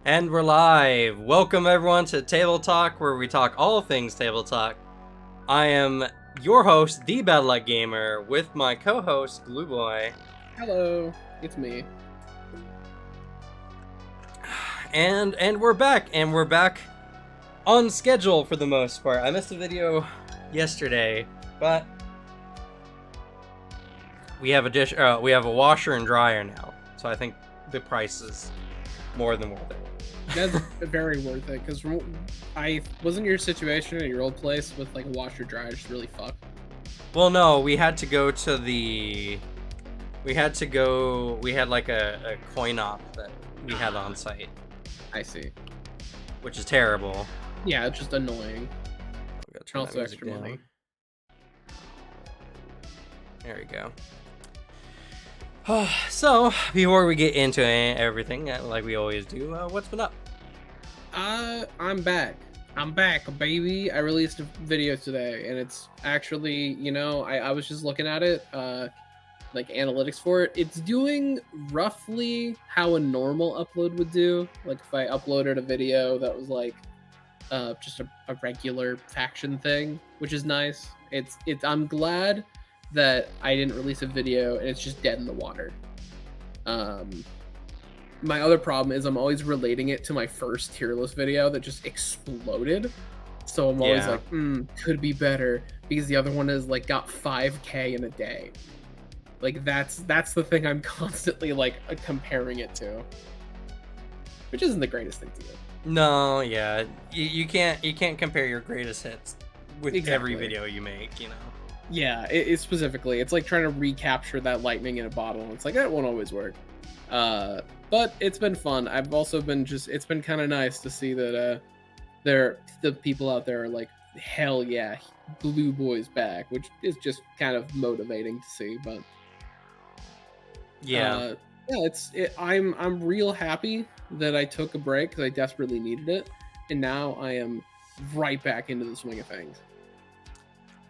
And we're live. Welcome everyone to Table Talk, where we talk all things Table Talk. I am your host, the Bad Luck Gamer, with my co-host, Glue Boy. Hello, it's me. And we're back, on schedule for the most part. I missed a video yesterday, but we have a washer and dryer now, so I think the price is more than worth it. That's very worth it, because I wasn't your situation at your old place with like a washer dryer just really fucked. Well, no, we had like a coin op that we had on site. I see. Which is terrible. Yeah, it's just annoying. We gotta turn Also that music extra down. money. There we go. So, before we get into everything, like we always do, what's been up? I'm back. I'm back, baby. I released a video today, and it's actually, I was just looking at it, like analytics for it. It's doing roughly how a normal upload would do. Like if I uploaded a video that was like just a regular faction thing, which is nice. I'm glad that I didn't release a video and it's just dead in the water. My other problem is I'm always relating it to my first tier list video that just exploded. So I'm always like, could be better, because the other one is like got 5K in a day. Like that's the thing I'm constantly like comparing it to, which isn't the greatest thing to do. No, yeah, you can't compare your greatest hits with every Exactly. video you make, you know. Yeah, it's specifically, it's like trying to recapture that lightning in a bottle. It's like that won't always work. But it's been fun. I've also been it's been kind of nice to see that the people out there are like, hell yeah, Blue Boy's back, which is just kind of motivating to see. But yeah, I'm real happy that I took a break, because I desperately needed it, and now I am right back into the swing of things.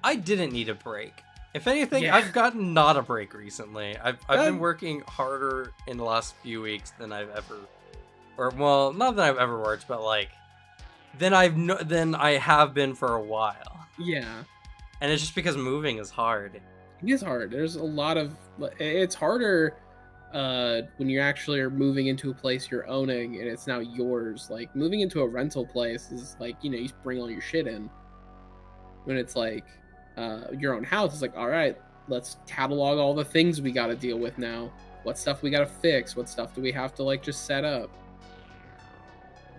I didn't need a break. If anything, Yeah. I've gotten not a break recently. I've been working harder in the last few weeks than I've ever, or well, not that I've ever worked, but like than I have been for a while. Yeah, And it's just because moving is hard. it is hard. There's a lot of, it's harder when you actually are moving into a place you're owning and it's now yours. Like moving into a rental place is like, you bring all your shit in. When it's like your own house, it's like, all right, let's catalog all the things we got to deal with now. What stuff we got to fix? What stuff do we have to like just set up?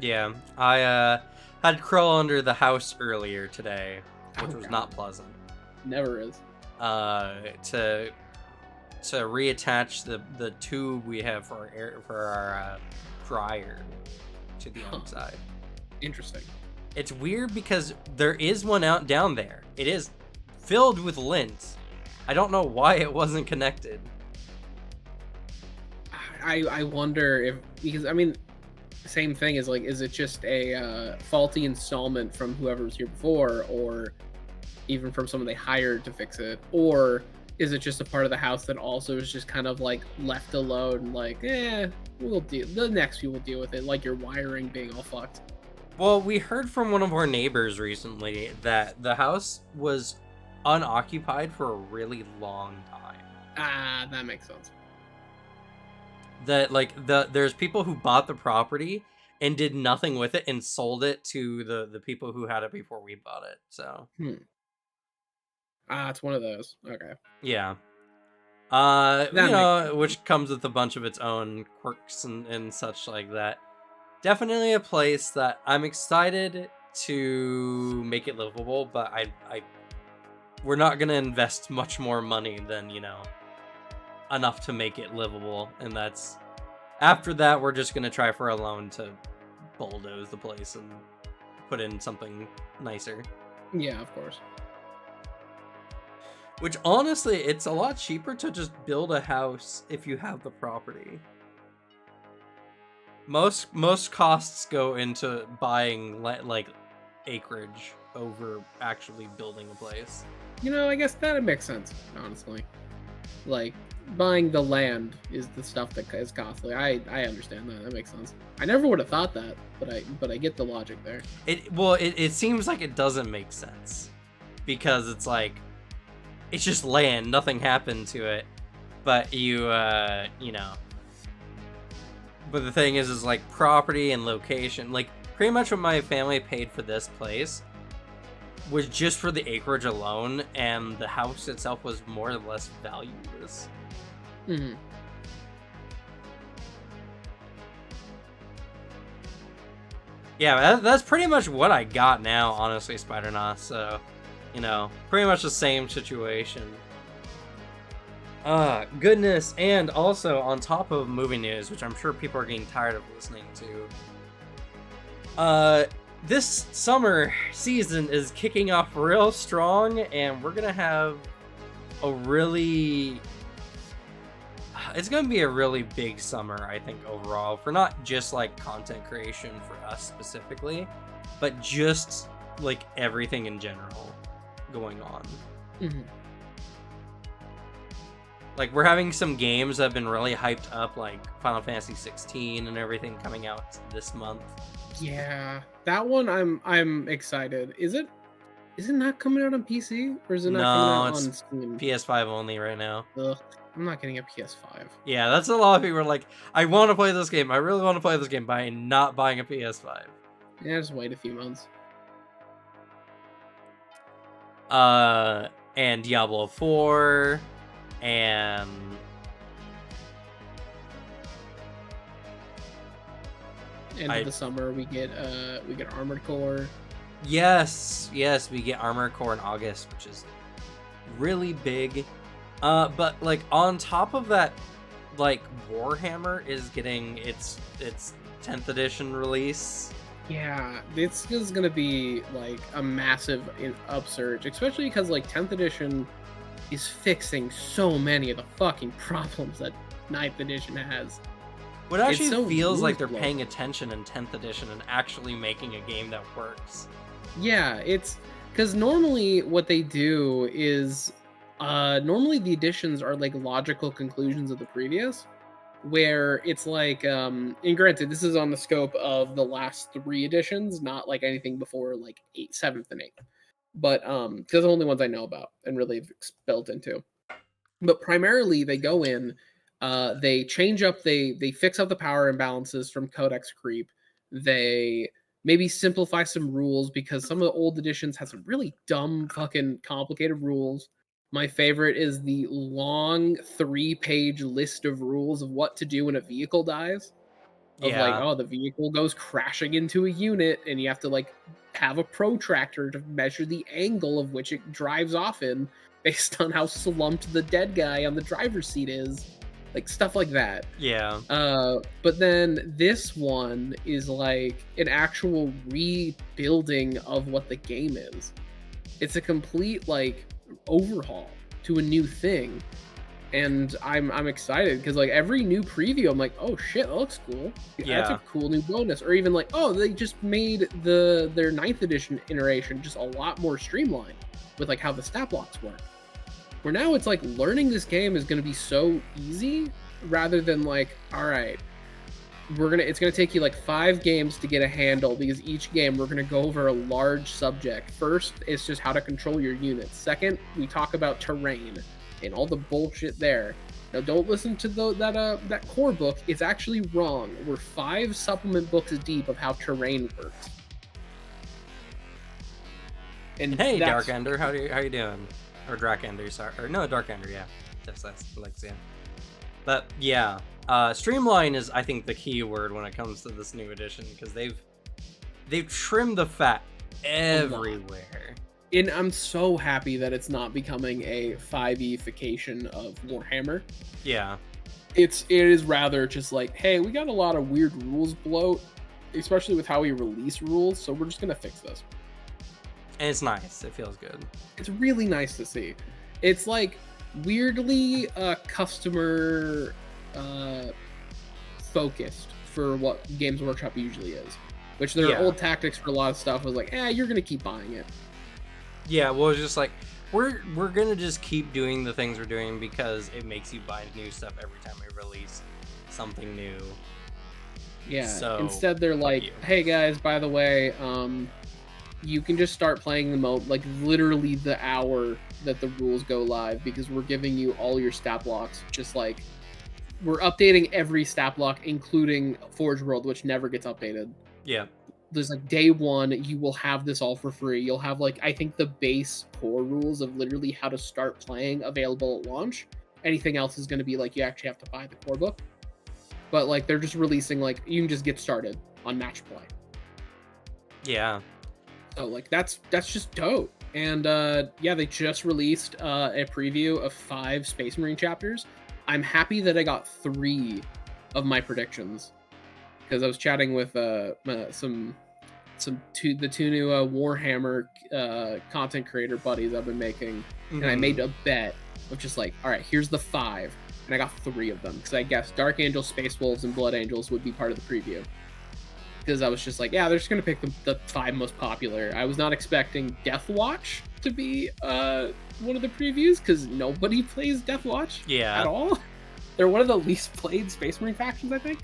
Yeah, I had to crawl under the house earlier today, which was God. not pleasant. Never is. To reattach the tube we have for our dryer to the outside. Interesting. It's weird because there is one down there. It is filled with lint. I don't know why it wasn't connected. I wonder if, because I mean, same thing is like, is it just a faulty installment from whoever was here before, or even from someone they hired to fix it, or is it just a part of the house that also is just kind of like left alone, like, we'll deal, the next few will deal with it, like your wiring being all fucked. Well, we heard from one of our neighbors recently that the house was unoccupied for a really long time. Ah, that makes sense. That like there's people who bought the property and did nothing with it and sold it to the people who had it before we bought it. So It's one of those. Okay. yeah. Which comes with a bunch of its own quirks and such like that. Definitely a place that I'm excited to make it livable, but we're not gonna invest much more money than, enough to make it livable, and that's after that we're just gonna try for a loan to bulldoze the place and put in something nicer. Yeah, of course. Which honestly, it's a lot cheaper to just build a house if you have the property. Most costs go into buying like acreage over actually building a place. I guess that makes sense, honestly. Like buying the land is the stuff that is costly. I understand that. That makes sense. I never would have thought that, but I get the logic there. It seems like it doesn't make sense because it's like it's just land, nothing happened to it, but you know. But the thing is like property and location, like pretty much what my family paid for this place was just for the acreage alone, and the house itself was more or less valueless. Mm-hmm. Yeah, that's pretty much what I got now, honestly, Spider-Nos. So, you know, pretty much the same situation. Goodness, and also on top of movie news, which I'm sure people are getting tired of listening to, this summer season is kicking off real strong, and we're gonna have a really... It's gonna be a really big summer, I think, overall, for not just, like, content creation for us specifically, but just, like, everything in general going on. Mm-hmm. Like, we're having some games that have been really hyped up, like Final Fantasy 16 and everything coming out this month. Yeah, that one I'm excited. Is it not coming out on PC, or is it not coming out on Steam? PS5 only right now. Ugh, I'm not getting a PS5. Yeah, that's a lot of people are like, I want to play this game. I really want to play this game, but I'm not buying a PS5. Yeah, just wait a few months. And Diablo 4, and End of the summer we get Armored Core. Yes, we get Armored Core in August, which is really big. But like on top of that, like Warhammer is getting its 10th edition release. Yeah, this is gonna be like a massive upsurge, especially because like 10th edition is fixing so many of the fucking problems that 9th edition has. What actually feels like they're paying attention in 10th edition and actually making a game that works. Yeah, it's because normally what they do is normally the editions are like logical conclusions of the previous, where it's like and granted this is on the scope of the last 3 editions, not like anything before like 7th and 8th, but because they're the only ones I know about and really built into. But primarily they go in, they change up, they fix up the power imbalances from codex creep, they maybe simplify some rules because some of the old editions had some really dumb fucking complicated rules. My favorite is the long 3-page list of rules of what to do when a vehicle dies. Of like, oh, the vehicle goes crashing into a unit and you have to like have a protractor to measure the angle of which it drives off in based on how slumped the dead guy on the driver's seat is. Like stuff like that. Yeah. But then this one is like an actual rebuilding of what the game is. It's a complete like overhaul to a new thing. And I'm excited because like every new preview I'm like, oh shit, that looks cool. Yeah, that's a cool new bonus. Or even like, oh, they just made their 9th edition iteration just a lot more streamlined with like how the stat blocks work. Where now it's like learning this game is going to be so easy rather than like, all right, it's going to take you like 5 games to get a handle because each game we're going to go over a large subject. First, it's just how to control your units. Second, we talk about terrain and all the bullshit there. Now, don't listen to that core book. It's actually wrong. We're 5 supplement books deep of how terrain works. And hey, Dark Ender, how you doing? Or Drakender, sorry. Or no, Dark Ender, yeah. That's Lexian. But yeah, streamline is, I think, the key word when it comes to this new edition, because they've trimmed the fat everywhere. And I'm so happy that it's not becoming a 5e-fication of Warhammer. Yeah. It is rather just like, hey, we got a lot of weird rules bloat, especially with how we release rules, so we're just gonna fix this. And it's nice. It feels good. It's really nice to see. It's like weirdly customer focused for what Games Workshop usually is. Which their old tactics for a lot of stuff was like, you're gonna keep buying it. Yeah, well, it's just like, we're gonna just keep doing the things we're doing because it makes you buy new stuff every time we release something new. Yeah. So, Instead, they're like, you. "Hey guys, by the way, you can just start playing the mode like literally the hour that the rules go live because we're giving you all your stat blocks. Just like we're updating every stat block, including Forge World, which never gets updated. Yeah. There's like day one, you will have this all for free. You'll have like I think the base core rules of literally how to start playing available at launch. Anything else is going to be like you actually have to buy the core book. But like they're just releasing like you can just get started on match play. Yeah. So like that's just dope. And yeah, they just released a preview of 5 Space Marine chapters. I'm happy that I got 3 of my predictions because I was chatting with the two new Warhammer content creator buddies I've been making, and I made a bet of just like, all right, here's the 5, and I got 3 of them because I guessed Dark Angels, Space Wolves, and Blood Angels would be part of the preview. Because I was just like, yeah, they're just gonna pick the 5 most popular. I was not expecting Death Watch to be one of the previews because nobody plays Death Watch at all. They're one of the least played Space Marine factions, I think.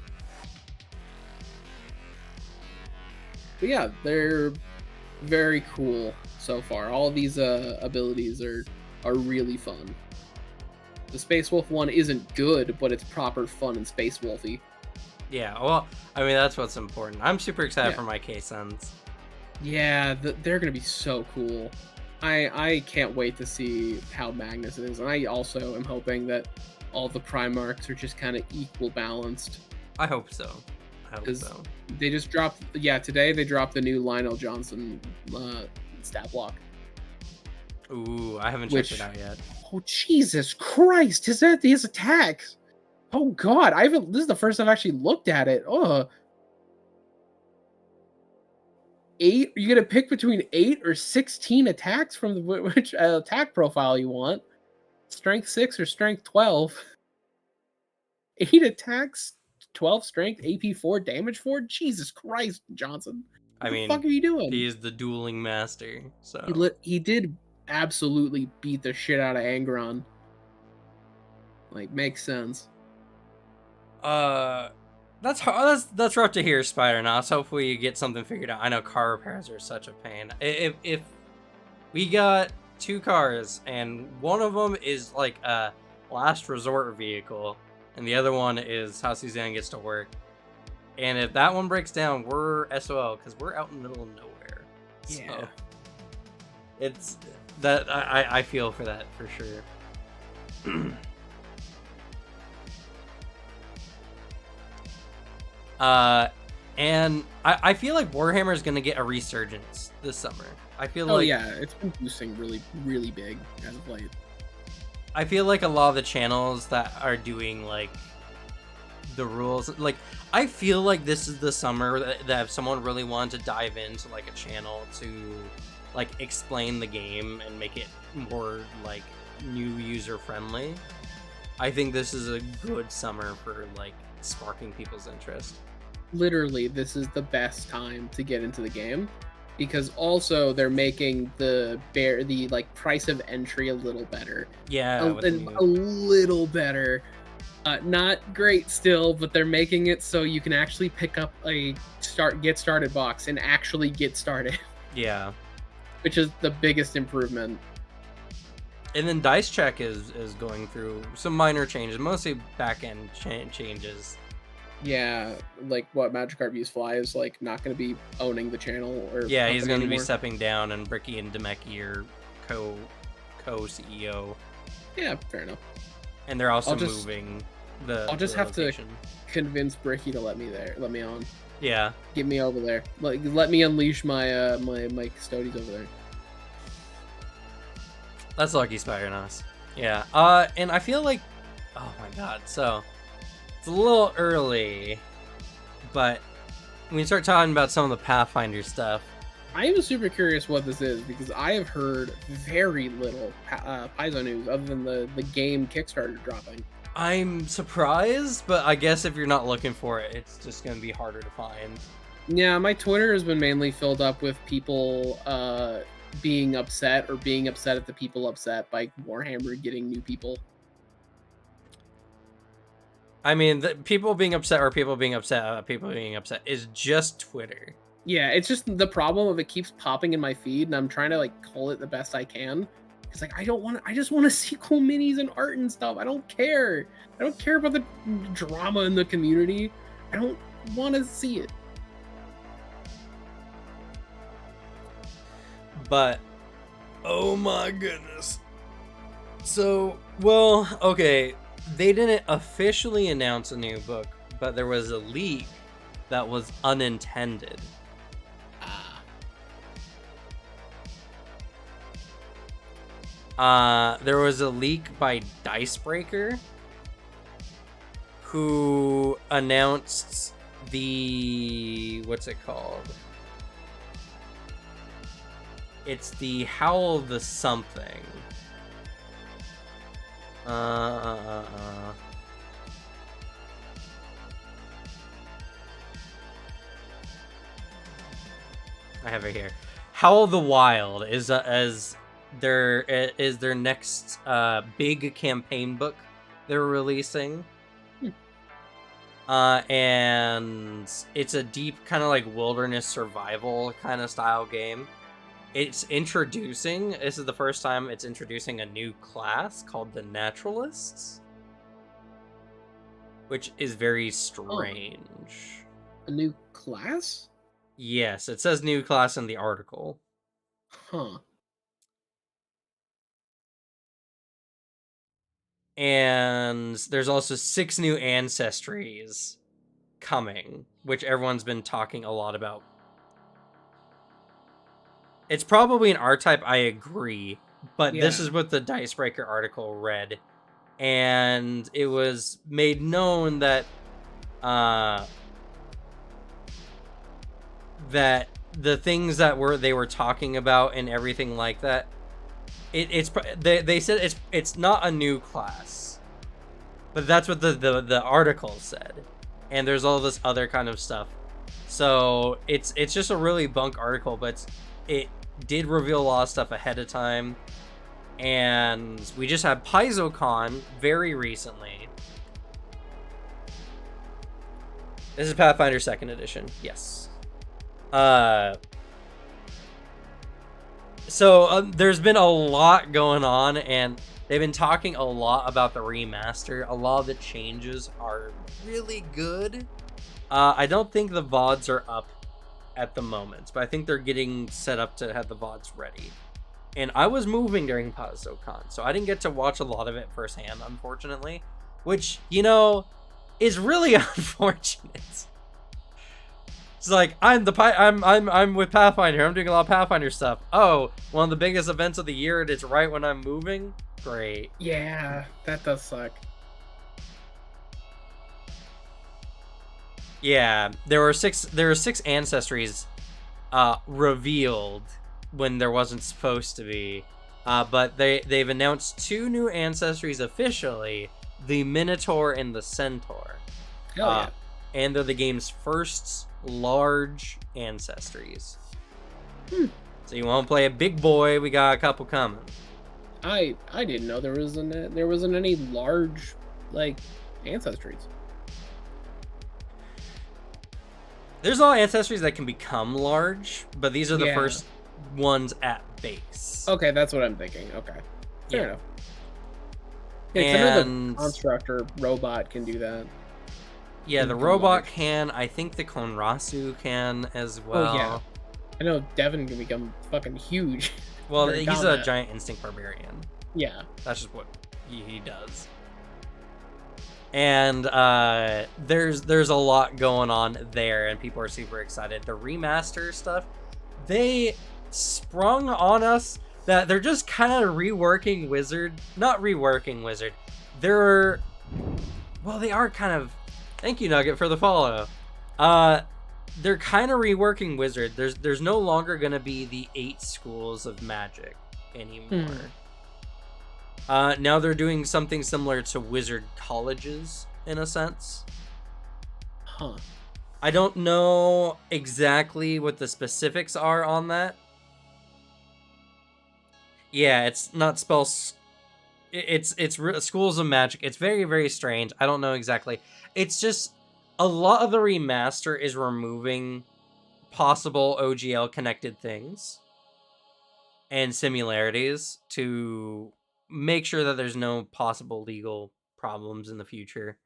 But yeah, they're very cool so far. All of these abilities are really fun. The Space Wolf one isn't good, but it's proper fun and Space Wolfy. Yeah, well, I mean, that's what's important. I'm super excited for my K-Sons. Yeah, they're going to be so cool. I can't wait to see how Magnus is. And I also am hoping that all the Primarchs are just kind of equal balanced. I hope so. They just dropped, today they dropped the new Lionel Johnson stat block. Ooh, I haven't checked it out yet. Oh, Jesus Christ. His attacks. Oh God, this is the first I've actually looked at it. Oh, 8. You're gonna pick between 8 or 16 attacks from which attack profile you want. Strength 6 or Strength 12. 8 attacks, 12 strength, AP 4, damage 4. Jesus Christ, Johnson. What the fuck are you doing? He is the dueling master. So he did absolutely beat the shit out of Angron. Like, makes sense. That's rough to hear, Spider-Nos. Hopefully you get something figured out. I know car repairs are such a pain. If we got 2 cars and one of them is like a last resort vehicle and the other one is how Suzanne gets to work, and if that one breaks down, we're SOL because we're out in the middle of nowhere. Yeah. So it's that I feel for that for sure. And I feel like Warhammer is going to get a resurgence this summer. I feel like... yeah, it's been boosting really, really big as of late. I feel like a lot of the channels that are doing, like, the rules... Like, I feel like this is the summer that if someone really wanted to dive into, like, a channel to, like, explain the game and make it more, like, new user-friendly, I think this is a good summer for, like, sparking people's interest. Literally, this is the best time to get into the game because also they're making the like price of entry a little better. Yeah, a little better. Not great still, but they're making it so you can actually pick up a get started box and actually get started. Yeah, which is the biggest improvement. And then Dice Check is going through some minor changes, mostly back end changes. Yeah, like what Magikarp Use Fly is like not going to be owning the channel or yeah, he's going to be stepping down, and Bricky and Demeki are co-CEO. Yeah, fair enough. And they're also moving the. I'll just have to convince Bricky to let me on. Yeah, get me over there. Let me unleash my my custodies over there. That's lucky, Spider-Nos. Yeah. And I feel like, oh my god, so it's a little early, but when we start talking about some of the Pathfinder stuff, I am super curious what this is because I have heard very little Paizo news other than the game Kickstarter dropping. I'm surprised, but I guess if you're not looking for it, it's just going to be harder to find. Yeah, my Twitter has been mainly filled up with people being upset or being upset at the people upset by Warhammer getting new people. I mean, the people being upset or people being upset, people being upset is just Twitter. Yeah, it's just the problem of it keeps popping in my feed, and I'm trying to like cull it the best I can. It's like I just want to see cool minis and art and stuff. I don't care. I don't care about the drama in the community. I don't want to see it. But oh my goodness. So, well, okay, they didn't officially announce a new book, but there was a leak that was unintended. There was a leak by Dicebreaker, who announced the, what's it called? It's the Howl of the Something. I have it here. Howl of the Wild is their next big campaign book they're releasing. And it's a deep kind of like wilderness survival kind of style game. This is the first time it's introducing a new class called the Naturalists, which is very strange. A new class? Yes, it says new class in the article. Huh. And there's also 6 new ancestries coming, which everyone's been talking a lot about. It's probably an R-type, I agree, but this is what the Dicebreaker article read. And it was made known that that the things that they were talking about and everything like that, they said it's not a new class, but that's what the article said. And there's all this other kind of stuff, so it's just a really bunk article, but it did reveal a lot of stuff ahead of time. And we just had Paizocon very recently. This is Pathfinder 2nd edition, yes. So there's been a lot going on, and they've been talking a lot about the remaster. A lot of the changes are really good. I don't think the VODs are up at the moment, but I think they're getting set up to have the VODs ready. And I was moving during Paizocon, so I didn't get to watch a lot of it firsthand, unfortunately, which, you know, is really unfortunate. It's like, I'm with Pathfinder. I'm doing a lot of Pathfinder stuff. Oh, one of the biggest events of the year, and it's right when I'm moving. Great. Yeah, that does suck. Yeah, there were six ancestries revealed when there wasn't supposed to be. But they've announced 2 new ancestries officially, the Minotaur and the Centaur. Hell yeah. And they're the game's first large ancestries. So you want to play a big boy, we got a couple coming. I didn't know there wasn't any large like ancestries. There's a lot of ancestries that can become large, but these are the first ones at base. Okay, that's what I'm thinking. Okay, fair enough. Yeah, and the constructor robot can do that. Yeah, the robot can. I think the Konrasu can as well. Oh yeah, I know Devin can become fucking huge. Well, he's a giant instinct barbarian. Yeah, that's just what he does. And there's a lot going on there, and people are super excited. The remaster stuff, they sprung on us that they're just kind of reworking Wizard. Not reworking Wizard. They are kind of. Thank you, Nugget, for the follow. They're kind of reworking Wizard. There's no longer gonna be the 8 schools of magic anymore. Now they're doing something similar to Wizard colleges, in a sense. Huh. I don't know exactly what the specifics are on that. Yeah, it's not spells. It's schools of magic. It's very, very strange. I don't know exactly. It's just a lot of the remaster is removing possible OGL connected things and similarities to make sure that there's no possible legal problems in the future.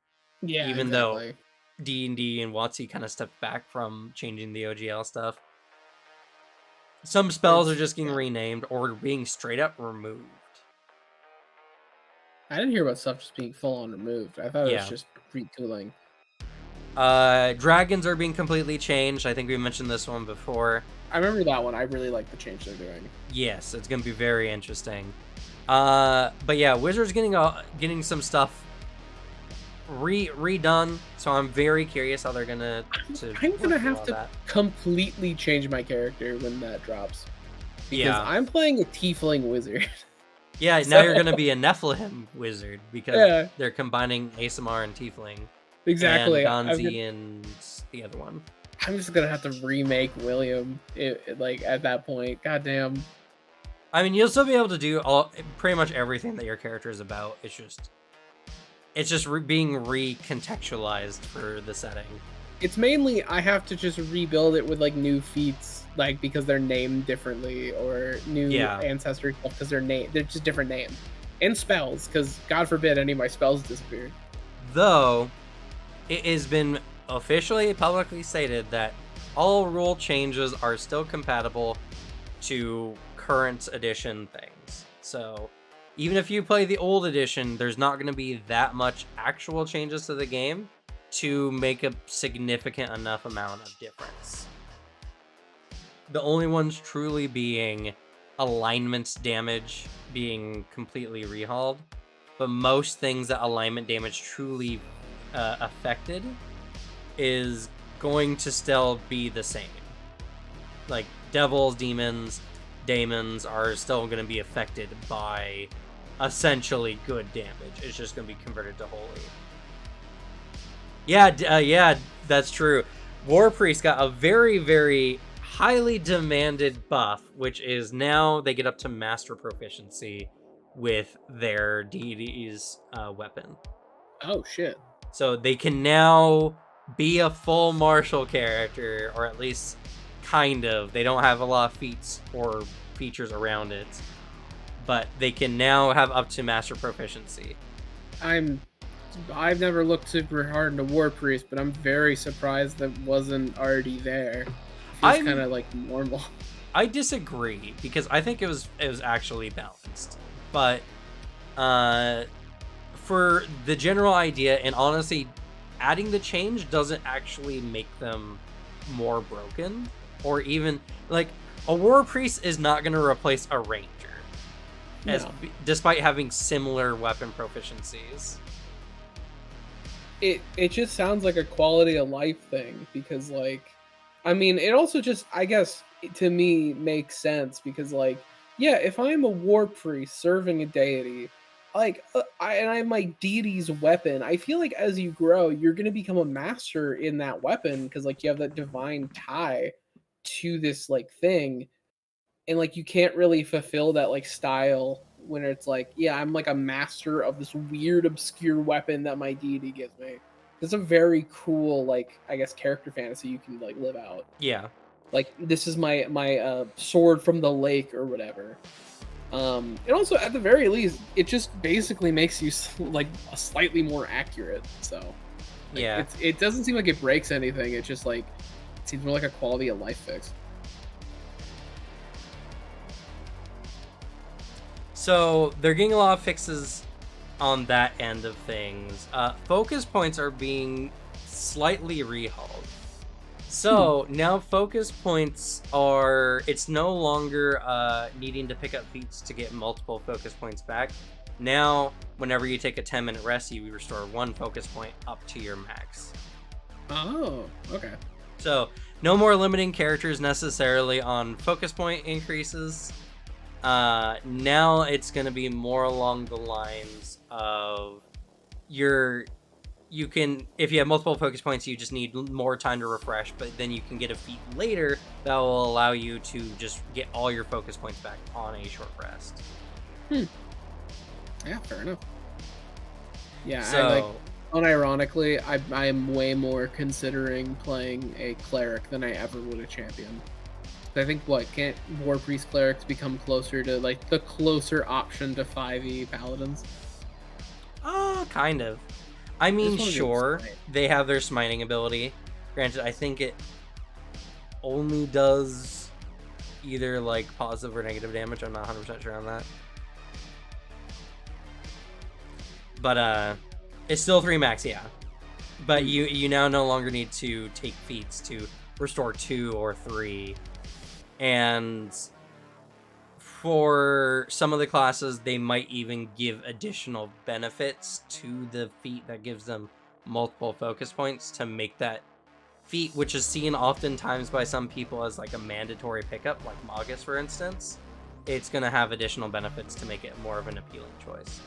Yeah, Even though exactly. D&D and WotC kind of stepped back from changing the OGL stuff. Some spells are just getting renamed or being straight up removed. I didn't hear about stuff just being full on removed. I thought it was just retooling. Dragons are being completely changed. I think we mentioned this one before. I remember that one. I really like the change they're doing. Yes, it's gonna be very interesting. But yeah, Wizards getting some stuff redone. So I'm very curious how they're gonna. I'm gonna have to completely change my character when that drops. Because I'm playing a tiefling wizard. Yeah, now you're gonna be a Nephilim wizard because they're combining ASMR and tiefling. Exactly. And Gonzi and the other one. I'm just gonna have to remake William, like at that point. Goddamn. I mean, you'll still be able to do pretty much everything that your character is about. It's just being recontextualized for the setting. It's mainly I have to just rebuild it with like new feats, like because they're named differently, or new ancestry stuff because they're just different names, and spells because God forbid any of my spells disappear. Though, it has been officially publicly stated that all rule changes are still compatible to current edition things. So even if you play the old edition, there's not going to be that much actual changes to the game to make a significant enough amount of difference. The only ones truly being alignment damage being completely rehauled, but most things that alignment damage truly affected is going to still be the same. Like devils, demons, daemons are still going to be affected by essentially good damage. It's just going to be converted to holy. Yeah, that's true. War Priest got a very, very highly demanded buff, which is now they get up to master proficiency with their deity's weapon. Oh, shit. So they can now be a full martial character, or at least kind of. They don't have a lot of feats or features around it, but they can now have up to master proficiency. I've never looked super hard into War Priest, but I'm very surprised that wasn't already there. Feels kind of like normal. I disagree because I think it was actually balanced, but for the general idea, and honestly, adding the change doesn't actually make them more broken, or even like a War Priest is not going to replace a Ranger, despite having similar weapon proficiencies. It just sounds like a quality of life thing because, like, I mean, it also just, I guess, to me makes sense because, like, yeah, if I'm a War Priest serving a deity, like, I have my deity's weapon, I feel like as you grow, you're going to become a master in that weapon because, like, you have that divine tie to this, like, thing, and, like, you can't really fulfill that, like, style when it's like, yeah, I'm like a master of this weird obscure weapon that my deity gives me. It's a very cool, like, I guess, character fantasy you can, like, live out. Yeah. Like, this is my sword from the lake or whatever. And also, at the very least, it just basically makes you, like, slightly more accurate. So, like, yeah, it doesn't seem like it breaks anything. It's just, like, it seems more like a quality of life fix. So they're getting a lot of fixes on that end of things. Focus points are being slightly rehauled. So now focus points are, it's no longer needing to pick up feats to get multiple focus points back. Now, whenever you take a 10-minute rest, you restore 1 focus point up to your max. Oh, okay. So no more limiting characters necessarily on focus point increases. Now it's going to be more along the lines of you can, if you have multiple focus points, you just need more time to refresh, but then you can get a feat later that will allow you to just get all your focus points back on a short rest. Yeah, fair enough. Yeah, So, unironically, I am way more considering playing a cleric than I ever would a champion. I think, can't War Priest clerics become closer to, like, the closer option to 5e paladins? kind of. I mean, sure, they have their smiting ability. Granted, I think it only does either, like, positive or negative damage. I'm not 100% sure on that. But, it's still 3 max, yeah. But you now no longer need to take feats to restore 2 or 3. And for some of the classes, they might even give additional benefits to the feat that gives them multiple focus points to make that feat, which is seen oftentimes by some people as like a mandatory pickup, like Magus, for instance. It's going to have additional benefits to make it more of an appealing choice.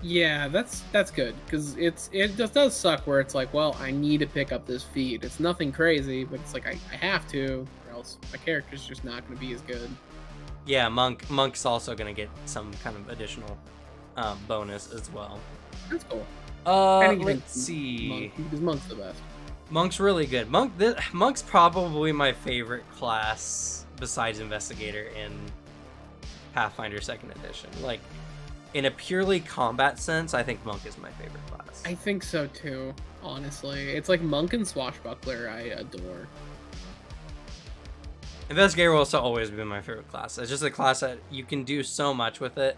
Yeah, that's good, because it just does suck where it's like, well, I need to pick up this feat. It's nothing crazy, but it's like I have to, or else my character's just not going to be as good. Yeah, Monk's also going to get some kind of additional bonus as well. That's cool. Let's see. Monk, because Monk's the best. Monk's really good. Monk's probably my favorite class besides Investigator in Pathfinder 2nd Edition. Like, in a purely combat sense, I think Monk is my favorite class. I think so too, honestly. It's like Monk and Swashbuckler I adore. Investigator will also always be my favorite class. It's just a class that you can do so much with it,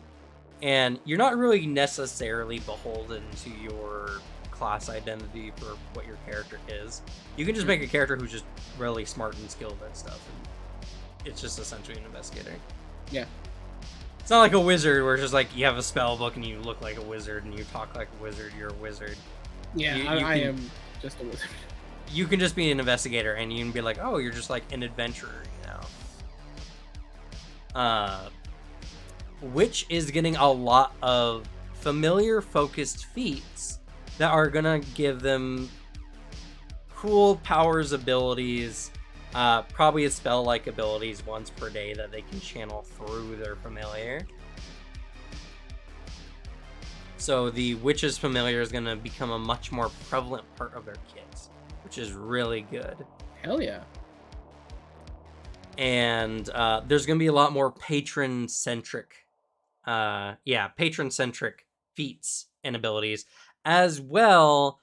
and you're not really necessarily beholden to your class identity for what your character is. You can just make a character who's just really smart and skilled at stuff, and it's just essentially an investigator. Yeah. It's not like a wizard where it's just like you have a spell book and you look like a wizard and you talk like a wizard, you're a wizard. Yeah, I am just a wizard. You can just be an investigator and you can be like, oh, you're just like an adventurer, you know? Which is getting a lot of familiar focused feats that are gonna give them cool powers, abilities, probably a spell-like abilities once per day that they can channel through their familiar. So the Witch's Familiar is going to become a much more prevalent part of their kits, which is really good. Hell yeah. And there's going to be a lot more patron-centric feats and abilities, as well.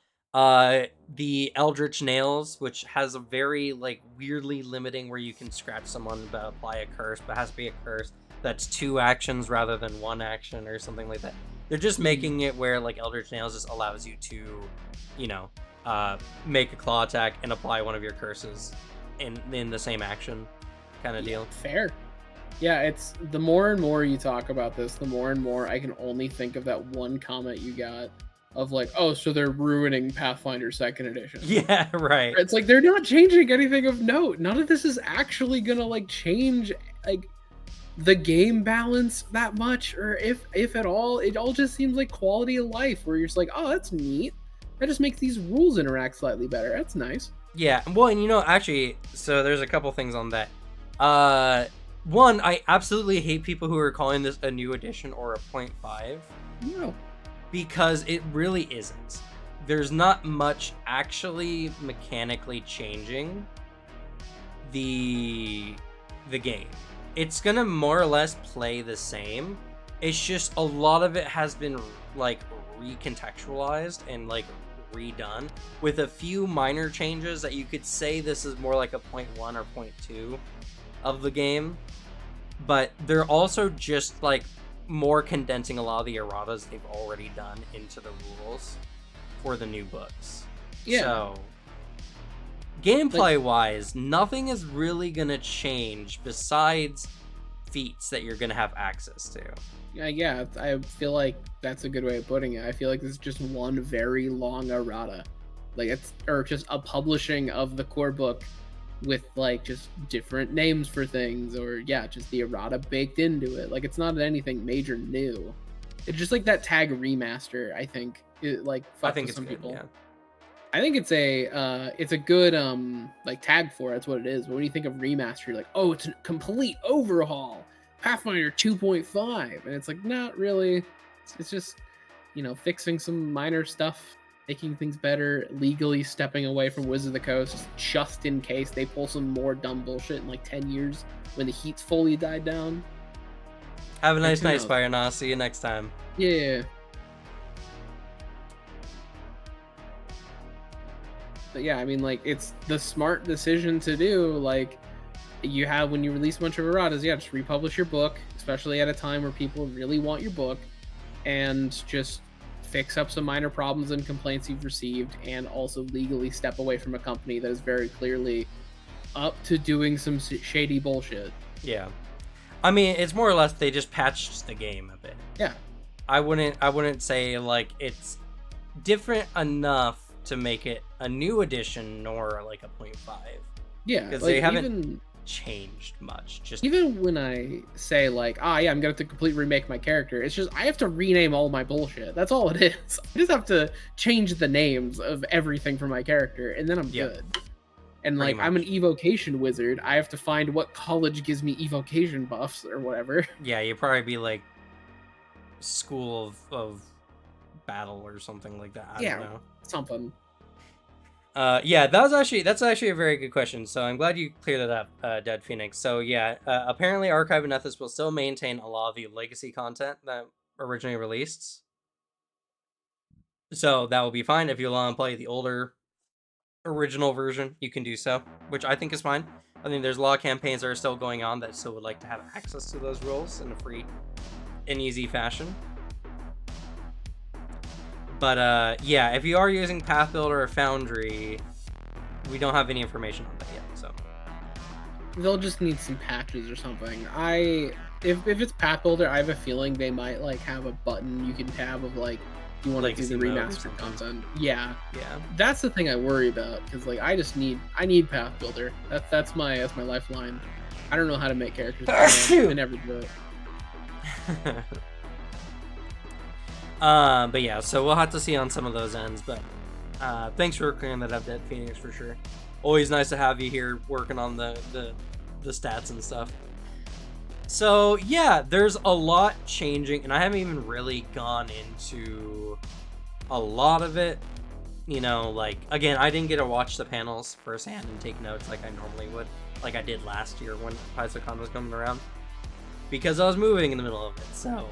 The Eldritch Nails, which has a very like weirdly limiting where you can scratch someone but apply a curse, but has to be a curse that's 2 actions rather than 1 action or something like that. They're just making it where like Eldritch Nails just allows you to, you know, make a claw attack and apply one of your curses in the same action kind of deal. Fair. Yeah, it's the more and more you talk about this, the more and more I can only think of that one comment you got of like, oh, so they're ruining Pathfinder 2nd Edition. Yeah, right. It's like they're not changing anything of note. None of this is actually gonna like change like the game balance that much, or if at all. It all just seems like quality of life, where you're just like, oh, that's neat. That just makes these rules interact slightly better. That's nice. Yeah, well, and you know, actually, so there's a couple things on that. One, I absolutely hate people who are calling this a new edition or a 0.5. No. Because it really isn't. There's not much actually mechanically changing the game. It's gonna more or less play the same. It's just a lot of it has been like recontextualized and like redone with a few minor changes that you could say this is more like a 0.1 or 0.2 of the game. But they're also just like more condensing a lot of the erratas they've already done into the rules for the new books. Yeah. So, gameplay-wise, nothing is really gonna change besides feats that you're gonna have access to. Yeah, I feel like that's a good way of putting it. I feel like this is just one very long errata. Like or just a publishing of the core book with like just different names for things, or yeah, just the errata baked into it. Like it's not anything major new. It's just like that tag remaster, I think. It like fucks with some people. Yeah. I think it's a good like tag for it. That's what it is. But when you think of remaster, you're like, oh, it's a complete overhaul, Pathfinder 2.5, and it's like not really. It's just fixing some minor stuff, making things better, legally stepping away from Wizards of the Coast just in case they pull some more dumb bullshit in like 10 years when the heat's fully died down. Have a nice night, Spire. See you next time. Yeah. But yeah, I mean, like, it's the smart decision to do. Like, you have, when you release a bunch of erratas, yeah, just republish your book, especially at a time where people really want your book, and just fix up some minor problems and complaints you've received, and also legally step away from a company that is very clearly up to doing some shady bullshit. Yeah. I mean, it's more or less they just patched the game a bit. Yeah. I wouldn't say, like, it's different enough to make it a new edition nor like a 0.5. Yeah, because like, they haven't changed much. Just even when I say like, yeah, I'm gonna have to completely remake my character, it's just I have to rename all my bullshit. That's all it is. I just have to change the names of everything for my character, and then I'm good. And like, I'm an evocation wizard. I have to find what college gives me evocation buffs or whatever. Yeah, you'd probably be like School of Battle or something like that. I don't know. Something. Yeah, that's actually a very good question. So I'm glad you cleared that up, Dead Phoenix. So yeah, apparently Archive and Ethos will still maintain a lot of the legacy content that originally released. So that will be fine. If you want to play the older original version, you can do so, which I think is fine. I think there's a lot of campaigns that are still going on that still would like to have access to those rules in a free and easy fashion. But yeah, if you are using Path Builder or Foundry, we don't have any information on that yet. So they'll just need some patches or something. If it's Path Builder, I have a feeling they might like have a button you can tab of like you want to do the remastered content. Yeah. That's the thing I worry about, because like I need Path Builder. That's my lifeline. I don't know how to make characters. I never do it. But yeah, so we'll have to see on some of those ends, but thanks for clearing that up, Dead Phoenix, for sure. Always nice to have you here working on the stats and stuff. So yeah, there's a lot changing, and I haven't even really gone into a lot of it. Like, again, I didn't get to watch the panels firsthand and take notes like I normally would, like I did last year when Paizocon was coming around, because I was moving in the middle of it. So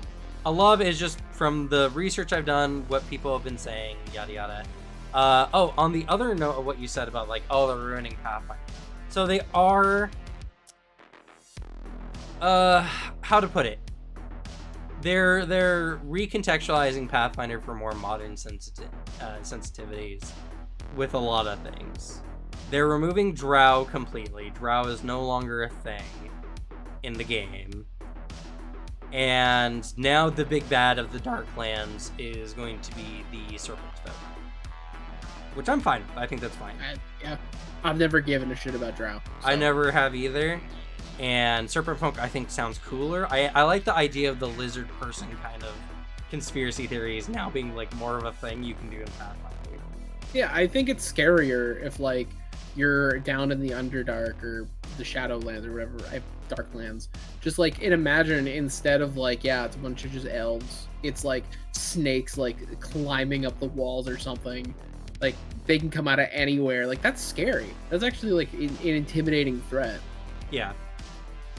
a lot of it is just from the research I've done, what people have been saying, yada yada. Oh, on the other note of what you said about like, oh, they're ruining Pathfinder. So they are, how to put it? They're recontextualizing Pathfinder for more modern sensitivities with a lot of things. They're removing Drow completely. Drow is no longer a thing in the game. And now the big bad of the Darklands is going to be the Serpent Folk, which I'm fine with. I think that's fine. Yeah, I've never given a shit about Drow. So. I never have either. And Serpent Folk, I think, sounds cooler. I like the idea of the lizard person kind of conspiracy theories now being like more of a thing you can do in Pathfinder. Yeah, I think it's scarier if like you're down in the Underdark or the Shadowlands or whatever, Darklands. Just like, imagine instead of like, yeah, it's a bunch of just elves, it's like snakes like climbing up the walls or something. Like, they can come out of anywhere. Like, that's scary. That's actually like an intimidating threat. Yeah.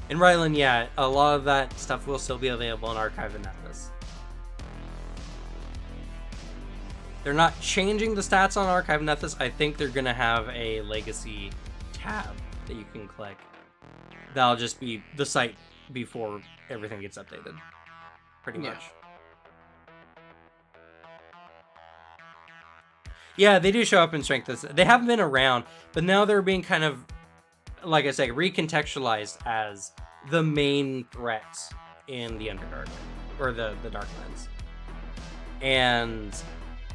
In Ryland, yeah, a lot of that stuff will still be available in Archive and Ethos. They're not changing the stats on Archive and Ethos. I think they're going to have a Legacy tab that you can click. That'll just be the site before everything gets updated. Pretty much. Yeah, they do show up in Strength. They haven't been around, but now they're being kind of, like I say, recontextualized as the main threat in the Underdark, or the Darklands. And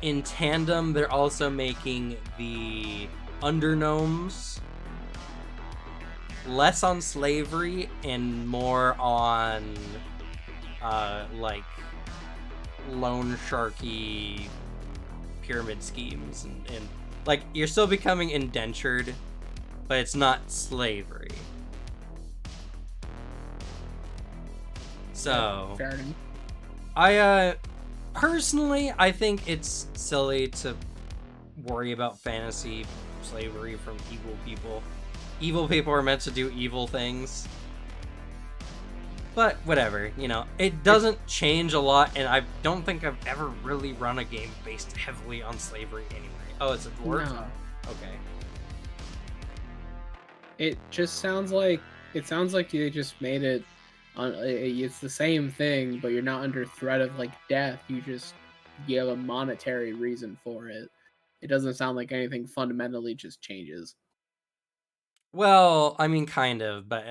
in tandem, they're also making the Undergnomes less on slavery and more on like loan sharky pyramid schemes and like you're still becoming indentured, but it's not slavery. So Fair enough. I personally, I think it's silly to worry about fantasy slavery from evil people. Evil people are meant to do evil things. But whatever, you know, it doesn't change a lot, and I don't think I've ever really run a game based heavily on slavery anyway. Oh, it's a dwarf? No. Okay. It sounds like they just made it on. It's the same thing, but you're not under threat of like death. You have a monetary reason for it. It doesn't sound like anything fundamentally just changes. Well, I mean, kind of, but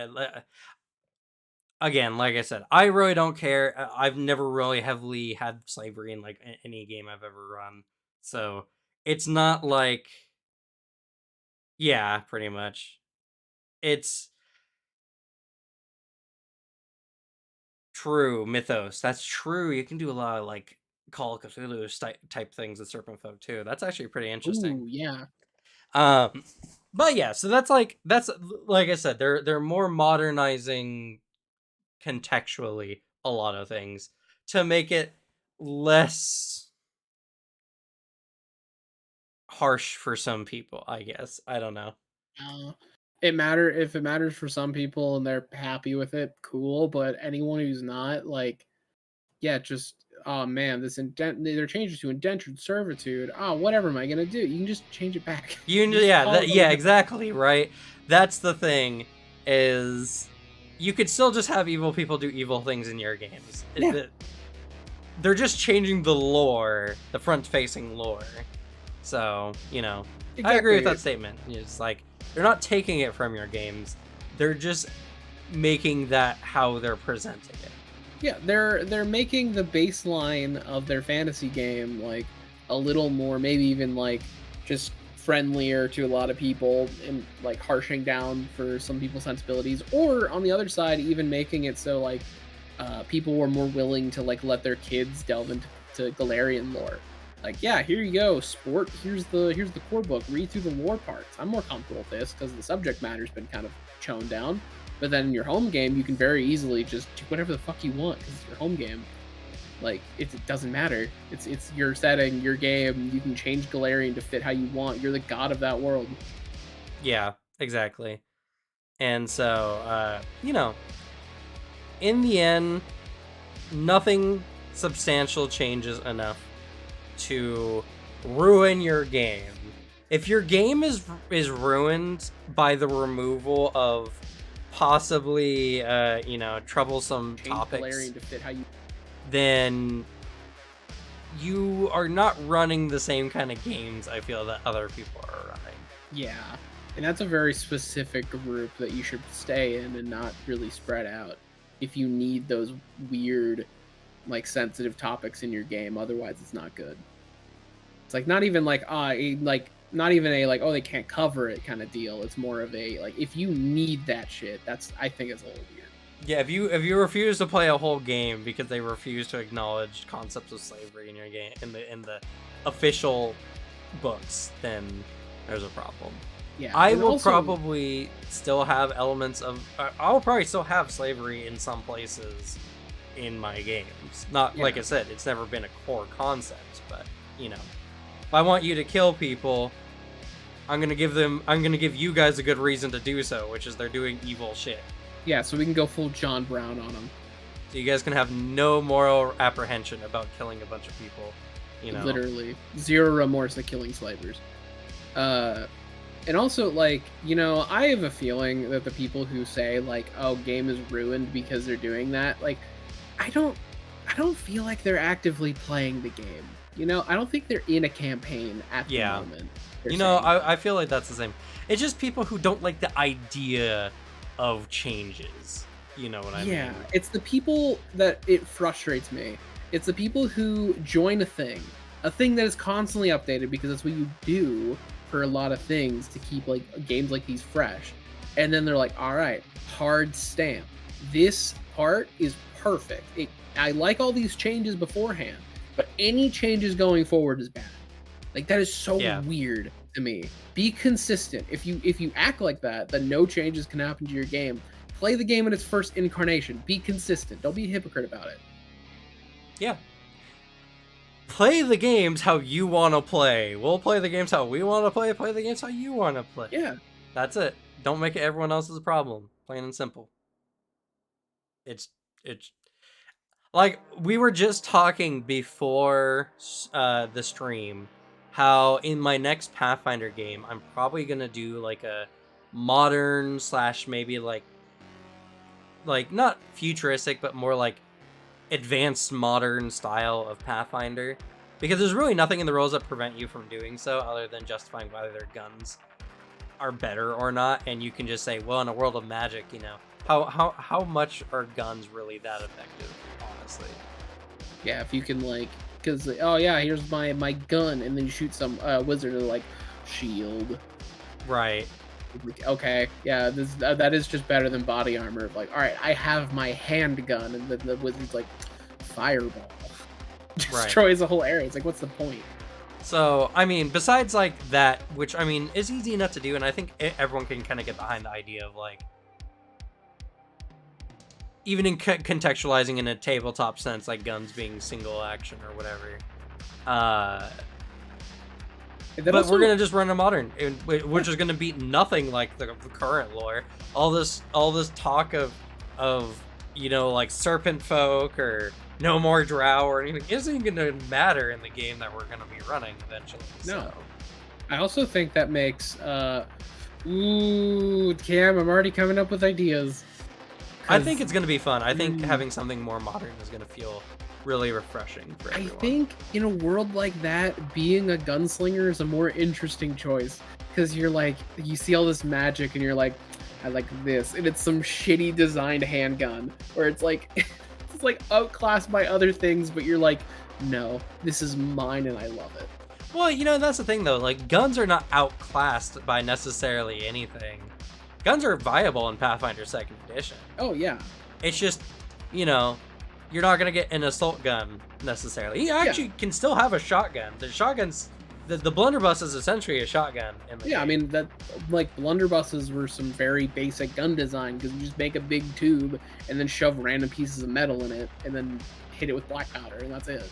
again, like I said, I really don't care. I've never really heavily had slavery in like any game I've ever run, so it's not like, yeah, pretty much. It's true mythos. That's true. You can do a lot of like Call of Cthulhu type things with Serpent Folk too. That's actually pretty interesting. Ooh, yeah. Um, but yeah, so that's like I said, they're more modernizing contextually a lot of things to make it less harsh for some people, I guess. I don't know. If it matters for some people and they're happy with it, cool. But anyone who's not, like, yeah, just oh man, they're changes to indentured servitude. Oh, whatever am I gonna do? You can just change it back. Yeah, exactly, right? That's the thing, is you could still just have evil people do evil things in your games. Yeah. They're just changing the lore, the front-facing lore. So, you know, I agree with that statement. It's like, they're not taking it from your games. They're just making that how they're presenting it. Yeah, they're making the baseline of their fantasy game like a little more, maybe even like just friendlier to a lot of people, and like harshing down for some people's sensibilities, or on the other side, even making it so like people were more willing to like let their kids delve into Galarian lore. Like, yeah, here you go, sport. Here's the core book. Read through the lore parts. I'm more comfortable with this because the subject matter's been kind of choned down. But then in your home game, you can very easily just do whatever the fuck you want because it's your home game. Like, it doesn't matter. It's your setting, your game. You can change Galarian to fit how you want. You're the god of that world. Yeah, exactly. And so, you know, in the end, nothing substantial changes enough to ruin your game. If your game is ruined by the removal of possibly you know, troublesome topics, to fit how you... then you are not running the same kind of games I feel that other people are running. Yeah, and that's a very specific group that you should stay in and not really spread out if you need those weird, like, sensitive topics in your game. Otherwise it's not good. It's like not even like not even a like, oh, they can't cover it kind of deal. It's more of a like, if you need that shit, that's, I think it's a little weird. Yeah, if you refuse to play a whole game because they refuse to acknowledge concepts of slavery in your game in the official books, then there's a problem. Yeah, I will probably still have elements of I'll probably still have slavery in some places in my games. Not, like I said, it's never been a core concept, but you know, if I want you to kill people, I'm gonna give you guys a good reason to do so, which is they're doing evil shit. Yeah, so we can go full John Brown on them. So you guys can have no moral apprehension about killing a bunch of people. You know, literally zero remorse at killing slavers. And also, like, you know, I have a feeling that the people who say like, "Oh, game is ruined because they're doing that," like, I don't feel like they're actively playing the game. You know, I don't think they're in a campaign at the moment. You know, I feel like that's the same. It's just people who don't like the idea of changes. You know what I mean? Yeah, it's the people that it frustrates me. It's the people who join a thing that is constantly updated because that's what you do for a lot of things to keep like games like these fresh. And then they're like, all right, hard stamp. This part is perfect. I like all these changes beforehand, but any changes going forward is bad. Like, that is so weird. to me. Be consistent. If you act like that, then no changes can happen to your game. Play the game in its first incarnation. Be consistent. Don't be a hypocrite about it. Yeah. Play the games how you want to play. We'll play the games how we want to play. Play the games how you want to play. Yeah. That's it. Don't make it everyone else's problem. Plain and simple. It's like we were just talking before the stream how in my next Pathfinder game I'm probably gonna do like a modern / maybe like not futuristic but more like advanced modern style of Pathfinder, because there's really nothing in the rules that prevent you from doing so other than justifying whether their guns are better or not, and you can just say, well, in a world of magic, you know, how much are guns really that effective, honestly? Yeah, if you can like, because oh yeah, here's my gun, and then you shoot some wizard and like shield. Right. Okay, yeah, that is just better than body armor. Like, all right, I have my handgun, and then the wizard's like, fireball, destroys the whole area. It's like, what's the point? So, I mean, besides like that, which I mean is easy enough to do, and I think everyone can kind of get behind the idea of like, even in contextualizing in a tabletop sense, like guns being single action or whatever. But also, we're gonna just run a modern, which is gonna be nothing like the current lore. All this talk of you know, like serpent folk or no more drow or anything isn't gonna matter in the game that we're gonna be running eventually. No. So. I also think that makes ooh, Cam, I'm already coming up with ideas. I think it's gonna be fun. I think having something more modern is gonna feel really refreshing for everyone. I think in a world like that, being a gunslinger is a more interesting choice, because you're like, you see all this magic and you're like, I like this, and it's some shitty designed handgun where it's like it's like outclassed by other things, but you're like, no, this is mine and I love it. Well, you know, that's the thing though, like guns are not outclassed by necessarily anything. Guns are viable in Pathfinder 2nd Edition. Oh yeah. It's just, you know, you're not gonna get an assault gun necessarily. You actually can still have a shotgun. The shotguns, the blunderbuss is essentially a shotgun in the game. I mean, that like blunderbusses were some very basic gun design, because you just make a big tube and then shove random pieces of metal in it and then hit it with black powder, and that's it.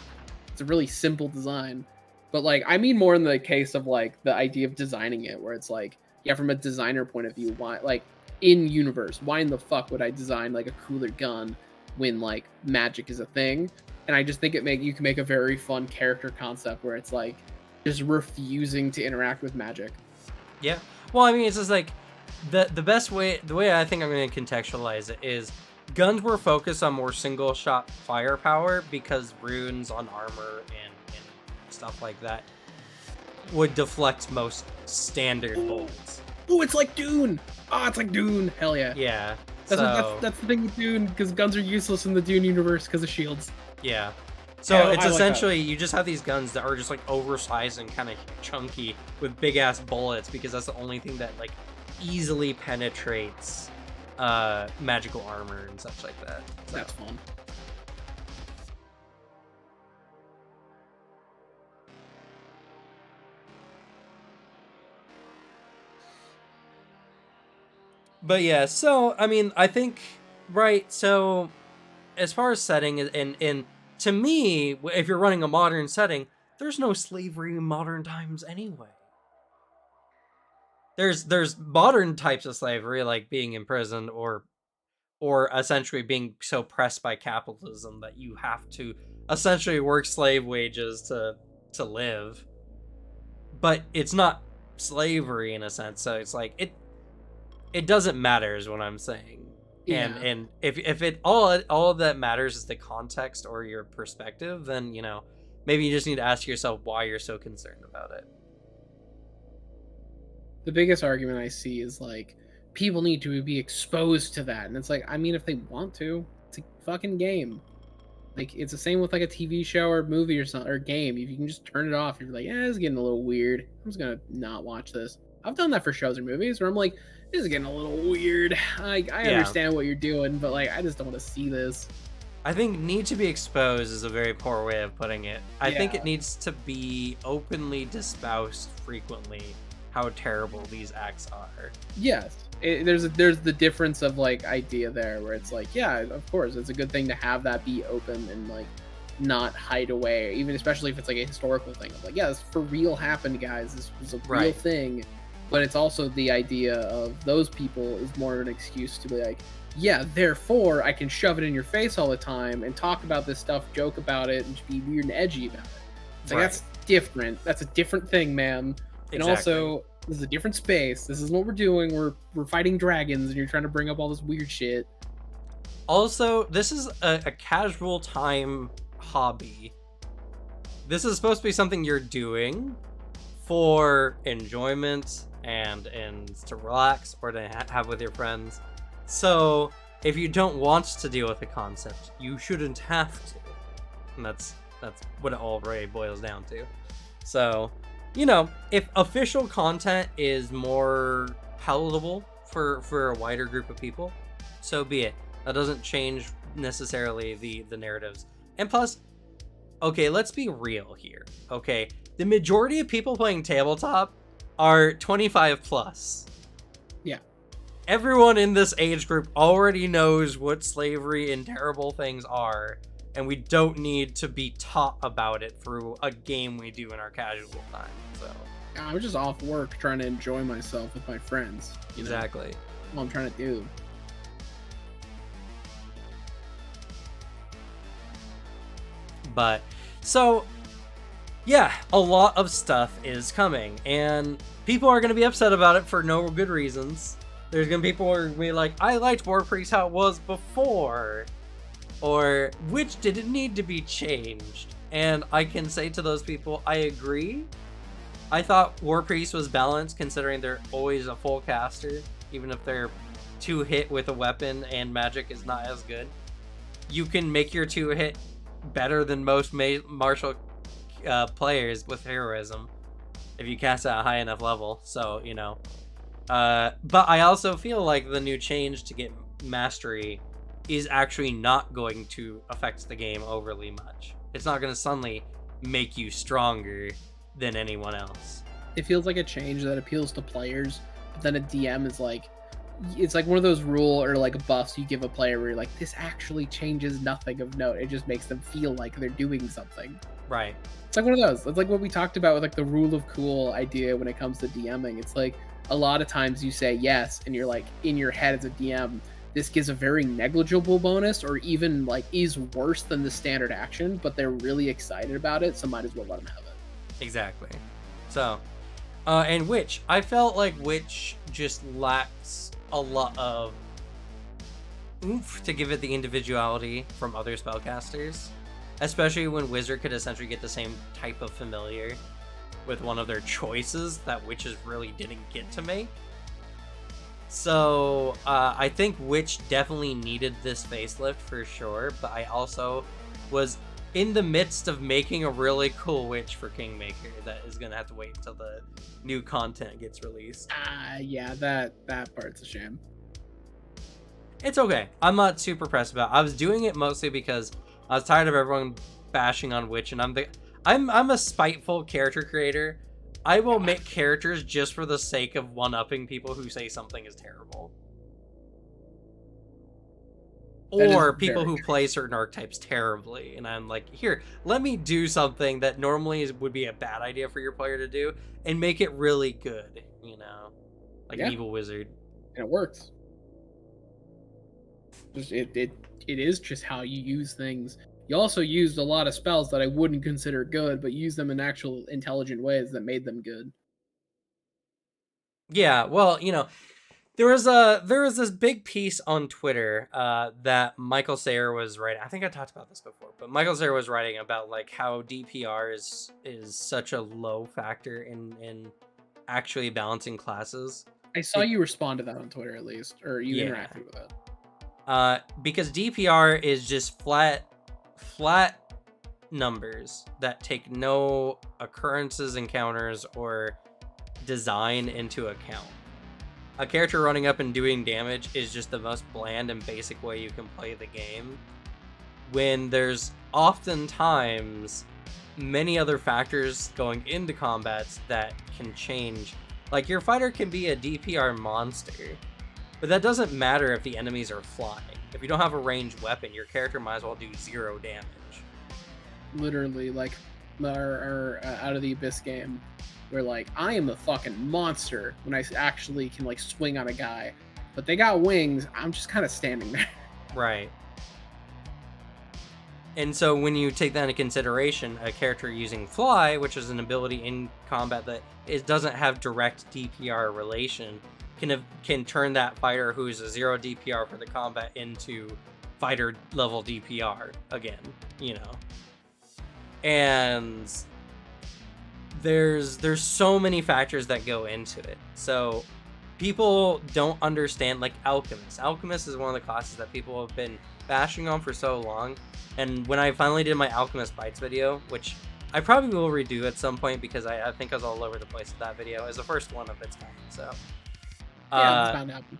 It's a really simple design. But like, I mean more in the case of like the idea of designing it, where it's like, yeah, from a designer point of view, why, like in universe, why in the fuck would I design like a cooler gun when like magic is a thing? And I just think you can make a very fun character concept where it's like just refusing to interact with magic. Yeah. Well, I mean, it's just like the best way, the way I think I'm going to contextualize it is guns were focused on more single shot firepower, because runes on armor and stuff like that would deflect most standard bolts. Ooh, it's like Dune. Oh, it's like Dune. Hell yeah. Yeah. That's the thing with Dune, because guns are useless in the Dune universe because of shields. Yeah. So it's essentially, you just have these guns that are just like oversized and kind of chunky with big ass bullets, because that's the only thing that like easily penetrates magical armor and such like that. So. That's fun. But yeah, so I mean, I think, right, so as far as setting, and to me, if you're running a modern setting, there's no slavery in modern times anyway. There's modern types of slavery, like being imprisoned or essentially being so pressed by capitalism that you have to essentially work slave wages to live. But it's not slavery in a sense, so it's like it doesn't matter is what I'm saying. Yeah. And if it all that matters is the context or your perspective, then, you know, maybe you just need to ask yourself why you're so concerned about it. The biggest argument I see is like, people need to be exposed to that, and it's like, I mean, if they want to, it's a fucking game. Like, it's the same with like a TV show or movie or something, or game. If you can just turn it off, you're like, yeah, it's getting a little weird, I'm just gonna not watch this. I've done that for shows or movies where I'm like, this is getting a little weird. I understand what you're doing, but like, I just don't want to see this. I think need to be exposed is a very poor way of putting it. I think it needs to be openly espoused frequently how terrible these acts are. Yes, there's the difference of like idea there, where it's like, yeah, of course, it's a good thing to have that be open and like not hide away, even especially if it's like a historical thing. Of like, yeah, this for real happened, guys. This was a real thing. But it's also the idea of those people is more of an excuse to be like, yeah, therefore I can shove it in your face all the time and talk about this stuff, joke about it, and just be weird and edgy about it. It's like, that's different. That's a different thing, man. And also, this is a different space. This is what we're doing. We're fighting dragons, and you're trying to bring up all this weird shit. Also, this is a casual time hobby. This is supposed to be something you're doing for enjoyment and to relax or to have with your friends. So if you don't want to deal with the concept, you shouldn't have to. And that's what it all really boils down to. So, you know, if official content is more palatable for a wider group of people, so be it. That doesn't change necessarily the narratives. And plus, okay, let's be real here. Okay, the majority of people playing tabletop are 25 plus. Yeah. Everyone in this age group already knows what slavery and terrible things are, and we don't need to be taught about it through a game we do in our casual time. So I'm just off work trying to enjoy myself with my friends. Exactly. That's what I'm trying to do. But so yeah, a lot of stuff is coming, and people are going to be upset about it for no good reasons. There's going to be people who are going to be like, I liked War Priest how it was before, or which didn't need to be changed. And I can say to those people, I agree. I thought War Priest was balanced, considering they're always a full caster, even if they're 2-hit with a weapon and magic is not as good. You can make your 2-hit better than most martial players with heroism if you cast at a high enough level. So, you know, but I also feel like the new change to get mastery is actually not going to affect the game overly much. It's not going to suddenly make you stronger than anyone else. It feels like a change that appeals to players, but then a DM is like, it's like one of those rule or like buffs you give a player where you're like, this actually changes nothing of note. It just makes them feel like they're doing something. Right. It's like one of those. It's like what we talked about with like the rule of cool idea when it comes to DMing. It's like a lot of times you say yes, and you're like in your head as a DM, this gives a very negligible bonus, or even like is worse than the standard action, but they're really excited about it, so might as well let them have it. Exactly. So, and Witch, I felt like Witch just lacks a lot of oomph to give it the individuality from other spellcasters, especially when Wizard could essentially get the same type of familiar with one of their choices that Witches really didn't get to make. So I think Witch definitely needed this facelift for sure, but I also was in the midst of making a really cool Witch for Kingmaker that is gonna have to wait until the new content gets released. Yeah, that part's a shame. It's okay. I'm not super pressed about it. I was doing it mostly because I was tired of everyone bashing on Witch, and I'm a spiteful character creator. I will make characters just for the sake of one-upping people who say something is terrible. Or people who play certain archetypes terribly. And I'm like, here, let me do something that normally would be a bad idea for your player to do and make it really good, you know? Like an evil wizard. And it works. It is just how you use things. You also used a lot of spells that I wouldn't consider good, but used them in actual intelligent ways that made them good. Yeah, well, you know, there was this big piece on Twitter that Michael Sayer was writing. I think I talked about this before, but Michael Sayer was writing about like how DPR is such a low factor in actually balancing classes. I saw you respond to that on Twitter, at least, or you interacted with it. Because DPR is just flat numbers that take no occurrences, encounters, or design into account. A character running up and doing damage is just the most bland and basic way you can play the game, when there's oftentimes many other factors going into combats that can change Like, your fighter can be a DPR monster, but that doesn't matter if the enemies are flying. If you don't have a ranged weapon, your character might as well do 0 damage. Literally, like our Out of the Abyss game, where like I am a fucking monster when I actually can like swing on a guy, but they got wings. I'm just kind of standing there. Right. And so when you take that into consideration, a character using Fly, which is an ability in combat that doesn't have direct DPR relation, can turn that fighter who's a 0 DPR for the combat into fighter level DPR again, you know. And there's so many factors that go into it. So people don't understand, like Alchemist. Alchemist is one of the classes that people have been bashing on for so long. And when I finally did my Alchemist Bites video, which I probably will redo at some point because I think I was all over the place with that video. It was the first one of its kind, so Yeah, it's bound to happen.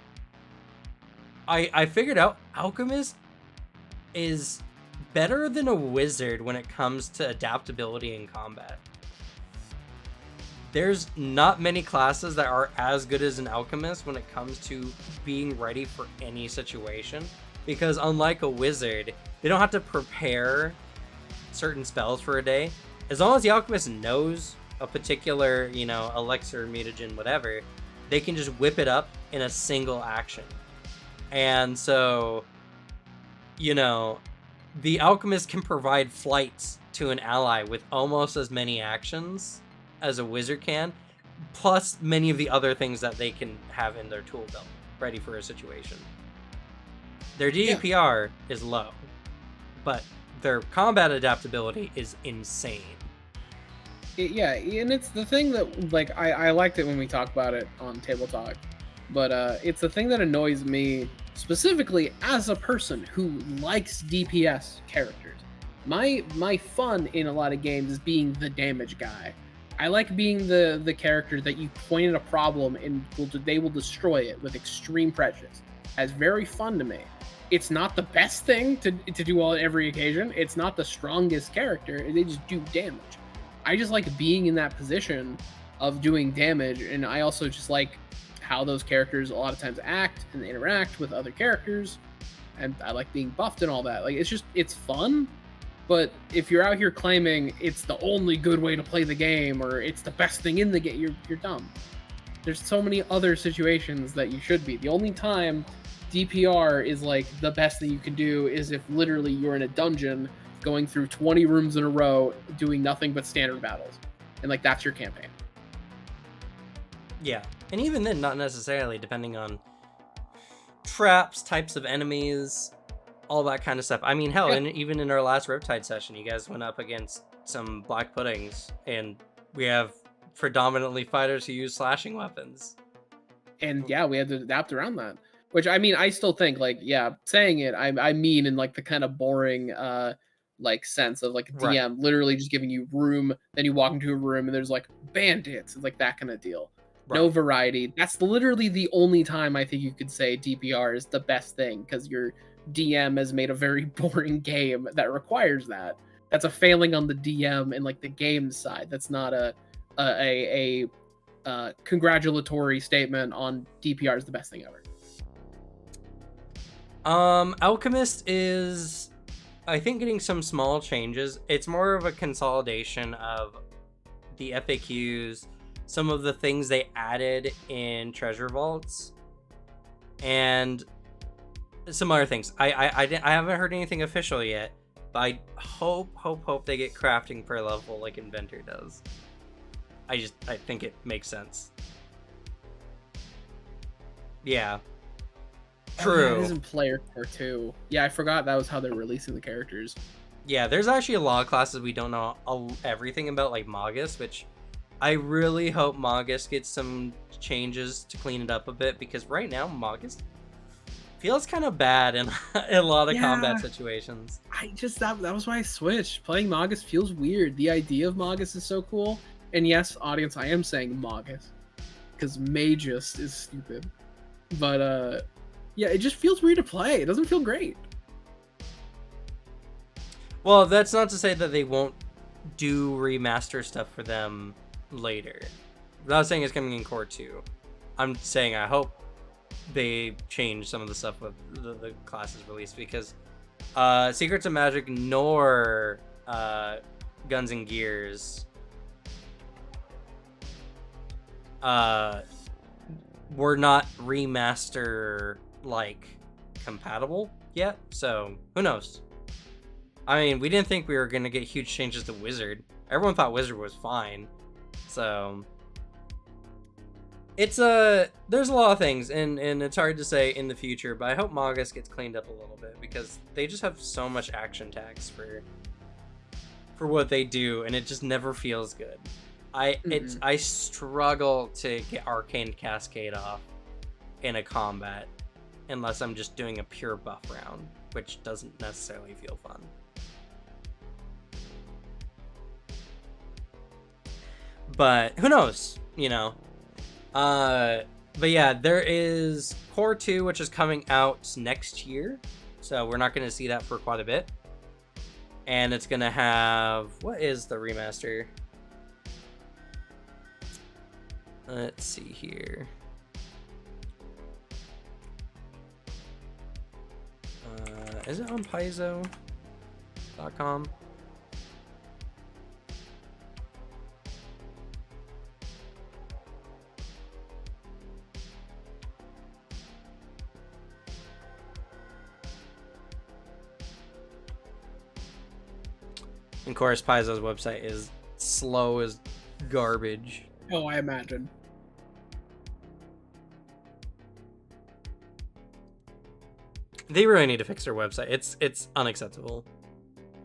I figured out Alchemist is better than a wizard when it comes to adaptability in combat. There's not many classes that are as good as an Alchemist when it comes to being ready for any situation, because unlike a wizard, they don't have to prepare certain spells for a day. As long as the Alchemist knows a particular, you know, elixir, mutagen, whatever, they can just whip it up in a single action. And so, you know, the Alchemist can provide flights to an ally with almost as many actions as a wizard can, plus many of the other things that they can have in their tool belt ready for a situation. Their DPR is low, but their combat adaptability is insane. Yeah, and it's the thing that, like, I liked it when we talked about it on TableTalk, but it's the thing that annoys me specifically as a person who likes DPS characters. My fun in a lot of games is being the damage guy. I like being the character that you point at a problem and they will destroy it with extreme prejudice. That's very fun to me. It's not the best thing to do on every occasion. It's not the strongest character. They just do damage. I just like being in that position of doing damage, and I also just like how those characters a lot of times act and interact with other characters, and I like being buffed and all that. Like, it's fun, but if you're out here claiming it's the only good way to play the game or it's the best thing in the game, you're dumb. There's so many other situations that you should be. The only time DPR is like the best thing you can do is if literally you're in a dungeon going through 20 rooms in a row doing nothing but standard battles, and like that's your campaign. Yeah, and even then, not necessarily, depending on traps, types of enemies, all that kind of stuff. I mean, hell, Yeah. and even in our last Riptide session, you guys went up against some Black Puddings, and we have predominantly fighters who use slashing weapons. And yeah, we had to adapt around that. Which, I mean, I still think, like, yeah, saying it, I mean in like the kind of boring like sense of like a DM Right. literally just giving you room, then you walk into a room and there's like bandits, it's like that kind of deal. No Right. variety. That's literally the only time I think you could say DPR is the best thing, because your DM has made a very boring game that requires that. That's a failing on the DM and like the game side. That's not a congratulatory statement on DPR is the best thing ever. Alchemist is, I think, getting some small changes. It's more of a consolidation of the FAQs, some of the things they added in treasure vaults, and some other things. I haven't heard anything official yet, but I hope they get crafting per level like Inventor does. I think it makes sense. Yeah. True. Oh, yeah, it is in Player Core too. Yeah, I forgot that was how they're releasing the characters. Yeah, there's actually a lot of classes we don't know everything about, like Magus, which I really hope Magus gets some changes to clean it up a bit, because right now Magus feels kind of bad in a lot of combat situations. That was why I switched. Playing Magus feels weird. The idea of Magus is so cool. And yes, audience, I am saying Magus, because Magus is stupid. But yeah, it just feels weird to play. It doesn't feel great. Well, that's not to say that they won't do remaster stuff for them later. without saying it's coming in Core 2, I'm saying I hope they change some of the stuff with the classes released, because Secrets of Magic nor Guns and Gears were not remaster like compatible yet, so who knows. I mean, we didn't think we were gonna get huge changes to Wizard. Everyone thought Wizard was fine, so it's there's a lot of things, and it's hard to say in the future, but I hope Magus gets cleaned up a little bit, because they just have so much action tags for what they do, and it just never feels good. I struggle to get Arcane Cascade off in a combat unless I'm just doing a pure buff round, which doesn't necessarily feel fun. But who knows, you know. But yeah, there is Core 2, which is coming out next year, so we're not going to see that for quite a bit. And it's going to have, what is the remaster? Let's see here. Is it on Paizo.com? Of course, Paizo's website is slow as garbage. Oh, I imagine. They really need to fix their website. It's unacceptable.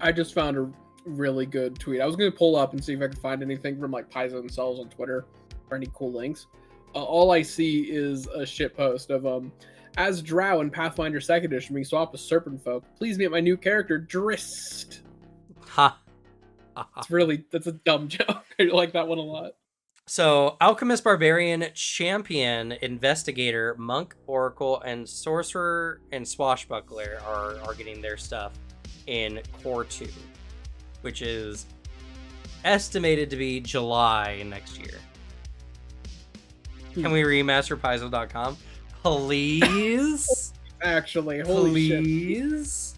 I just found a really good tweet. I was going to pull up and see if I could find anything from like Paizo themselves on Twitter or any cool links. All I see is a shit post of as Drow in Pathfinder 2nd Edition being swapped with Serpent Folk. Please meet my new character, Drist. Ha. That's a dumb joke. I like that one a lot. So, Alchemist, Barbarian, Champion, Investigator, Monk, Oracle, and Sorcerer and Swashbuckler are getting their stuff in Core 2, which is estimated to be July next year. Can we remaster Paizo.com? Please? Actually, holy shit. Please?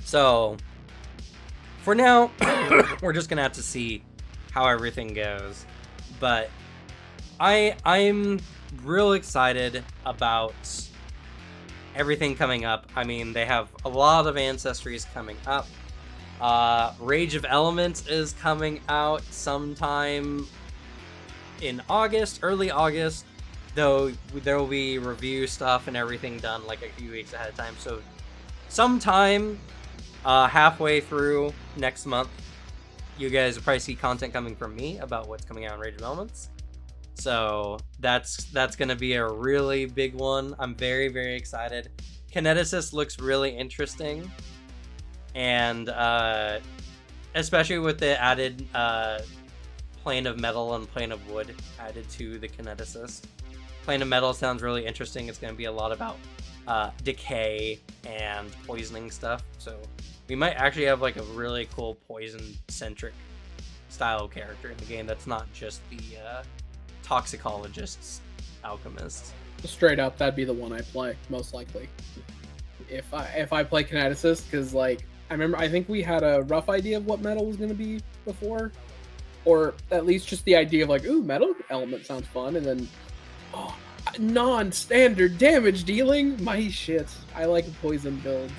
So, for now, we're just gonna have to see how everything goes. But I'm real excited about everything coming up. I mean, they have a lot of Ancestries coming up. Rage of Elements is coming out sometime in August, early August, though there will be review stuff and everything done like a few weeks ahead of time. So sometime halfway through next month, you guys will probably see content coming from me about what's coming out in Rage of Elements. So that's gonna be a really big one. I'm very, very excited. Kineticist looks really interesting, and especially with the added plane of metal and plane of wood added to the Kineticist. Plane of metal sounds really interesting. It's gonna be a lot about decay and poisoning stuff, so we might actually have like a really cool poison-centric style character in the game that's not just the toxicologist's alchemist. Straight up, that'd be the one I play most likely. If I play Kineticist, because like I think we had a rough idea of what metal was going to be before, or at least just the idea of like, ooh, metal element sounds fun, and then non-standard damage dealing. My shit, I like poison builds.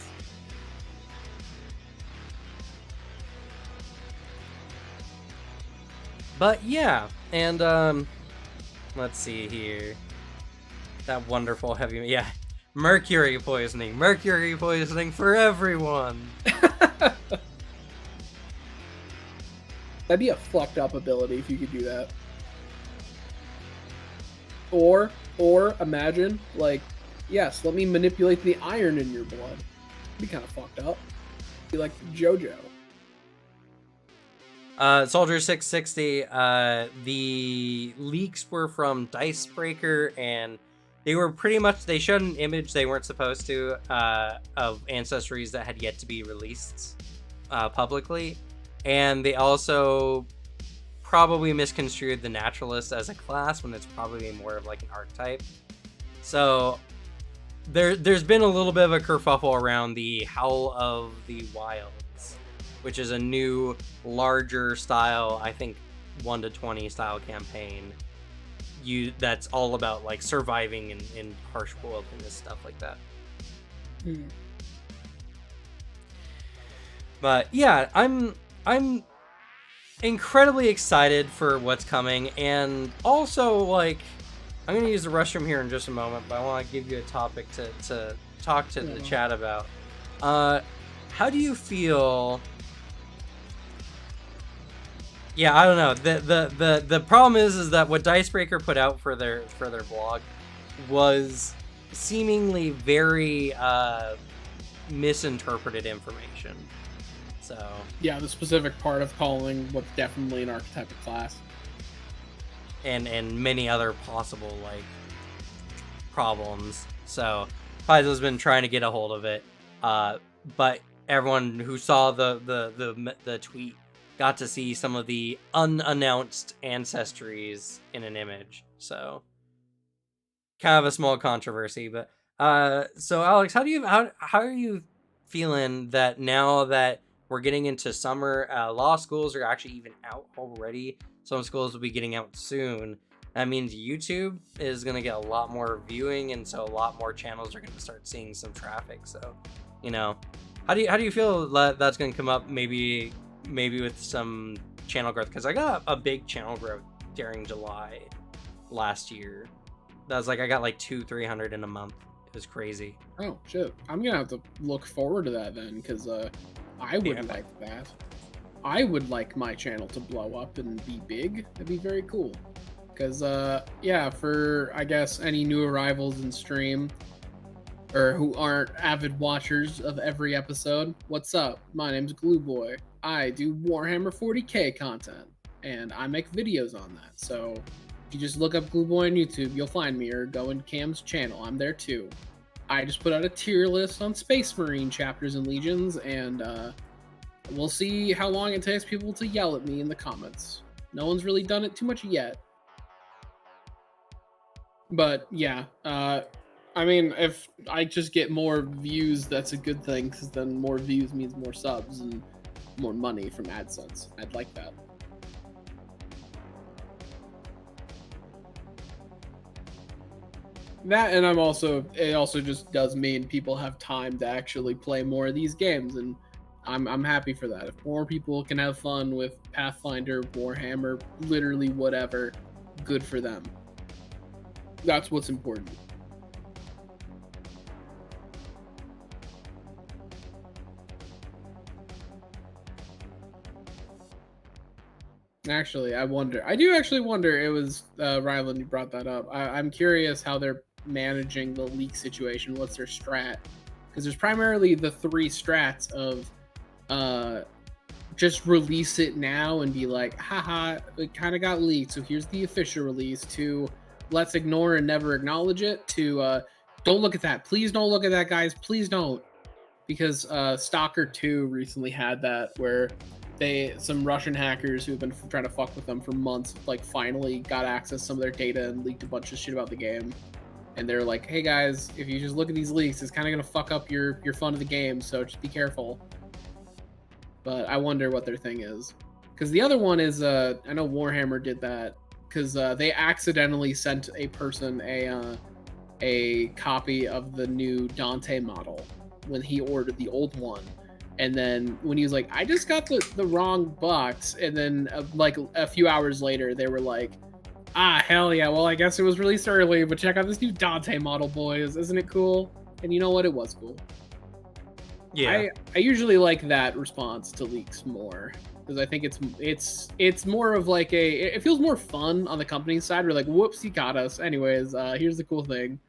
But yeah, and let's see here. That wonderful heavy, yeah, mercury poisoning for everyone. That'd be a fucked up ability if you could do that. Or imagine, like, yes, let me manipulate the iron in your blood. It'd be kind of fucked up. Be like JoJo. Soldier 660, the leaks were from Dicebreaker and they were pretty much, they showed an image they weren't supposed to, of ancestries that had yet to be released publicly, and they also probably misconstrued the naturalist as a class when it's probably more of like an archetype. So there's been a little bit of a kerfuffle around the Howl of the Wilds, which is a new, larger style, I think 1 to 20 style campaign. That's all about like surviving in harsh wilderness, stuff like that. But yeah, I'm incredibly excited for what's coming, and also like I'm gonna use the restroom here in just a moment, but I want to give you a topic to talk to the chat about. How do you feel? Yeah, I don't know. The problem is that what Dicebreaker put out for their blog was seemingly very misinterpreted information. So yeah, the specific part of calling what's definitely an archetypic class, and many other possible like problems. So Paizo's been trying to get a hold of it, but everyone who saw the tweet got to see some of the unannounced ancestries in an image. So kind of a small controversy, but so Alex, how are you feeling that now that we're getting into summer, law schools are actually even out already. Some schools will be getting out soon. That means YouTube is going to get a lot more viewing, and so a lot more channels are going to start seeing some traffic. So, you know, how do you feel that that's going to come up? Maybe with some channel growth, because I got a big channel growth during July last year. That was like I got like 200-300 in a month. It was crazy. Oh shit! I'm gonna have to look forward to that then, because I would like that. I would like my channel to blow up and be big. That'd be very cool. Because, yeah, for, I guess, any new arrivals in stream, or who aren't avid watchers of every episode, what's up? My name's Glue Boy. I do Warhammer 40k content, and I make videos on that. So, if you just look up Glue Boy on YouTube, you'll find me, or go in Cam's channel. I'm there too. I just put out a tier list on Space Marine chapters and legions, and, we'll see how long it takes people to yell at me in the comments. No one's really done it too much yet. But yeah, I mean, if I just get more views, that's a good thing, because then more views means more subs and more money from AdSense. I'd like that. That, and it also just does mean people have time to actually play more of these games, and I'm happy for that. If more people can have fun with Pathfinder, Warhammer, literally whatever, good for them. That's what's important. Actually, I do actually wonder, it was, Rylan, you brought that up. I'm curious how they're managing the leak situation. What's their strat? Because there's primarily the 3 strats of, just release it now and be like, haha, it kind of got leaked, so here's the official release, to let's ignore and never acknowledge it, to don't look at that. Please don't look at that, guys. Please don't. Because Stalker 2 recently had that, where some Russian hackers who've been trying to fuck with them for months, like, finally got access to some of their data and leaked a bunch of shit about the game. And they're like, hey guys, if you just look at these leaks, it's kind of gonna fuck up your fun of the game, so just be careful. But I wonder what their thing is. Because the other one is, I know Warhammer did that, because they accidentally sent a person a copy of the new Dante model when he ordered the old one. And then when he was like, I just got the wrong box, and then like a few hours later, they were like, ah, hell yeah, well, I guess it was released early, but check out this new Dante model, boys. Isn't it cool? And you know what? It was cool. Yeah. I usually like that response to leaks more, because I think it's more of like it feels more fun on the company side. We're like, whoops, you got us. Anyways, here's the cool thing.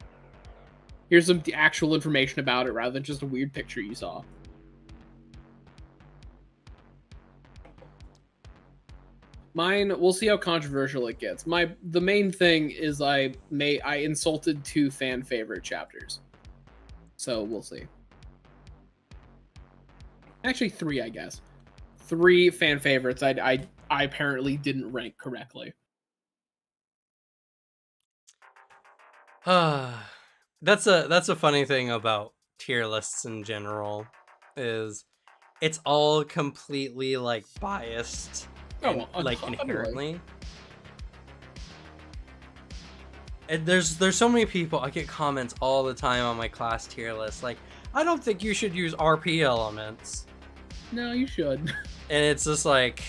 Here's some actual information about it, rather than just a weird picture you saw. Mine, we'll see how controversial it gets. The main thing is I insulted 2 fan favorite chapters. So we'll see. Actually 3, I guess. 3 fan favorites I apparently didn't rank correctly. That's a funny thing about tier lists in general, is it's all completely like biased and like inherently. And there's so many people, I get comments all the time on my class tier list like, I don't think you should use RP elements. No, you should. And it's just like,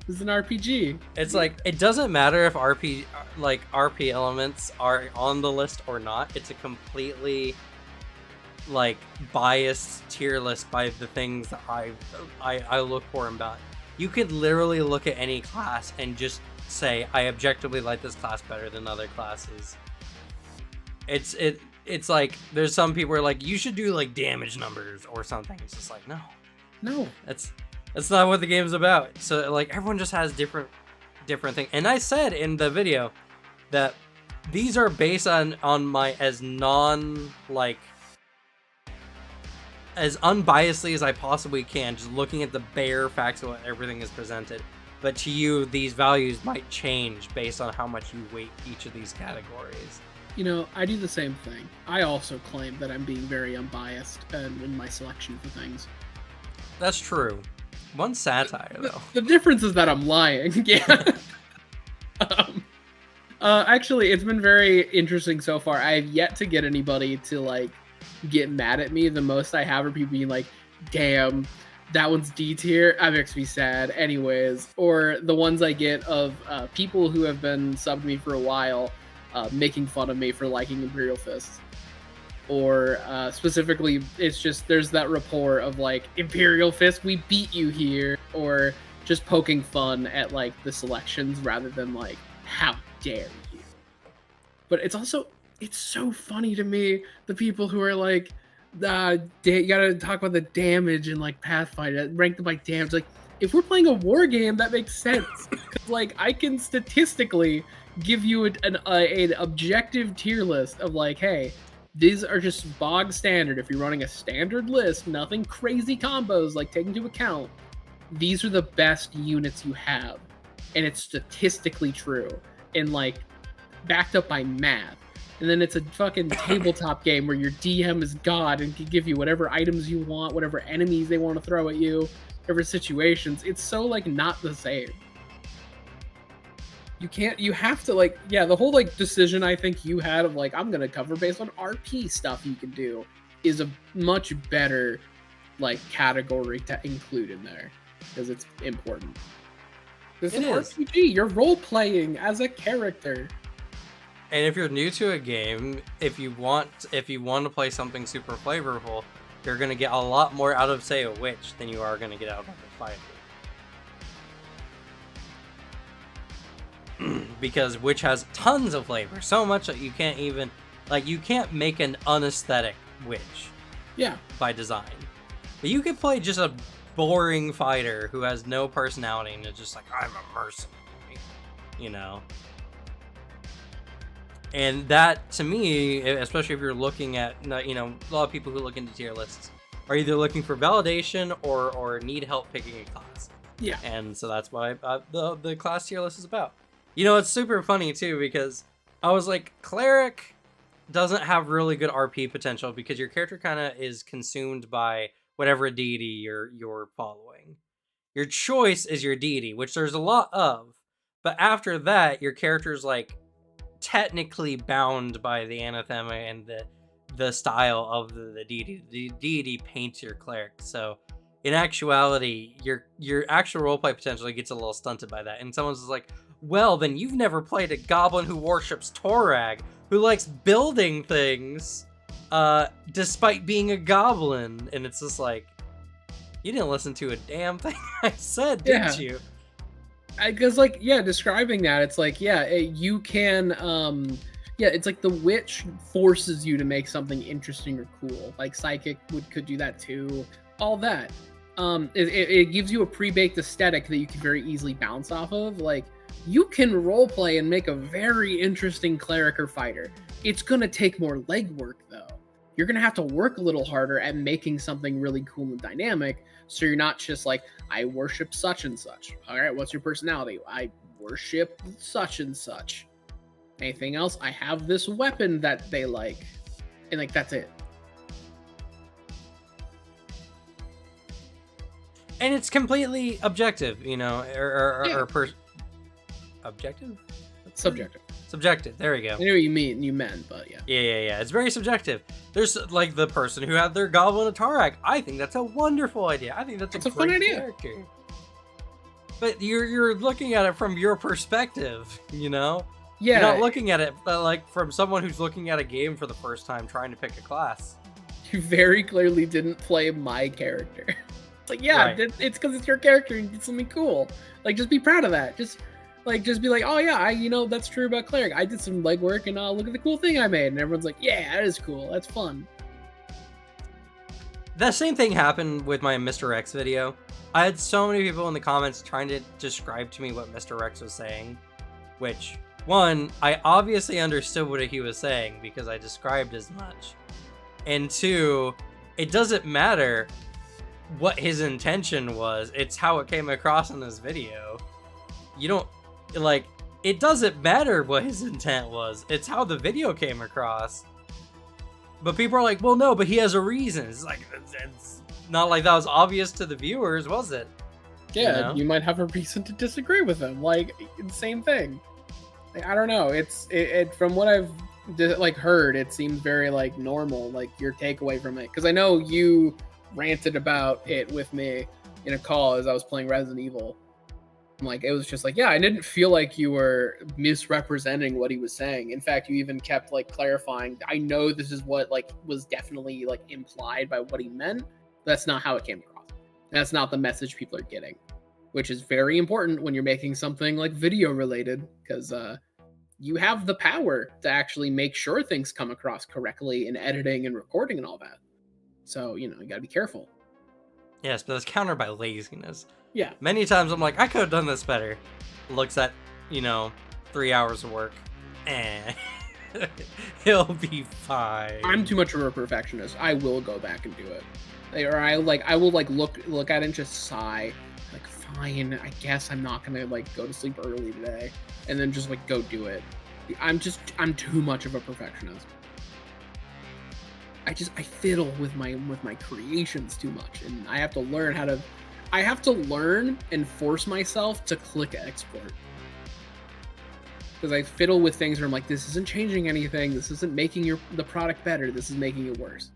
this is an RPG. It's like, it doesn't matter if RP elements are on the list or not. It's a completely like biased tier list by the things that I look for about. You could literally look at any class and just say, I objectively like this class better than other classes. It's like, there's some people who are like, you should do like damage numbers or something. It's just like, no, that's not what the game's about. So like, everyone just has different things. And I said in the video that these are based on my as unbiasedly as I possibly can, just looking at the bare facts of what everything is presented. But to you, these values might change based on how much you weight each of these categories. You know, I do the same thing. I also claim that I'm being very unbiased in my selection for things. That's true. One satire, though. The difference is that I'm lying. Yeah. Actually, it's been very interesting so far. I have yet to get anybody to like get mad at me. The most I have are people being like, damn, that one's D tier. That makes me sad. Anyways, or the ones I get of people who have been subbed me for a while making fun of me for liking Imperial Fists. Or specifically, it's just there's that rapport of like, Imperial Fist, we beat you here. Or just poking fun at like the selections rather than like, how dare you. But it's so funny to me, the people who are like, you gotta talk about the damage in like Pathfinder, rank them by damage. Like, if we're playing a war game, that makes sense. Cause like, I can statistically give you an objective tier list of like, hey, these are just bog standard. If you're running a standard list, nothing crazy combos, like take into account, these are the best units you have. And it's statistically true. And like, backed up by math. And then it's a fucking tabletop game where your DM is God and can give you whatever items you want, whatever enemies they want to throw at you, whatever situations. It's so like not the same. You have to like, yeah, the whole like decision I think you had of like, I'm going to cover based on RP stuff you can do is a much better like category to include in there because it's important. This is an RPG. You're role playing as a character. And if you're new to a game, if you want to play something super flavorful, you're gonna get a lot more out of, say, a witch than you are gonna get out of a fighter. Because witch has tons of flavor, so much that you can't even you can't make an unaesthetic witch. Yeah. By design, but you could play just a boring fighter who has no personality and it's just like, I'm a mercenary, you know. And that, to me, especially if you're looking at, you know, a lot of people who look into tier lists are either looking for validation or need help picking a class. Yeah. And so that's what the class tier list is about. You know, it's super funny, too, because I was like, Cleric doesn't have really good RP potential because your character kind of is consumed by whatever deity you're following. Your choice is your deity, which there's a lot of. But after that, your character's like technically bound by the anathema and the style of the deity. The deity paints your cleric. So in actuality, your actual roleplay potentially gets a little stunted by that. And someone's just like, well, then you've never played a goblin who worships Torag, who likes building things despite being a goblin. And it's just like, you didn't listen to a damn thing I said, did you? Because like, yeah, describing that, it's like, yeah, you can it's like the witch forces you to make something interesting or cool. Like psychic could do that too, all that. it gives you a pre-baked aesthetic that you can very easily bounce off of. Like, you can roleplay and make a very interesting cleric or fighter. It's gonna take more legwork though. You're gonna have to work a little harder at making something really cool and dynamic. So you're not just like, I worship such and such. All right, what's your personality? I worship such and such. Anything else? I have this weapon that they like, and like that's it. And it's completely objective, you know, objective? Subjective. Subjective. There we go. I know what you meant, but yeah. Yeah. It's very subjective. There's like the person who had their Goblin of Tarak. I think that's a wonderful idea. I think that's a fun great idea. Character. But you're looking at it from your perspective, you know? Yeah. You're not looking at it like from someone who's looking at a game for the first time trying to pick a class. You very clearly didn't play my character. It's like, yeah, Right. it's because it's your character and you did something cool. Like, just be proud of that. Just be like, oh yeah, that's true about cleric. I did some legwork and look at the cool thing I made. And everyone's like, yeah, that is cool. That's fun. That same thing happened with my Mr. X video. I had so many people in the comments trying to describe to me what Mr. X was saying, which, one, I obviously understood what he was saying because I described as much. And two, it doesn't matter what his intention was, it's how it came across in this video. You don't, like, it doesn't matter what his intent was, it's how the video came across. But people are like, well, no, but he has a reason. It's like, it's not like that was obvious to the viewers, was it? Yeah, you might have a reason to disagree with him. Like, same thing. Like, I don't know. It from what I've heard, it seems very like normal. Like your takeaway from it, because I know you ranted about it with me in a call as I was playing Resident Evil. Like, it was just like, yeah, I didn't feel like you were misrepresenting what he was saying. In fact, you even kept like clarifying, I know this is what like was definitely like implied by what he meant. That's not how it came across. That's not the message people are getting, which is very important when you're making something like video related, because you have the power to actually make sure things come across correctly in editing and recording and all that. So, you gotta be careful. Yes, but that's countered by laziness. Yeah. Many times I'm like, I could have done this better. Looks at, 3 hours of work. He'll be fine. I'm too much of a perfectionist. I will go back and do it. Or I will look at it and just sigh. Like, fine, I guess I'm not gonna go to sleep early today. And then just go do it. I'm too much of a perfectionist. I fiddle with my creations too much, and I have to learn and force myself to click export. Because I fiddle with things where I'm like, this isn't changing anything, this isn't making the product better, this is making it worse.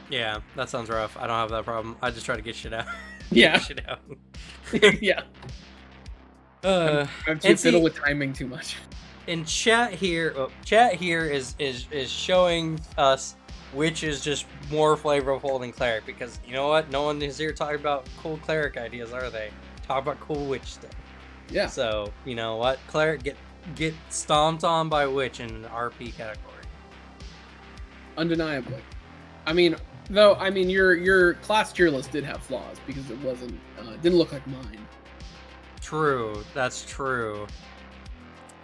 Yeah, that sounds rough. I don't have that problem. I just try to get shit out. Yeah. Shit out. Yeah. I'm too fiddle with timing too much. In chat here is showing us which is just more flavorful than cleric, because you know what? No one is here talking about cool cleric ideas, are they? Talk about cool witch stuff. Yeah. So you know what? Cleric get stomped on by witch in the RP category. Undeniably. Your class tier list did have flaws because it wasn't didn't look like mine. True, that's true.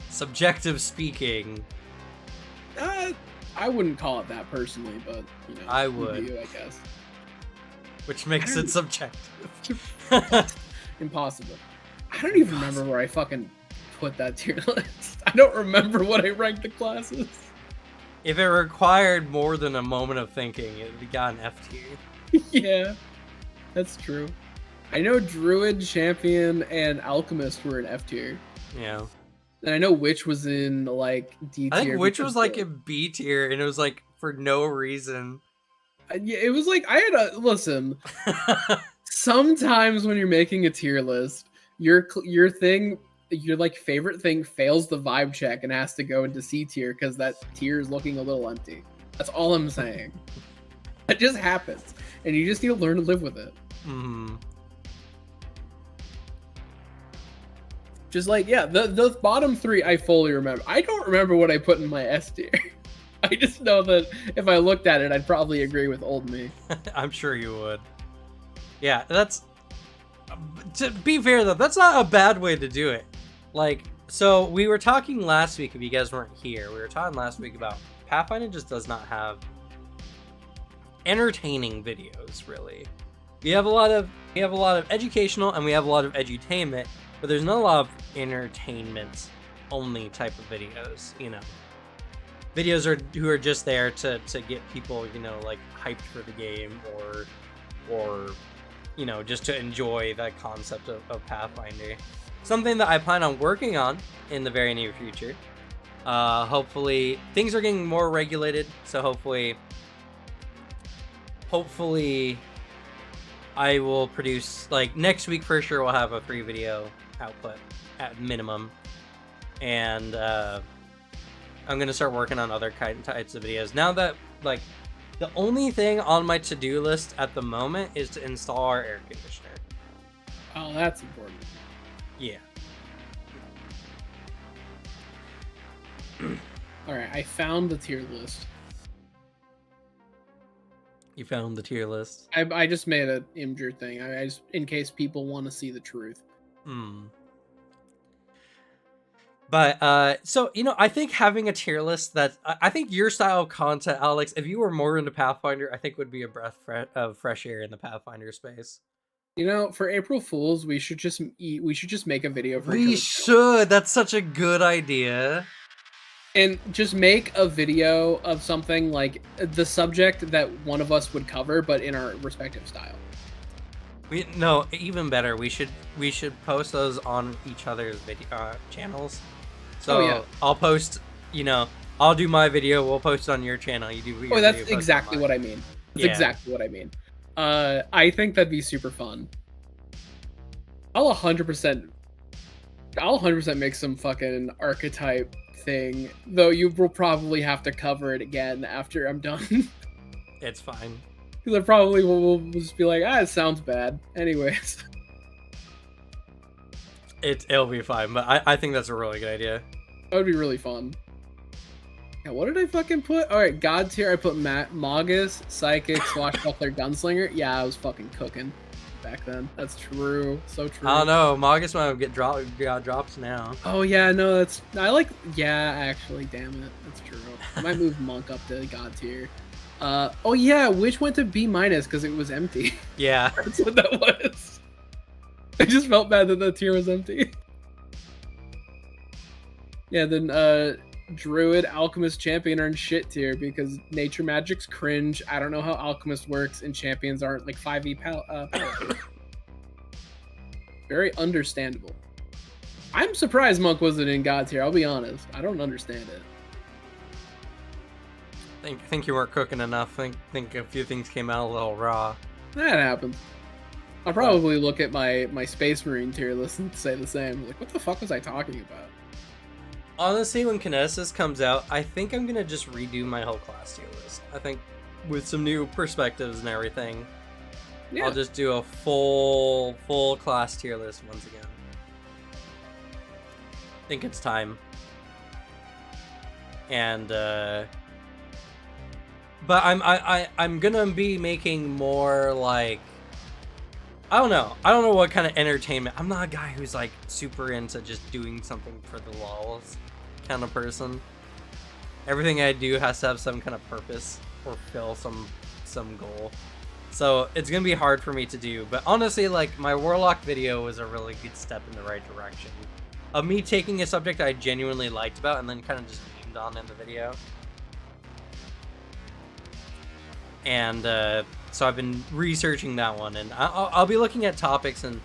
Subjective speaking. I wouldn't call it that personally, but I would. You, I guess. Which makes it subjective. Impossible. I don't even remember where I fucking put that tier list. I don't remember what I ranked the classes. If it required more than a moment of thinking, it would be got an F tier. Yeah, that's true. I know Druid, Champion, and Alchemist were in F tier. Yeah. And I know Witch was in D tier. I think Witch was in B tier, and it was for no reason. Yeah, it was I had listen. Sometimes when you're making a tier list, your thing, your favorite thing fails the vibe check and has to go into C tier because that tier is looking a little empty. That's all I'm saying. It just happens, and you just need to learn to live with it. Mm-hmm. Just the bottom three I fully remember. I don't remember what I put in my S tier. I just know that if I looked at it, I'd probably agree with old me. I'm sure you would. Yeah, that's... To be fair, though, that's not a bad way to do it. Like, so we were talking last week, if you guys weren't here, we were talking last week about Pathfinder just does not have entertaining videos, really. We have a lot of educational and we have a lot of edutainment, but there's not a lot of entertainment only type of videos, you know. Videos who are just there to get people, you know, like hyped for the game or you know, just to enjoy that concept of Pathfinder. Something that I plan on working on in the very near future. Hopefully things are getting more regulated, so hopefully I will produce, like, next week for sure we'll have a 3 video output at minimum, and I'm gonna start working on other types of videos now that, like, the only thing on my to-do list at the moment is to install our air conditioner. Oh, that's important. Yeah. All right, I found the tier list. You found the tier list? I just made an Imgur thing. I just, in case people want to see the truth. But so, you know, I think having a tier list that I think your style of content, Alex, if you were more into Pathfinder, I think would be a breath of fresh air in the Pathfinder space. You know, for April Fools, we should just make a video for We should. That's such a good idea. And just make a video of something like the subject that one of us would cover, but in our respective style. No, even better. We should post those on each other's video channels. So yeah. I'll post, you know, I'll do my video. We'll post it on your channel. You do your video. That's exactly what I mean. That's exactly what I mean. I think that'd be super fun. I'll 100% make some fucking archetype thing, though you will probably have to cover it again after I'm done. It's fine. Because I probably will just be like, it sounds bad. Anyways. It'll be fine, but I think that's a really good idea. That would be really fun. Yeah, what did I fucking put? Alright, God tier, I put Magus, Psychic, Swashbuckler, Gunslinger. Yeah, I was fucking cooking back then. That's true. So true. I don't know. Magus might get drops now. Oh, yeah, no, actually, damn it. That's true. I might move Monk up to God tier. Oh, yeah, Witch went to B- because it was empty. Yeah. That's what that was. I just felt bad that the tier was empty. Yeah, then Druid, Alchemist, Champion are in shit tier because Nature Magic's cringe. I don't know how Alchemist works and Champions aren't like 5e paladins. Very understandable. I'm surprised Monk wasn't in God tier, I'll be honest. I don't understand it. Think you weren't cooking enough. Think a few things came out a little raw. That happens. I'll probably look at my Space Marine tier list and say the same. Like, what the fuck was I talking about? Honestly, when Kinesis comes out, I think I'm gonna just redo my whole class tier list. I think with some new perspectives and everything, yeah. I'll just do a full class tier list once again. I think it's time. And but I'm gonna be making more like, I don't know what kind of entertainment. I'm not a guy who's like super into just doing something for the lulz kind of person. Everything I do has to have some kind of purpose or fill some goal. So it's gonna be hard for me to do. But honestly, like, my Warlock video was a really good step in the right direction of me taking a subject I genuinely liked about and then kind of just memed on in the video. And so I've been researching that one, and I'll be looking at topics, and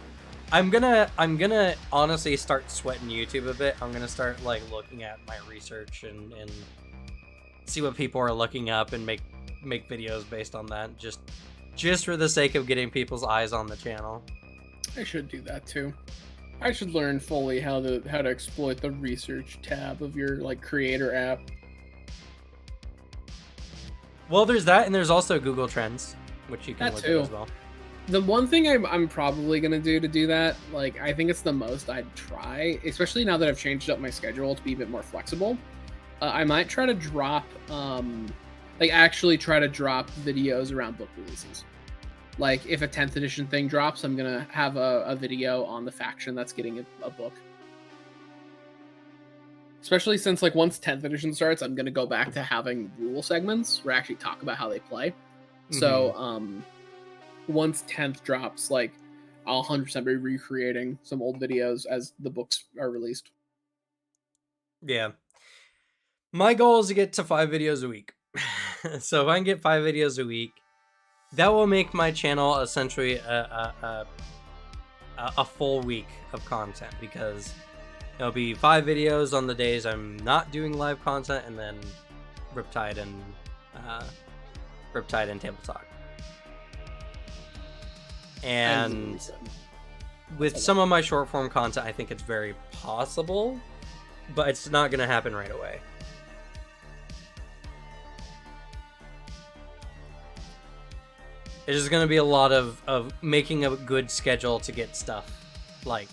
I'm gonna honestly start sweating YouTube a bit. I'm gonna start like looking at my research and see what people are looking up and make videos based on that, just for the sake of getting people's eyes on the channel. I should do that too. I should learn fully how to exploit the research tab of your like creator app. Well, there's that, and there's also Google Trends, which you can look at as well. The one thing I'm probably gonna do that, like, I think it's the most I'd try, especially now that I've changed up my schedule to be a bit more flexible, I might try to drop, like actually try to drop videos around book releases. Like if a 10th edition thing drops, I'm gonna have a video on the faction that's getting a book. Especially since like once 10th edition starts, I'm gonna go back to having rule segments where I actually talk about how they play. So once 10th drops, like I'll 100% be recreating some old videos as the books are released. Yeah. My goal is to get to 5 videos a week. So if I can get 5 videos a week, that will make my channel essentially a full week of content, because it'll be 5 videos on the days I'm not doing live content, and then Riptide and TableTalk. And with some of my short form content, I think it's very possible, but it's not going to happen right away. It's just going to be a lot of making a good schedule to get stuff like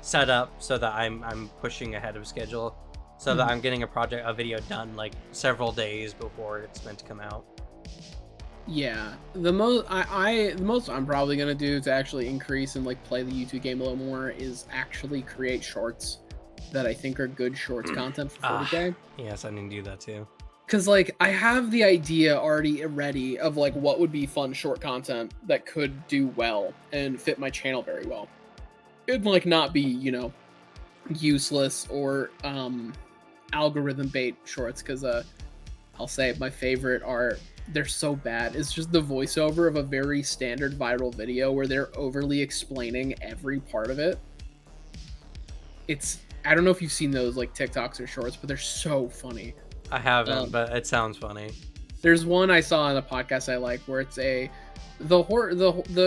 set up so that I'm pushing ahead of schedule, so that I'm getting a video done like several days before it's meant to come out. Yeah, the most I'm probably gonna do to actually increase and like play the YouTube game a little more is actually create shorts that I think are good shorts content for 40K. Yes, I need to do that too. Cause like I have the idea already ready of like what would be fun short content that could do well and fit my channel very well. It'd like not be, you know, useless or algorithm bait shorts, because I'll say my favorite are, they're so bad. It's just the voiceover of a very standard viral video where they're overly explaining every part of it. I don't know if you've seen those like TikToks or shorts, but they're so funny. I haven't, but it sounds funny. There's one I saw on a podcast I like where it's the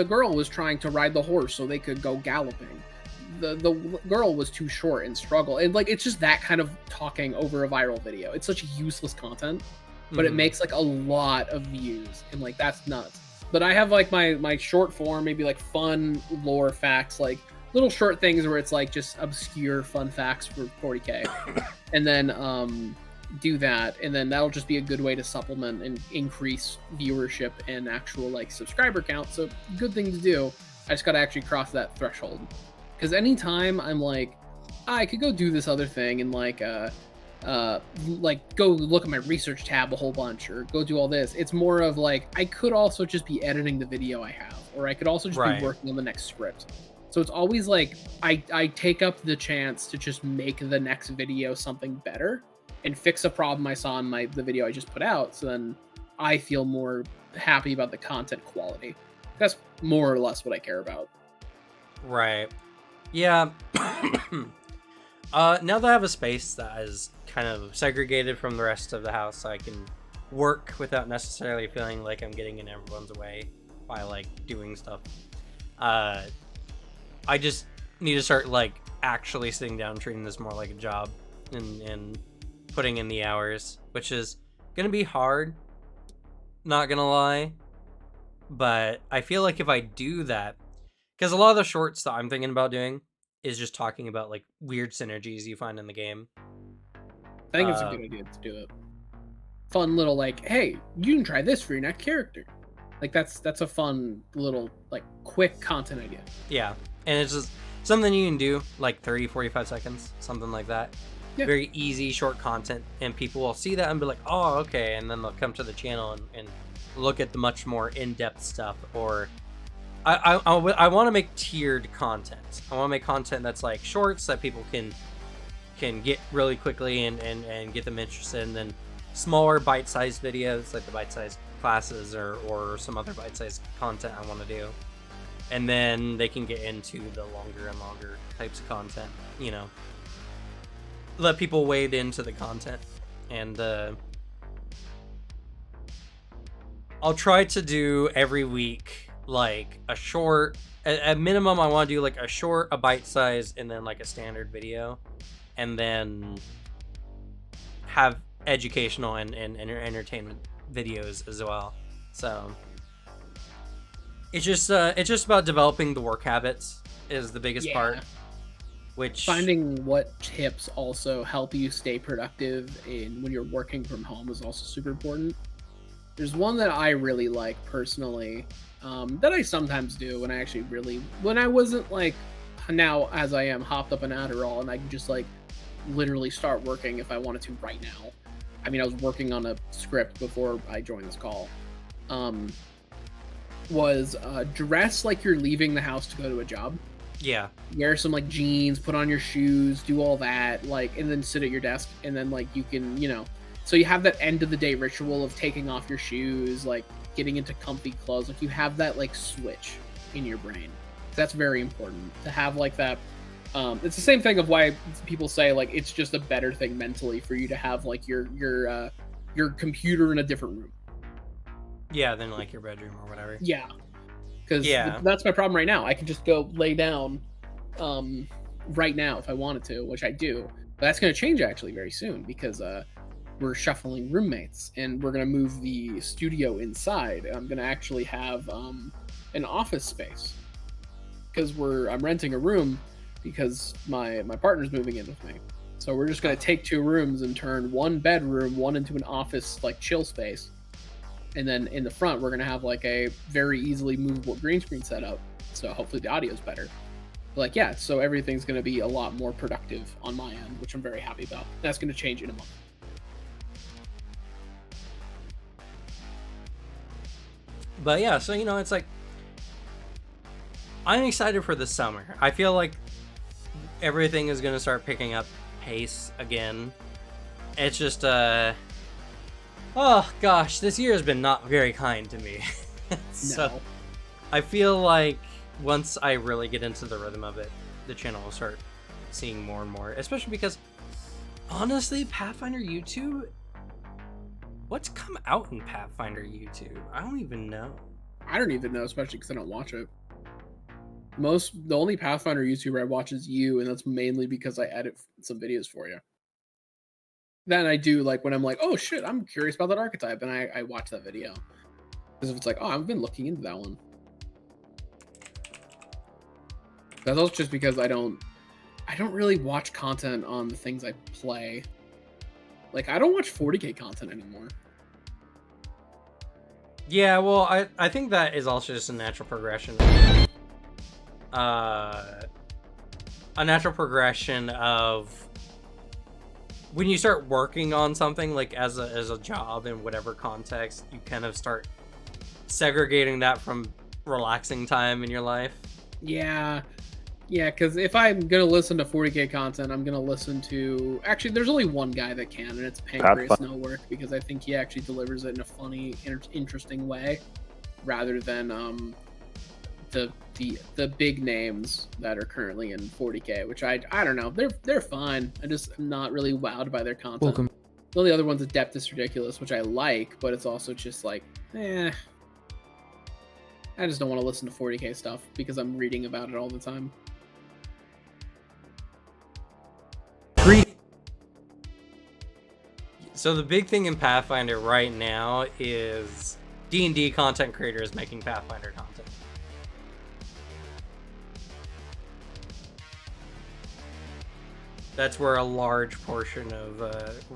girl was trying to ride the horse so they could go galloping. The girl was too short and struggled. And like it's just that kind of talking over a viral video. It's such useless content, but it makes like a lot of views, and like that's nuts. But I have like my short form, maybe like fun lore facts, like little short things where it's like just obscure fun facts for 40K, and then do that, and then that'll just be a good way to supplement and increase viewership and actual like subscriber count. So good thing to do. I just gotta actually cross that threshold, because anytime I'm like, I could go do this other thing and like go look at my research tab a whole bunch or go do all this, it's more of like I could also just be editing the video I have, or I could also just be working on the next script. So it's always like I take up the chance to just make the next video something better and fix a problem I saw in the video I just put out, so then I feel more happy about the content quality. That's more or less what I care about. Right. Yeah. Now that I have a space that is kind of segregated from the rest of the house, so I can work without necessarily feeling like I'm getting in everyone's way by like doing stuff. I just need to start like actually sitting down and treating this more like a job and putting in the hours, which is gonna be hard, not gonna lie. But I feel like if I do that, because a lot of the shorts that I'm thinking about doing is just talking about like weird synergies you find in the game. I think it's a good idea to do it. Fun little like, hey, you can try this for your next character. Like that's a fun little like quick content idea. Yeah, and it's just something you can do like 30-45 seconds, something like that. Yeah. Very easy short content, and people will see that and be like, oh okay, and then they'll come to the channel and look at the much more in-depth stuff. Or I want to make tiered content. I want to make content that's like shorts that people can get really quickly and get them interested, and then smaller bite-sized videos like the bite-sized classes or some other bite-sized content I want to do, and then they can get into the longer and longer types of content, you know, let people wade into the content. And I'll try to do every week like a short, at minimum I want to do like a short, a bite-sized, and then like a standard video, and then have educational and entertainment videos as well. So it's just about developing the work habits is the biggest part, which finding what tips also help you stay productive when you're working from home is also super important. There's one that I really like personally, that I sometimes do when I wasn't like now as I am hopped up an Adderall and I can just like literally start working if I wanted to right now. I mean, I was working on a script before I joined this call. Was dress like you're leaving the house to go to a job. Yeah. Wear some like jeans, put on your shoes, do all that, like, and then sit at your desk, and then like you can, so you have that end of the day ritual of taking off your shoes, like getting into comfy clothes, like you have that like switch in your brain. That's very important to have like that. It's the same thing of why people say like it's just a better thing mentally for you to have like your computer in a different room. Yeah, than like your bedroom or whatever. Yeah. Because that's my problem right now. I can just go lay down right now if I wanted to, which I do. But that's going to change actually very soon because we're shuffling roommates and we're going to move the studio inside. I'm going to actually have an office space because I'm renting a room because my partner's moving in with me. So we're just going to take 2 rooms and turn one bedroom, one into an office like chill space. And then in the front, we're going to have like a very easily movable green screen setup. So hopefully the audio's better. But like, yeah, so everything's going to be a lot more productive on my end, which I'm very happy about. That's going to change in a month. But yeah, so, it's like, I'm excited for the summer. I feel like everything is going to start picking up pace again. It's just, oh gosh, this year has been not very kind to me. So No. I feel like once I really get into the rhythm of it, the channel will start seeing more and more. Especially because, honestly, Pathfinder YouTube, what's come out in Pathfinder YouTube? I don't even know. I don't even know, especially because I don't watch it. The only Pathfinder YouTuber I watch is you, and that's mainly because I edit some videos for you. Then I do like when I'm like, oh shit, I'm curious about that archetype, and I watch that video. Because if it's like, oh, I've been looking into that one. That's also just because I don't really watch content on the things I play. Like I don't watch 40K content anymore. Yeah, well, I think that is also just a natural progression. A natural progression of when you start working on something like as a job in whatever context, you kind of start segregating that from relaxing time in your life. Yeah, because if I'm gonna listen to 40K content, I'm gonna listen to. Actually, there's only one guy that can, and it's Pancreas No Work, because I think he actually delivers it in a funny, interesting way, rather than the big names that are currently in 40K, which I don't know. They're fine. I just am not really wowed by their content. Welcome. The only other one's Adept is Ridiculous, which I like, but it's also just like, I just don't want to listen to 40K stuff because I'm reading about it all the time. So the big thing in Pathfinder right now is D&D content creators making Pathfinder content. That's where a large portion of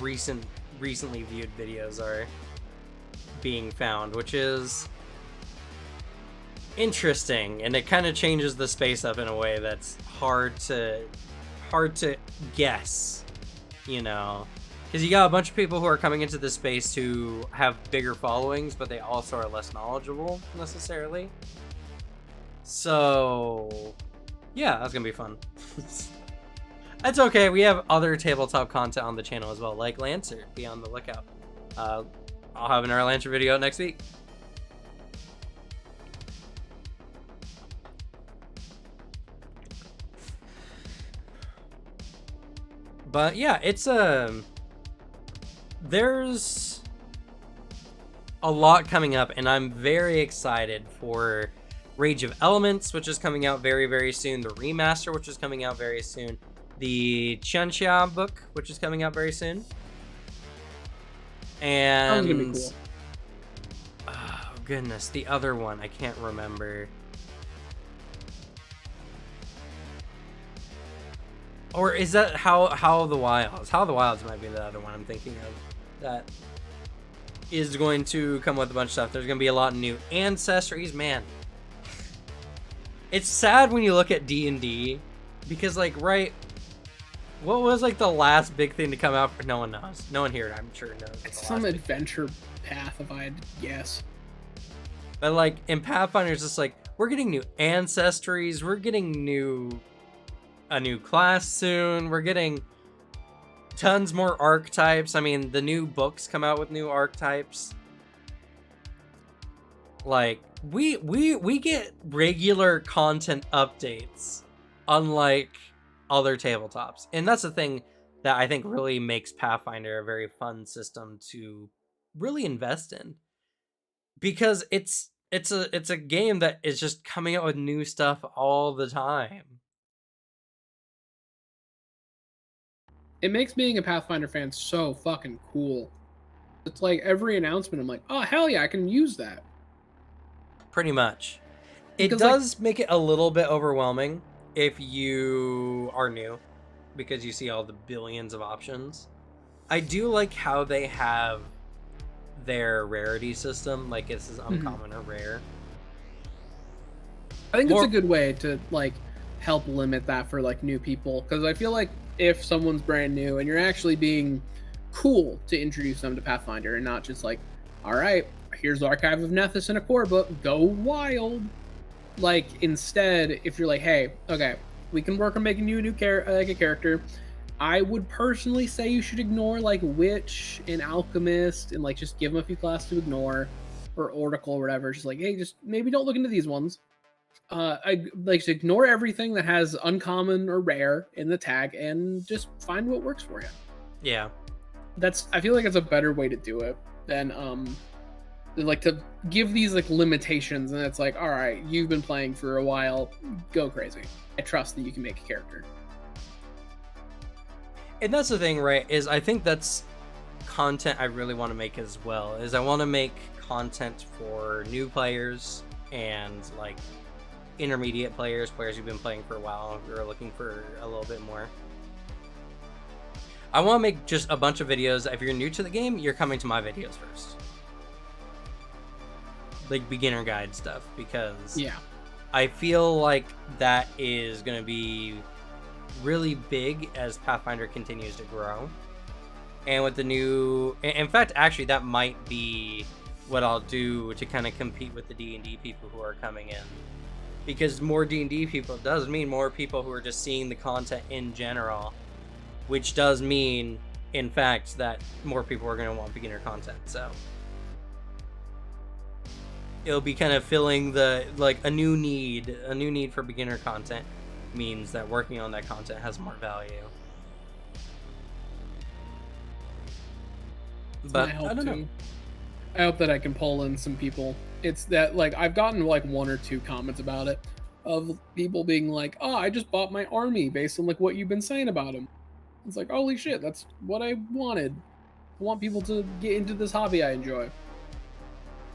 recently viewed videos are being found, which is interesting, and it kind of changes the space up in a way that's hard to guess, because you got a bunch of people who are coming into this space who have bigger followings, but they also are less knowledgeable necessarily. So yeah, that's gonna be fun. That's okay. We have other tabletop content on the channel as well, like Lancer. Be on the lookout. I'll have another Lancer video next week. But yeah, it's there's a lot coming up, and I'm very excited for Rage of Elements, which is coming out very, very soon. The remaster, which is coming out very soon. The Qianxia book, which is coming out very soon. And That was gonna be cool. Oh goodness, the other one I can't remember. Or is that How the Wilds? How the Wilds might be the other one I'm thinking of. That is going to come with a bunch of stuff. There's going to be a lot of new ancestries. Man, it's sad when you look at D&D because, like, right, what was like the last big thing to come out? No one knows. No one here, I'm sure, knows. It's some adventure path, if I had to guess. But like in Pathfinder, it's just like we're getting new ancestries. We're getting a new class soon. We're getting tons more archetypes. I mean, the new books come out with new archetypes. Like we get regular content updates, unlike other tabletops. And that's the thing that I think really makes Pathfinder a very fun system to really invest in. Because it's a game that is just coming out with new stuff all the time. It makes being a Pathfinder fan so fucking cool. It's like every announcement, I'm like, oh hell yeah, I can use that. Pretty much. It Because, does make it a little bit overwhelming if you are new, because you see all the billions of options. I do like how they have their rarity system, like this is uncommon or rare. I think it's a good way to like help limit that for like new people, because I feel like if someone's brand new and you're actually being cool to introduce them to Pathfinder and not just like, all right, here's Archive of Nethys in a core book, go wild. Like, instead, if you're like, hey, okay, we can work on making you a new character, I would personally say you should ignore like Witch and Alchemist and like just give them a few classes to ignore, or Oracle or whatever. Just like, hey, just maybe don't look into these ones. I like to ignore everything that has uncommon or rare in the tag and just find what works for you. Yeah. I feel like it's a better way to do it than like to give these like limitations, and it's like, all right, you've been playing for a while, go crazy. I trust that you can make a character. And that's the thing, right, is I think that's content I really want to make as well, is I want to make content for new players and like intermediate players who've been playing for a while, who are looking for a little bit more. I want to make just a bunch of videos. If you're new to the game, you're coming to my videos first. Like beginner guide stuff, because yeah, I feel like that is going to be really big as Pathfinder continues to grow. And with the new... In fact, actually, that might be what I'll do to kind of compete with the D&D people who are coming in. Because more D&D people does mean more people who are just seeing the content in general, which does mean, in fact, that more people are going to want beginner content. So it'll be kind of filling the, like, a new need for beginner content means that working on that content has more value. But I don't know. I hope that I can pull in some people. It's that, like, I've gotten like one or two comments about it of people being like, oh, I just bought my army based on like what you've been saying about him. It's like, holy shit, that's what I wanted. I want people to get into this hobby I enjoy.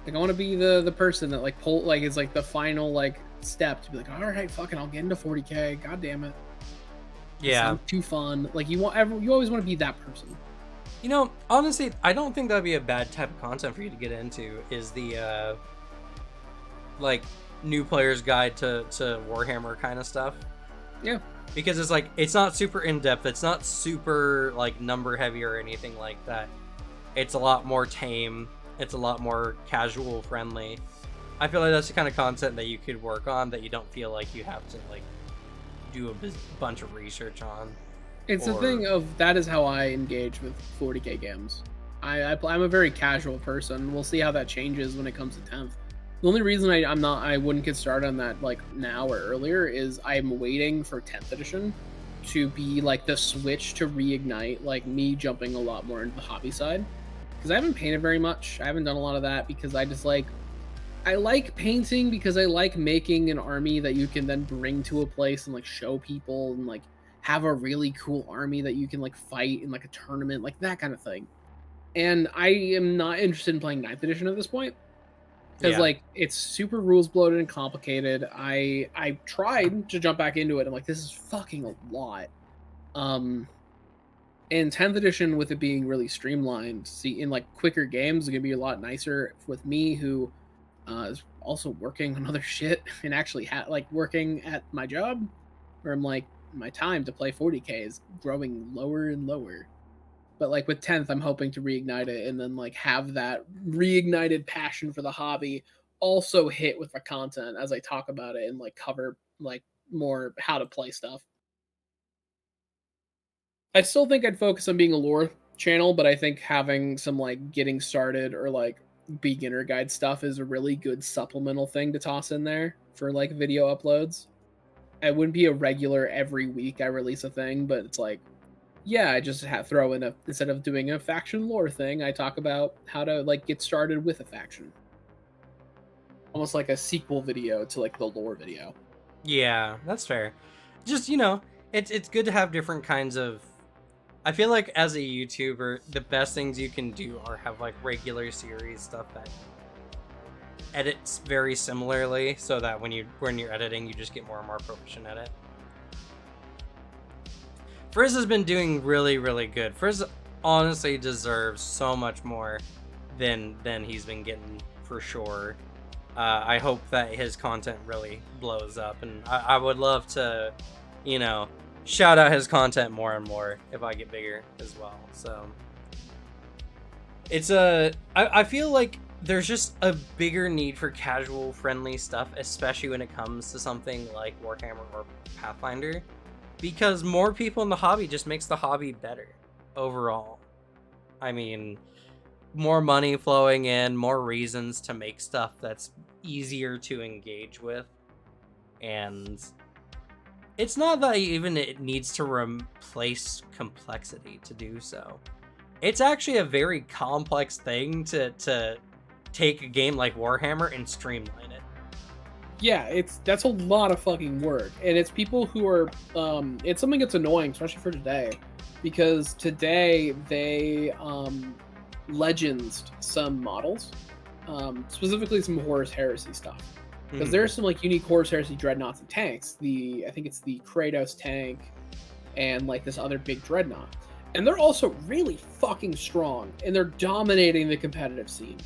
Like, I want to be the person that like pull, like, is like the final like step to be like, all right, fucking, I'll get into 40k. God damn it. Yeah. It's too fun. Like, you always want to be that person. You know, honestly, I don't think that'd be a bad type of content for you to get into, is the like new player's guide to Warhammer kind of stuff. Yeah. Because it's like, it's not super in-depth, it's not super like number heavy or anything like that. It's a lot more tame, it's a lot more casual friendly. I feel like that's the kind of content that you could work on that you don't feel like you have to like do a bunch of research on. It's the thing of, that is how I engage with 40k games. I'm a very casual person. We'll see how that changes when it comes to 10th. The only reason I wouldn't get started on that like now or earlier is I'm waiting for 10th edition to be like the switch to reignite like me jumping a lot more into the hobby side, because I haven't painted very much. I haven't done a lot of that because I like painting because I like making an army that you can then bring to a place and like show people and like have a really cool army that you can like fight in like a tournament, like that kind of thing. And I am not interested in playing 9th edition at this point, because like it's super rules bloated and complicated. I tried to jump back into it. I'm like, this is fucking a lot. Um, in 10th edition, with it being really streamlined, see, in like quicker games, it's gonna be a lot nicer with me, who is also working on other shit and actually like working at my job, where I'm like, my time to play 40k is growing lower and lower. But like with 10th, I'm hoping to reignite it and then like have that reignited passion for the hobby also hit with the content as I talk about it and like cover like more how to play stuff. I still think I'd focus on being a lore channel, but I think having some like getting started or like beginner guide stuff is a really good supplemental thing to toss in there for like video uploads. I wouldn't be a regular every week I release a thing, but it's like, yeah, I just throw in a, instead of doing a faction lore thing, I talk about how to like get started with a faction. Almost like a sequel video to like the lore video. Yeah, that's fair. Just, you know, it's good to have different kinds of... I feel like as a YouTuber, the best things you can do are have like regular series stuff that edits very similarly, so that when you're editing, you just get more and more proficient at it. Frizz has been doing really, really good. Frizz honestly deserves so much more than he's been getting, for sure. I hope that his content really blows up, and I would love to, you know, shout out his content more and more if I get bigger as well. So it's I feel like there's just a bigger need for casual friendly stuff, especially when it comes to something like Warhammer or Pathfinder, because more people in the hobby just makes the hobby better overall. I mean, more money flowing in, more reasons to make stuff that's easier to engage with. And it's not that even it needs to replace complexity to do so. It's actually a very complex thing to take a game like Warhammer and streamline it. Yeah, that's a lot of fucking work, and it's people who are it's something that's annoying, especially for today, because today they legends some models, specifically some Horus Heresy stuff, because there's some like unique Horus Heresy dreadnoughts and tanks. I think it's the Kratos tank and like this other big dreadnought, and they're also really fucking strong, and they're dominating the competitive scene.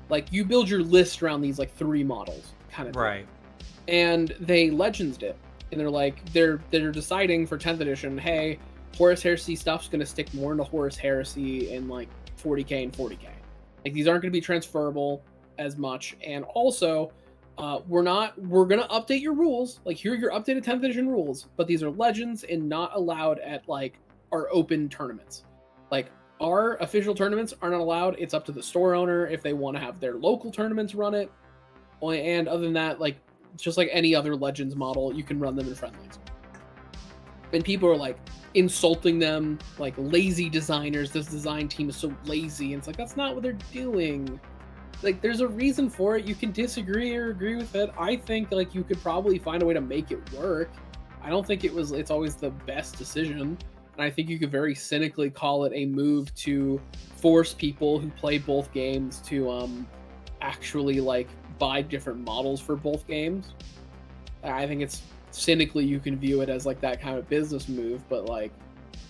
Like, you build your list around these like 3 models kind of thing. Right. And they legends it, and they're like, they're deciding for 10th edition, hey, Horus Heresy stuff's gonna stick more into Horus Heresy and like 40k and 40k. Like, these aren't gonna be transferable as much, and also we're gonna update your rules. Like, here are your updated 10th edition rules, but these are legends and not allowed at like our open tournaments. Like, our official tournaments are not allowed. It's up to the store owner if they want to have their local tournaments run it. And other than that, like, just like any other Legends model, you can run them in friendlies. And people are like insulting them, like, lazy designers. This design team is so lazy. And it's like, that's not what they're doing. Like, there's a reason for it. You can disagree or agree with it. I think like you could probably find a way to make it work. I don't think it's always the best decision. And I think you could very cynically call it a move to force people who play both games to actually like buy different models for both games. I think it's cynically, you can view it as like that kind of business move, but like,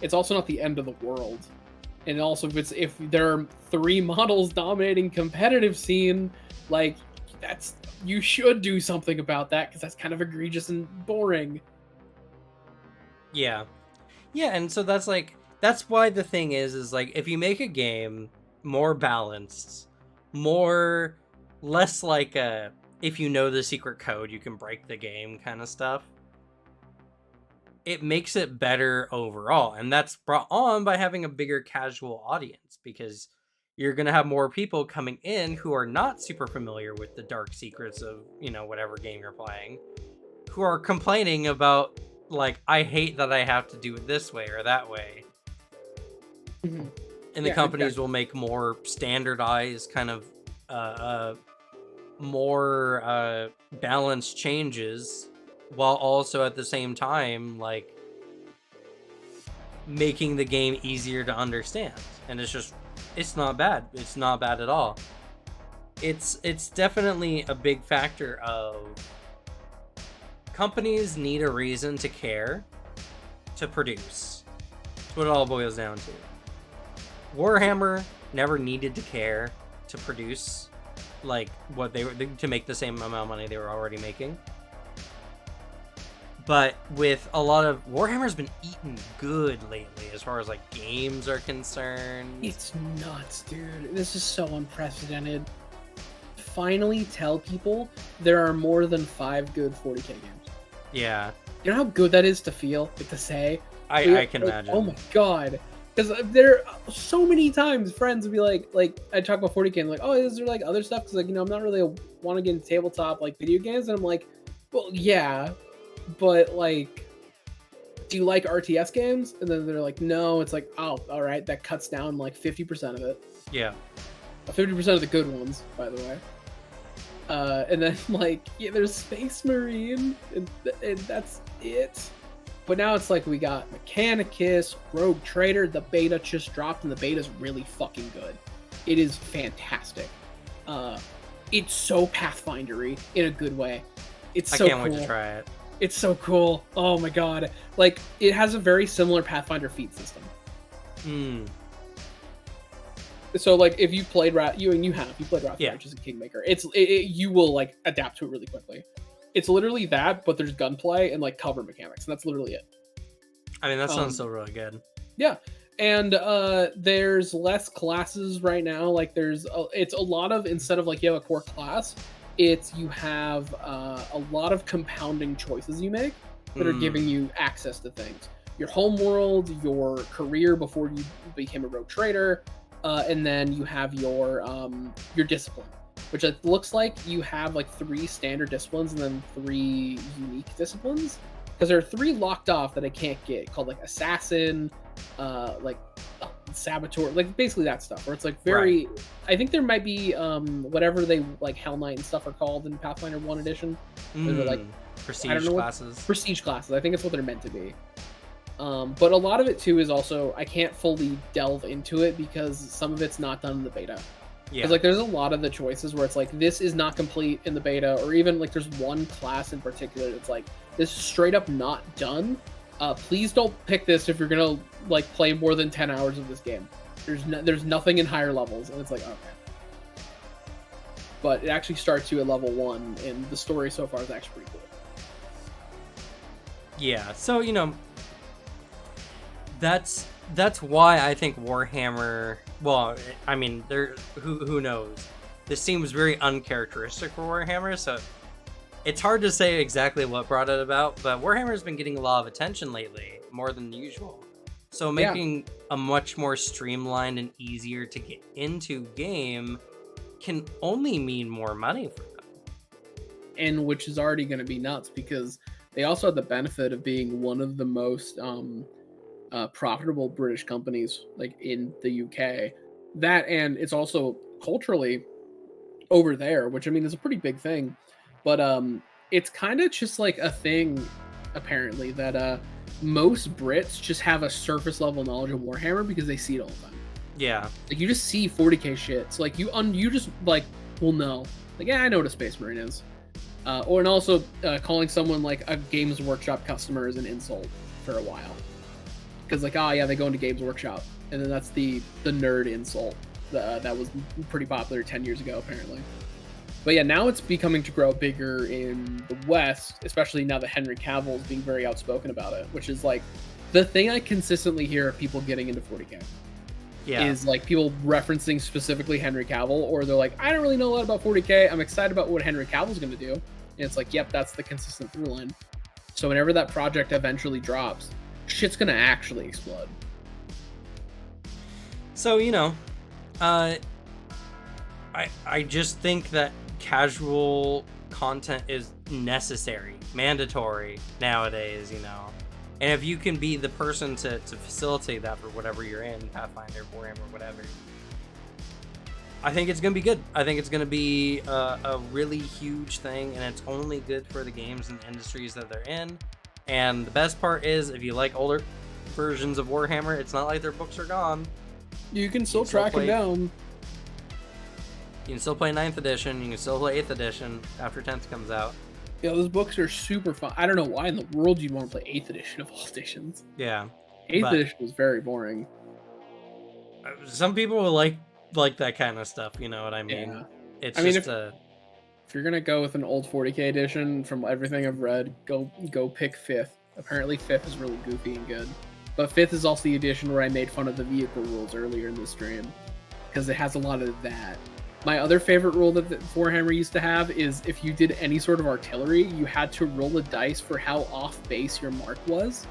it's also not the end of the world. And also, if there are 3 models dominating competitive scene, like, you should do something about that, because that's kind of egregious and boring. Yeah. Yeah, and so that's why the thing is like, if you make a game more balanced, less like a, if you know the secret code, you can break the game kind of stuff, it makes it better overall. And that's brought on by having a bigger casual audience, because you're going to have more people coming in who are not super familiar with the dark secrets of, you know, whatever game you're playing, who are complaining about, like, I hate that I have to do it this way or that way. Mm-hmm. And the companies will make more standardized, kind of more balanced changes, while also at the same time, like, making the game easier to understand. And it's not bad. It's not bad at all. It's definitely a big factor of companies need a reason to care, to produce. That's what it all boils down to. Warhammer never needed to care to produce like what they were to make the same amount of money they were already making. But with a lot of Warhammer's been eating good lately as far as like games are concerned. It's nuts, dude. This is so unprecedented. Finally tell people there are more than 5 good 40k games. Yeah. You know how good that is to feel, like to say? I can imagine. Oh my god. Because there are so many times friends would be like I talk about 40k and like, oh, is there like other stuff? Because like, you know, I'm not really want to get into tabletop like video games. And I'm like, well, yeah, but like, do you like RTS games? And then they're like, no. It's like, oh, all right, that cuts down like 50% of it. Yeah. 50% of the good ones, by the way. And then like, yeah, there's Space Marine, and that's it. But now it's like we got Mechanicus, Rogue Trader. The beta just dropped, and the beta's really fucking good. It is fantastic. It's so Pathfinder-y in a good way. It's so cool. I can't wait to try it. It's so cool. Oh my god. Like, it has a very similar Pathfinder feat system. So like, if you played you played Wrath, which is a Kingmaker, you will like adapt to it really quickly. It's literally that, but there's gunplay and like cover mechanics, and that's literally it. I mean, that sounds still really good. Yeah, and there's less classes right now. Like it's a lot of, instead of like you have a core class, you have a lot of compounding choices you make that are giving you access to things. Your home world, your career before you became a rogue trader, and then you have your discipline, which it looks like you have like 3 standard disciplines and then 3 unique disciplines, because there are 3 locked off that I can't get, called like assassin, saboteur, like basically that stuff where it's like very right. I think there might be whatever they like Hell Knight and stuff are called in Pathfinder 1 edition. They're like prestige classes. Prestige classes. I think it's what they're meant to be. But a lot of it too is also, I can't fully delve into it because some of it's not done in the beta. Yeah. Because like there's a lot of the choices where it's like, this is not complete in the beta, or even like there's one class in particular that's like, this is straight up not done. Please don't pick this if you're gonna like play more than 10 hours of this game. There's nothing in higher levels, and it's like, okay. But it actually starts you at level 1, and the story so far is actually pretty cool. Yeah, so you know, that's why I think Warhammer. Well, I mean, who knows? This seems very uncharacteristic for Warhammer, so it's hard to say exactly what brought it about. But Warhammer's been getting a lot of attention lately, more than usual. So making a much more streamlined and easier to get into game can only mean more money for them. And which is already going to be nuts, because they also have the benefit of being one of the most profitable British companies like in the UK. That, and it's also culturally over there, which I mean is a pretty big thing. But it's kind of just like a thing apparently that most Brits just have a surface level knowledge of Warhammer because they see it all the time. Yeah. Like you just see 40k shit. So like you just like will know. Like, yeah, I know what a Space Marine is. And also calling someone like a Games Workshop customer is an insult for a while. Because like, oh yeah, they go into Games Workshop, and then that's the nerd insult that was pretty popular 10 years ago apparently. But yeah, now it's becoming to grow bigger in the West, especially now that Henry Cavill is being very outspoken about it, which is like the thing I consistently hear of people getting into 40k. Yeah. Is like people referencing specifically Henry Cavill, or they're like, I don't really know a lot about 40k. I'm excited about what Henry Cavill's going to do. And it's like, yep, that's the consistent through line. So whenever that project eventually drops, shit's going to actually explode. So, you know, I just think that casual content is necessary, mandatory nowadays, you know. And if you can be the person to facilitate that for whatever you're in, Pathfinder, Warhammer, whatever, I think it's going to be good. I think it's going to be a really huge thing, and it's only good for the games and industries that they're in. And the best part is, if you like older versions of Warhammer, it's not like their books are gone. You can still track them down. You can still play 9th edition. You can still play 8th edition after 10th comes out. Yeah, those books are super fun. I don't know why in the world you'd want to play 8th edition of all editions. Yeah. 8th But edition was very boring. some people will like that kind of stuff. You know what I mean? Yeah. It's I mean, just if you're gonna go with an old 40k edition, from everything I've read, go pick 5th. Apparently 5th is really goofy and good. But 5th is also the edition where I made fun of the vehicle rules earlier in the stream, because it has a lot of that. My other favorite rule that Warhammer used to have is if you did any sort of artillery, you had to roll a dice for how off base your mark was.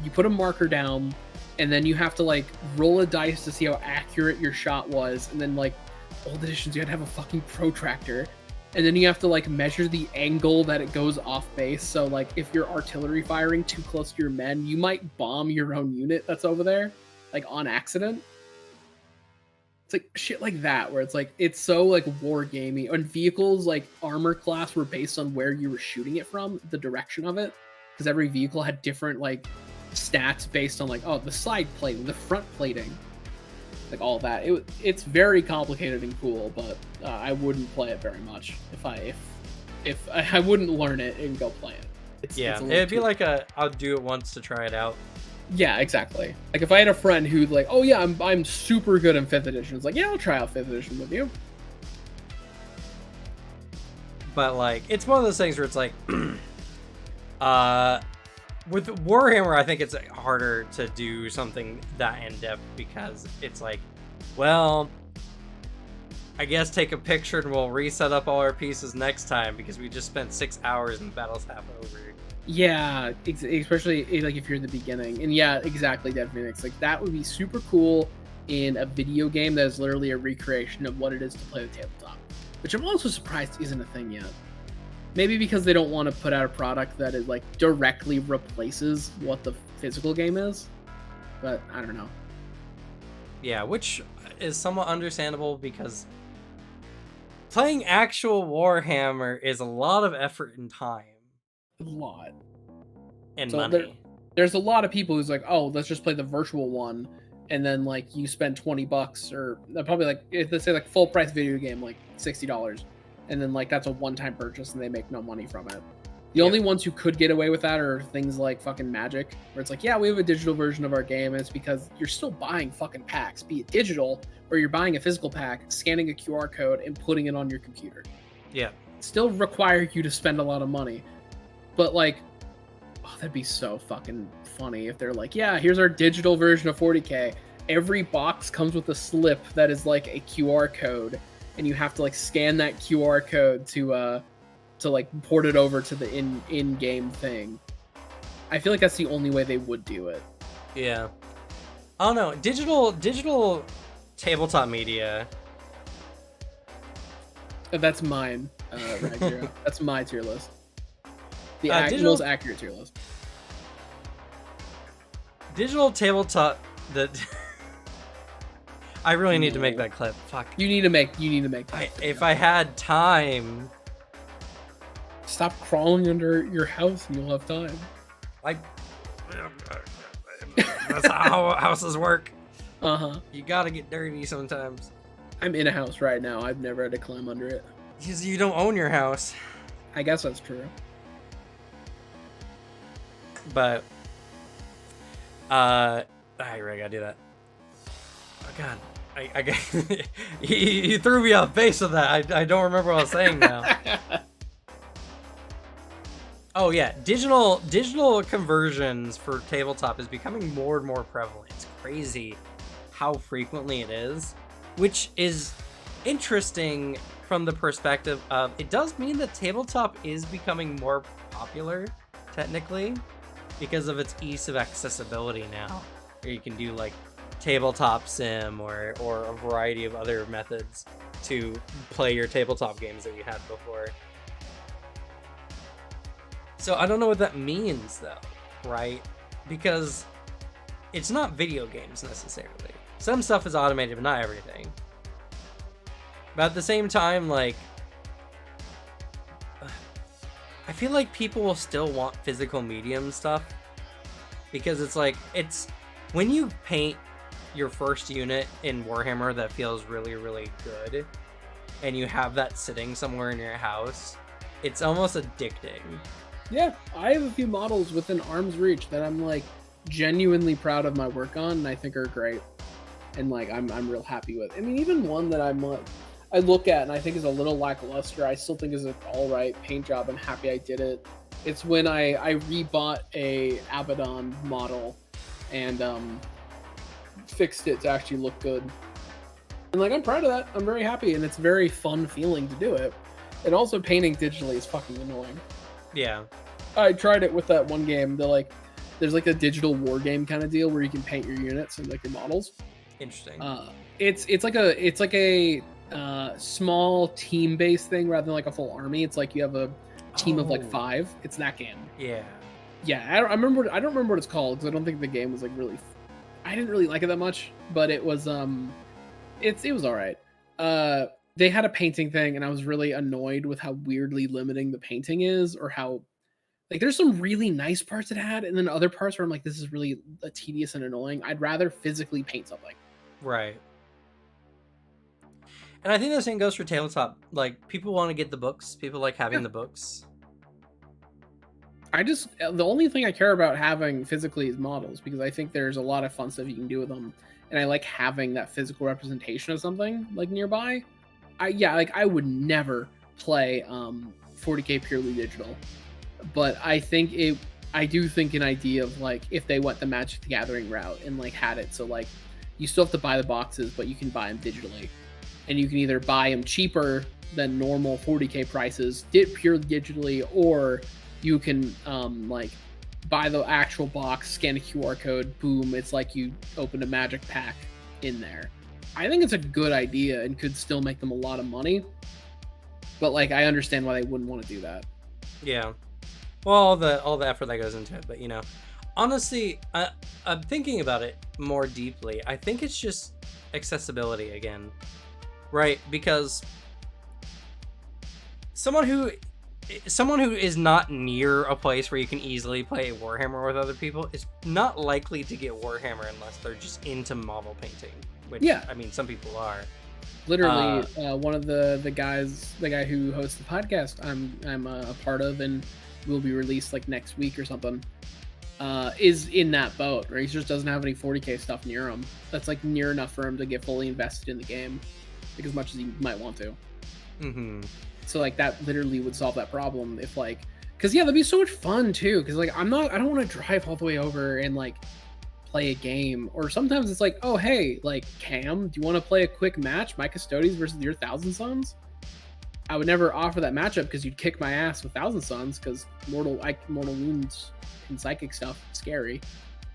You put a marker down, and then you have to like roll a dice to see how accurate your shot was, and then like old editions you had to have a fucking protractor, and then you have to like measure the angle that it goes off base. So like if you're artillery firing too close to your men, you might bomb your own unit that's over there, like on accident. It's like shit like that, where it's like it's so like war gamey. And vehicles like armor class were based on where you were shooting it from, the direction of it, because every vehicle had different like stats based on like, oh, the side plating, the front plating, like all that. It's very complicated and cool, but I wouldn't play it very much if I wouldn't learn it and go play it. It'd be like I'll do it once to try it out. Yeah, exactly. Like if I had a friend who'd like, oh yeah, I'm super good in 5th edition. It's like, yeah, I'll try out 5th edition with you. But like, it's one of those things where it's like, with Warhammer, I think it's harder to do something that in depth because it's like, well, I guess take a picture and we'll reset up all our pieces next time because we just spent 6 hours and the battle's half over. Yeah, especially like if you're in the beginning. And yeah, exactly, Dead Phoenix. Like that would be super cool in a video game that is literally a recreation of what it is to play the tabletop, which I'm also surprised isn't a thing yet. Maybe because they don't want to put out a product that is like directly replaces what the physical game is, but I don't know. Yeah, which is somewhat understandable because playing actual Warhammer is a lot of effort and time. A lot. And so money. There's a lot of people who's like, oh, let's just play the virtual one, and then like you spend $20 or probably like if they say like full price video game like $60, and then like that's a one-time purchase and they make no money from it. The only ones who could get away with that are things like fucking Magic, where it's like, yeah, we have a digital version of our game, and it's because you're still buying fucking packs, be it digital or you're buying a physical pack, scanning a QR code and putting it on your computer. Yeah. Still require you to spend a lot of money. But like, oh, that'd be so fucking funny if they're like, yeah, here's our digital version of 40K. Every box comes with a slip that is like a QR code, and you have to like scan that QR code to like port it over to the in-game thing. I feel like that's the only way they would do it. Yeah. I don't know. Digital tabletop media. That's mine, right here. That's my tier list. The most accurate tier list. Digital tabletop. I really need to make that clip. Fuck. You need to make that. If I had time. Stop crawling under your house and you'll have time. That's how houses work. Uh-huh. You gotta get dirty sometimes. I'm in a house right now. I've never had to climb under it. Because you don't own your house. I guess that's true. But I really gotta do that. Oh god. You threw me off base with that. I don't remember what I was saying now. Oh yeah, digital conversions for tabletop is becoming more and more prevalent. It's crazy how frequently it is, which is interesting from the perspective of it does mean that tabletop is becoming more popular technically because of its ease of accessibility now, where you can do like tabletop sim or a variety of other methods to play your tabletop games that you had before. So I don't know what that means though, right? Because it's not video games necessarily. Some stuff is automated, but not everything. But at the same time, like, I feel like people will still want physical medium stuff because it's like, it's when you paint your first unit in Warhammer that feels really, really good and you have that sitting somewhere in your house, it's almost addicting. Yeah, I have a few models within arm's reach that I'm like, genuinely proud of my work on, and I think are great, and like I'm real happy with. I mean, even one that I look at and I think is a little lackluster, I still think is an all right paint job. I'm happy I did it. It's when I rebought a Abaddon model and fixed it to actually look good. And like I'm proud of that. I'm very happy, and it's a very fun feeling to do it. And also painting digitally is fucking annoying. Yeah. I tried it with that one game. There's like a digital war game kind of deal where you can paint your units and like your models. Interesting. It's like a small team based thing rather than like a full army. It's like you have a team of like 5. It's that game. Yeah. Yeah, I don't remember what it's called because I don't think the game was like really. I didn't really like it that much, but it was it was all right. They had a painting thing, and I was really annoyed with how weirdly limiting the painting is, or how like there's some really nice parts it had, and then other parts where I'm like, this is really tedious and annoying. I'd rather physically paint something. Right. And I think the same goes for tabletop. Like, people want to get the books. People like having the books. The only thing I care about having physically is models, because I think there's a lot of fun stuff you can do with them, and I like having that physical representation of something like nearby. I would never play 40k purely digital, but I do think an idea of like if they went the Magic the Gathering route and like had it so like you still have to buy the boxes, but you can buy them digitally, and you can either buy them cheaper than normal 40k prices, purely digitally, or you can like buy the actual box, scan a QR code, boom, it's like you opened a Magic pack in there. I think it's a good idea and could still make them a lot of money, but like I understand why they wouldn't want to do that. Yeah. Well, all the effort that goes into it, but you know, honestly, I'm thinking about it more deeply. I think it's just accessibility again, right? Because someone who is not near a place where you can easily play Warhammer with other people is not likely to get Warhammer unless they're just into model painting. Which, yeah, I mean, some people are. Literally, one of the guy who hosts the podcast I'm a part of and will be released like next week or something, is in that boat, where he just doesn't have any 40k stuff near him. That's like near enough for him to get fully invested in the game, like as much as he might want to. Mm-hmm. So like that literally would solve that problem if like, because yeah, that'd be so much fun too. Because like I don't want to drive all the way over and like play a game. Or sometimes it's like, oh hey, like Cam, do you want to play a quick match, my Custodians versus your Thousand Sons? I would never offer that matchup because you'd kick my ass with Thousand Sons, because mortal wounds and psychic stuff scary.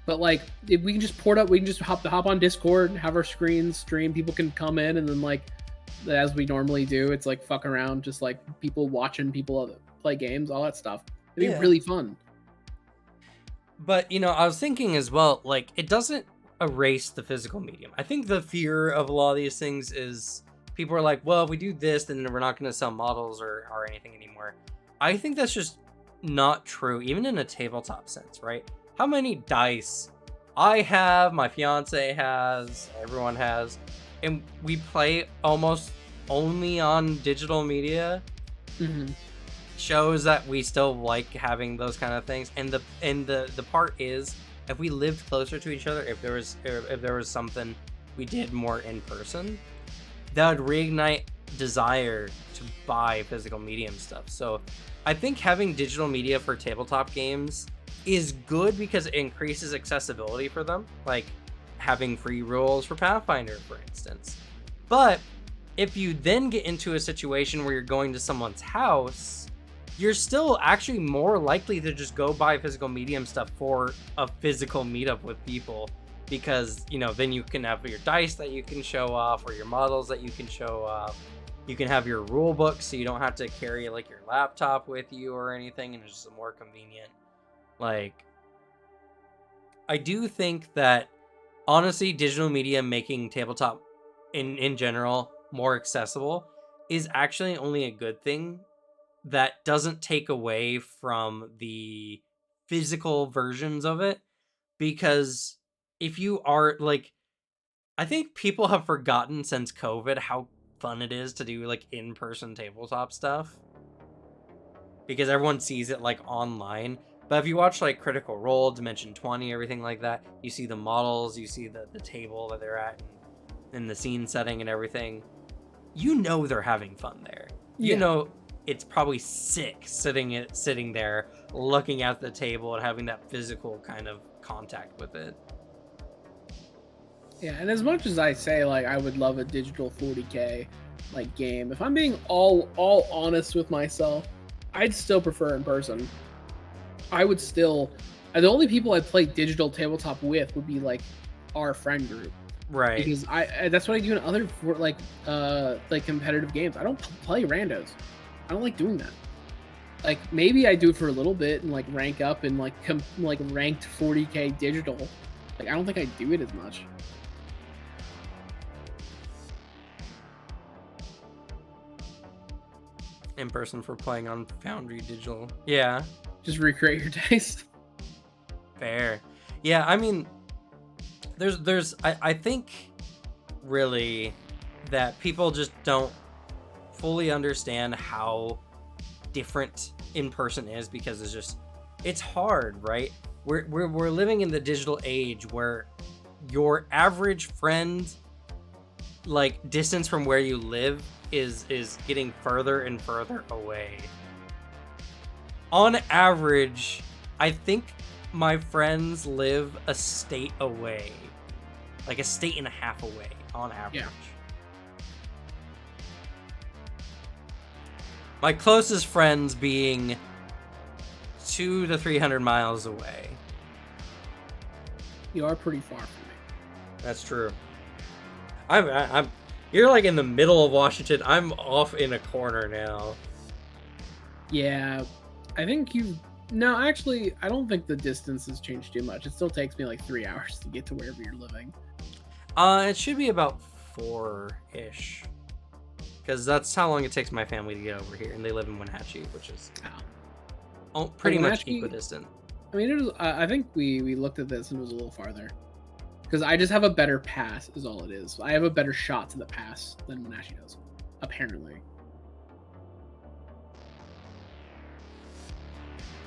But like if we can just port up, we can just hop on Discord, have our screens stream, people can come in, and then like as we normally do, it's like fuck around, just like people watching people play games, all that stuff. It'd be really fun. But you know, I was thinking as well, like it doesn't erase the physical medium. I think the fear of a lot of these things is people are like, well, if we do this, then we're not going to sell models or anything anymore. I think that's just not true, even in a tabletop sense, right? How many dice I have, my fiance has, everyone has, and we play almost only on digital media. Mm-hmm. Shows that we still like having those kind of things. And the part is, if we lived closer to each other, if there was something we did more in person, that would reignite desire to buy physical medium stuff. So I think having digital media for tabletop games is good because it increases accessibility for them, like having free rules for Pathfinder, for instance. But if you then get into a situation where you're going to someone's house, you're still actually more likely to just go buy physical medium stuff for a physical meetup with people, because, you know, then you can have your dice that you can show off, or your models that you can show off. You can have your rule book, so you don't have to carry like your laptop with you or anything, and it's just more convenient. Like, I do think that honestly, digital media making tabletop in general more accessible is actually only a good thing. That doesn't take away from the physical versions of it, because if you are like, I think people have forgotten since COVID how fun it is to do like in-person tabletop stuff, because everyone sees it like online. But if you watch like Critical Role, Dimension 20, everything like that, you see the models, you see the table that they're at, and the scene setting and everything. You know they're having fun there. You know it's probably sick sitting there looking at the table and having that physical kind of contact with it. Yeah, and as much as I say like I would love a digital 40K like game, if I'm being all honest with myself, I'd still prefer in person. I would still, the only people I'd play digital tabletop with would be like our friend group, right? Because that's what I do in other like competitive games. I don't play randos. I don't like doing that. Like maybe I do it for a little bit and like rank up and like ranked 40K digital. Like I don't think I do it as much. In person for playing on Foundry Digital. Yeah. Just recreate your taste. Fair. Yeah, I mean, I think really that people just don't fully understand how different in person is, because it's hard, right? We're living in the digital age where your average friend, like, distance from where you live is getting further and further away. On average, I think my friends live a state away. Like a state and a half away, on average. Yeah. My closest friends being 200 to 300 miles away. You are pretty far from me. That's true. I'm you're like in the middle of Washington. I'm off in a corner now. Yeah, I think no, actually, I don't think the distance has changed too much. It still takes me like 3 hours to get to wherever you're living. It should be about 4-ish. Because that's how long it takes my family to get over here, and they live in Wenatchee, which is pretty much equidistant. I mean, I think we looked at this and it was a little farther. Because I just have a better pass, is all it is. I have a better shot to the pass than Wenatchee does, apparently.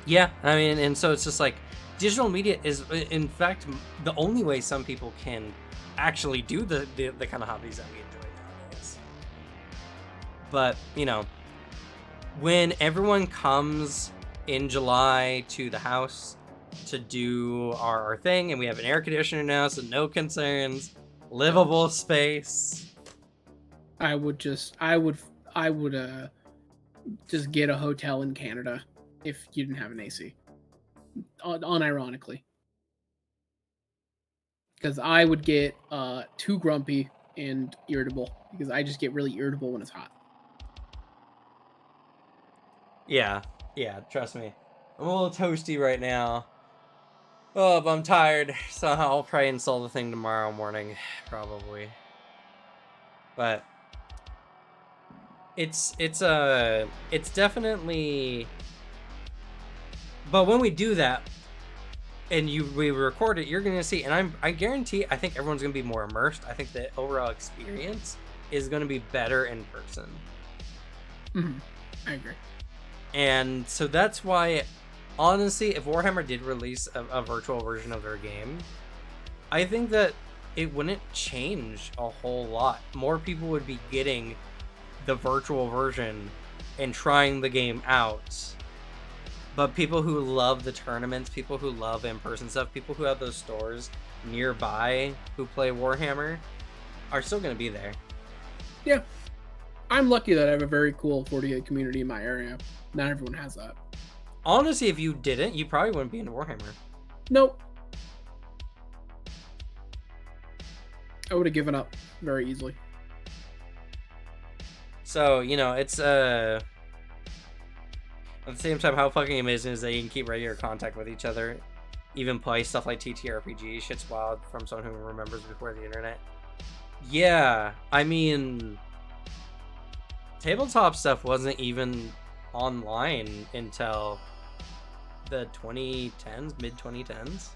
Yeah, I mean, and so it's just like, digital media is, in fact, the only way some people can actually do the kind of hobbies that we enjoy nowadays. But, you know, when everyone comes in July to the house to do our thing, and we have an air conditioner now, so no concerns, livable space. I would just get a hotel in Canada if you didn't have an AC. Unironically. Because I would get too grumpy and irritable, because I just get really irritable when it's hot. Yeah, trust me. I'm a little toasty right now. Oh, but I'm tired, so I'll probably install the thing tomorrow morning, probably. But it's definitely. But when we do that, and we record it, you're gonna see, and I guarantee, I think everyone's gonna be more immersed. I think the overall experience is gonna be better in person. Mm-hmm. I agree. And so that's why, honestly, if Warhammer did release a virtual version of their game, I think that it wouldn't change a whole lot. More people would be getting the virtual version and trying the game out. But people who love the tournaments, people who love in-person stuff, people who have those stores nearby who play Warhammer are still going to be there. Yeah. I'm lucky that I have a very cool 40K community in my area. Not everyone has that. Honestly, if you didn't, you probably wouldn't be into Warhammer. Nope. I would have given up very easily. So, you know, it's at the same time, how fucking amazing is that you can keep regular contact with each other, even play stuff like TTRPG. Shit's wild from someone who remembers before the internet. Yeah, I mean, tabletop stuff wasn't even online until the 2010s, mid 2010s.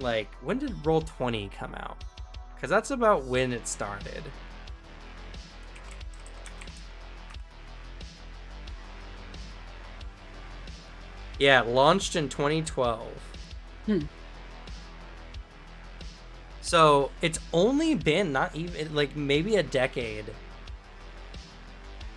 Like, when did Roll20 come out? Because that's about when it started. Yeah, it launched in 2012. Hmm. So it's only been not even like maybe a decade.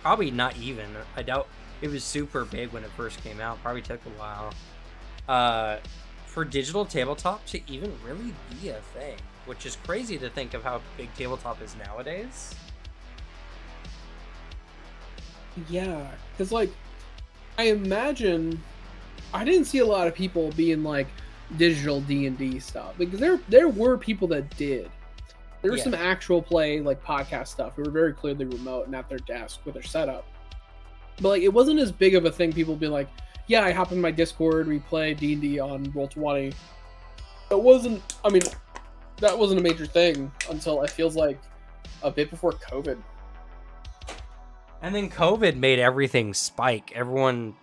Probably not even. I doubt it was super big when it first came out. Probably took a while. For digital tabletop to even really be a thing, which is crazy to think of how big tabletop is nowadays. Yeah, because like I imagine I didn't see a lot of people being like digital D&D stuff because there were people that did. There was Yeah. some actual play like podcast stuff who were very clearly remote and at their desk with their setup. But like it wasn't as big of a thing. People being like, "Yeah, I hop in my Discord, we play D&D on Roll20." It wasn't. I mean, that wasn't a major thing until it feels like a bit before COVID. And then COVID made everything spike. Everyone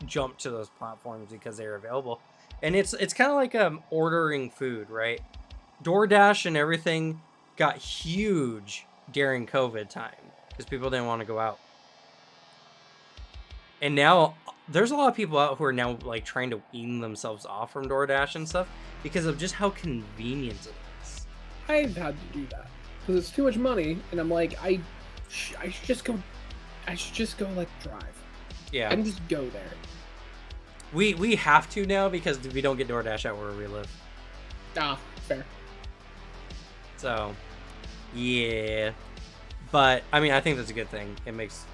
jumped to those platforms because they were available. And it's kind of like ordering food, right? DoorDash and everything got huge during COVID time because people didn't want to go out. And now there's a lot of people out who are now like trying to wean themselves off from DoorDash and stuff because of just how convenient it is. I've had to do that because it's too much money, and I'm like, I should just go. I should just go like drive. Yeah. I can just go there. We have to now because we don't get DoorDash out where we live. Ah, fair. So, yeah. But I mean, I think that's a good thing. It makes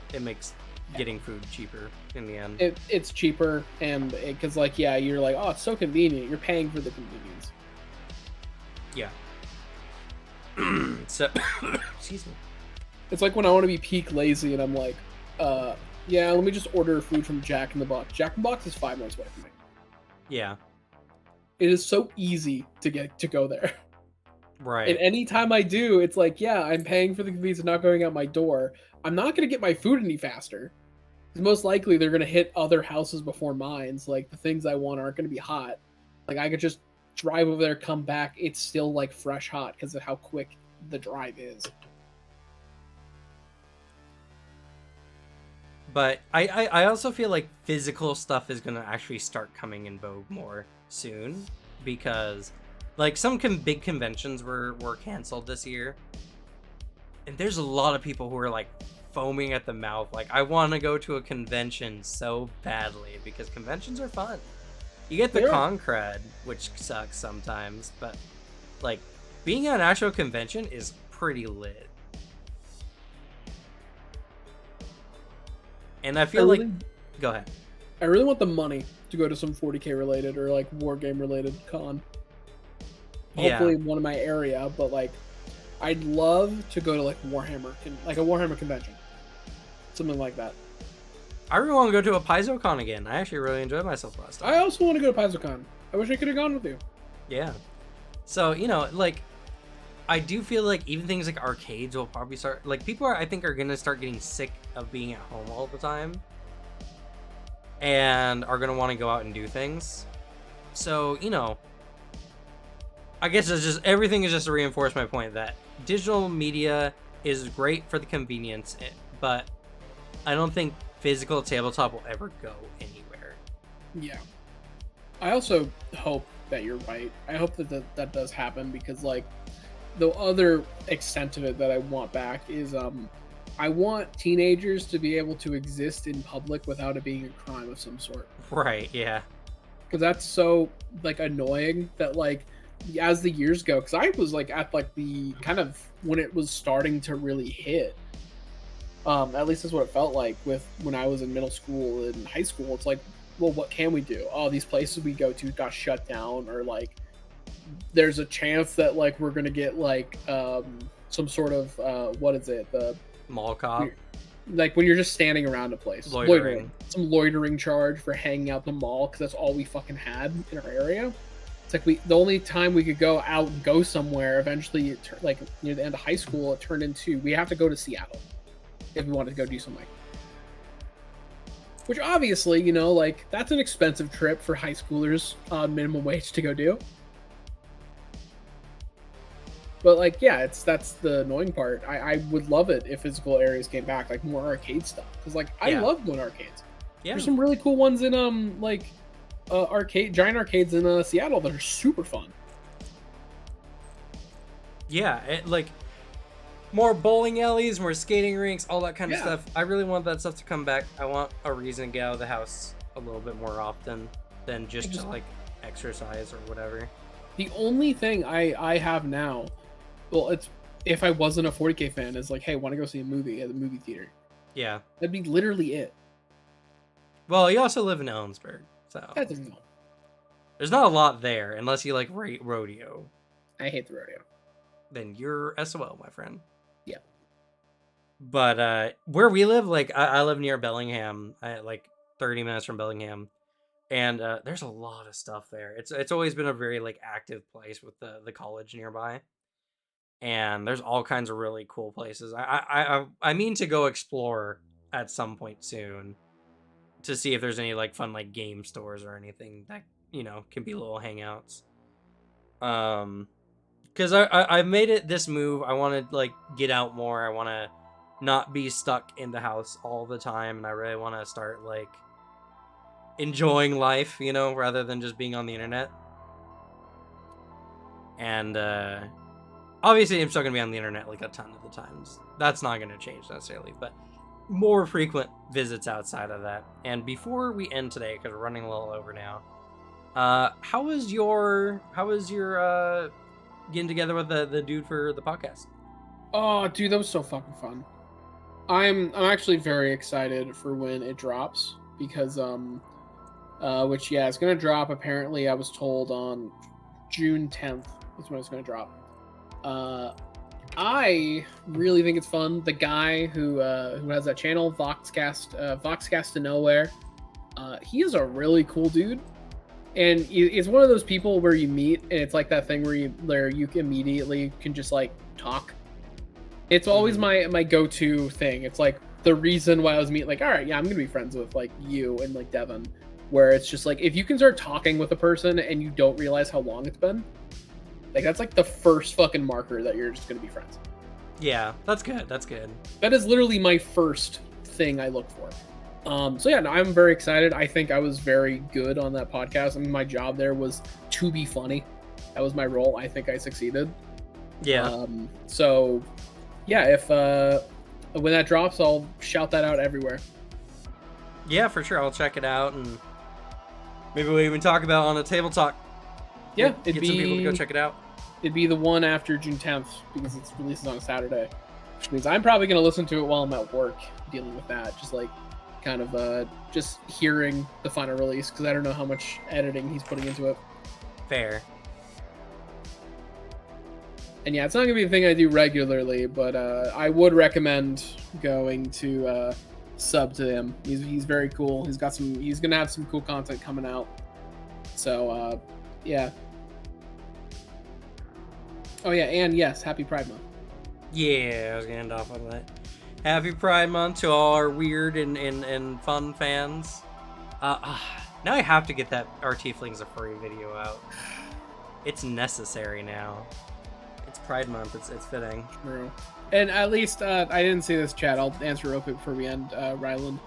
getting food cheaper in the end. It's cheaper, and because like yeah, you're like, oh, it's so convenient. You're paying for the convenience. Yeah. So, excuse me. It's like when I want to be peak lazy, and I'm like, yeah, let me just order food from Jack in the Box. Jack in the Box is 5 minutes away from me. Yeah. It is so easy to go there. Right. And anytime I do, it's like, yeah, I'm paying for the convenience of not going out my door. I'm not going to get my food any faster. Because most likely they're going to hit other houses before mine. So, like, the things I want aren't going to be hot. Like, I could just drive over there, come back. It's still, like, fresh hot because of how quick the drive is. But I also feel like physical stuff is going to actually start coming in vogue more soon. Because, like, some big conventions were canceled this year. And there's a lot of people who are, like, foaming at the mouth. Like, I want to go to a convention so badly. Because conventions are fun. You get the con cred, which sucks sometimes. But, like, being at an actual convention is pretty lit. And I feel like... Go ahead. I really want the money to go to some 40k related or, like, war game related con. Hopefully one in my area, but, like, I'd love to go to, like, a Warhammer convention. Something like that. I really want to go to a Paizocon again. I actually really enjoyed myself last time. I also want to go to Paizocon. I wish I could have gone with you. Yeah. So, you know, like, I do feel like even things like arcades will probably start... Like, people I think are going to start getting sick of being at home all the time. And are going to want to go out and do things. So, you know... I guess it's just... Everything is just to reinforce my point that digital media is great for the convenience, but I don't think physical tabletop will ever go anywhere. Yeah. I also hope that you're right. I hope that does happen because, like, the other extent of it that I want back is I want teenagers to be able to exist in public without it being a crime of some sort. Right, yeah. Because that's so, like, annoying that, like, as the years go, because I was, like, at, like, the kind of when it was starting to really hit. At least that's what it felt like with when I was in middle school and high school. It's like, well, what can we do? Oh, these places we go to got shut down, or, like, there's a chance that, like, we're gonna get, like, some sort of what is it, the mall cop, like when you're just standing around a place, loitering. Some loitering charge for hanging out the mall because that's all we fucking had in our area. It's like the only time we could go out and go somewhere eventually, like near the end of high school, it turned into we have to go to Seattle if we wanted to go do something. Which obviously, you know, like, that's an expensive trip for high schoolers on minimum wage to go do. But, like, yeah, that's the annoying part. I would love it if physical areas came back, like more arcade stuff. Because, like, I love going to arcades. Yeah. There's some really cool ones in like giant arcades in Seattle that are super fun. Yeah, like more bowling alleys, more skating rinks, all that kind of Yeah. stuff. I really want that stuff to come back. I want a reason to get out of the house a little bit more often than just to like exercise or whatever. The only thing I have now, well, it's if I wasn't a 40K fan, is like, hey, want to go see a movie at the movie theater? Yeah. That'd be literally it. Well, you also live in Ellensburg, so That doesn't know. there's not a lot there unless you like rodeo. I hate the rodeo. Then you're SOL, my friend. Yeah. But where we live, like I live near Bellingham, like 30 minutes from Bellingham, and there's a lot of stuff there. It's always been a very like active place with the college nearby, and there's all kinds of really cool places. I mean to go explore at some point soon to see if there's any like fun like game stores or anything that can be little hangouts. Because I've made it this move. I want to like get out more. I want to not be stuck in the house all the time, and I really want to start like enjoying life, rather than just being on the internet. And obviously, I'm still gonna be on the internet like a ton of the times. That's not gonna change necessarily, but more frequent visits outside of that. And before we end today, because we're running a little over now, how was your getting together with the dude for the podcast? Oh, dude, that was so fucking fun. I'm actually very excited for when it drops because which it's gonna drop. Apparently, I was told on June 10th is when it's gonna drop. I really think it's fun. The guy who has that channel, Voxcast to Nowhere, he is a really cool dude, and he's one of those people where you meet and it's like that thing where you immediately can just like talk. It's always my go-to thing. It's like the reason why I was meeting, like, all right, yeah, I'm gonna be friends with like you and like Devin, where it's just like if you can start talking with a person and you don't realize how long it's been, like that's like the first fucking marker that you're just gonna be friends. Yeah, that's good. That's good. That is literally my first thing I look for. So yeah, no, I'm very excited. I think I was very good on that podcast. I mean, my job there was to be funny. That was my role. I think I succeeded. Yeah. So yeah, if when that drops, I'll shout that out everywhere. Yeah, for sure. I'll check it out, and maybe we'll even talk about it on a TableTalk. Yeah, get some people to go check it out. It'd be the one after June 10th because it's releases on a Saturday, which means I'm probably going to listen to it while I'm at work dealing with that. Just like kind of just hearing the final release because I don't know how much editing he's putting into it. Fair. And yeah, it's not going to be a thing I do regularly, but I would recommend going to sub to him. He's very cool. He's going to have some cool content coming out. So yeah. Oh yeah, and yes, happy Pride Month. Yeah, I was gonna end off on that. Happy Pride Month to all our weird and fun fans. Now I have to get that Our Tieflings Are Furry video out. It's necessary now. It's Pride Month. It's fitting. True. And at least I didn't see this chat. I'll answer real quick before we end, Ryland.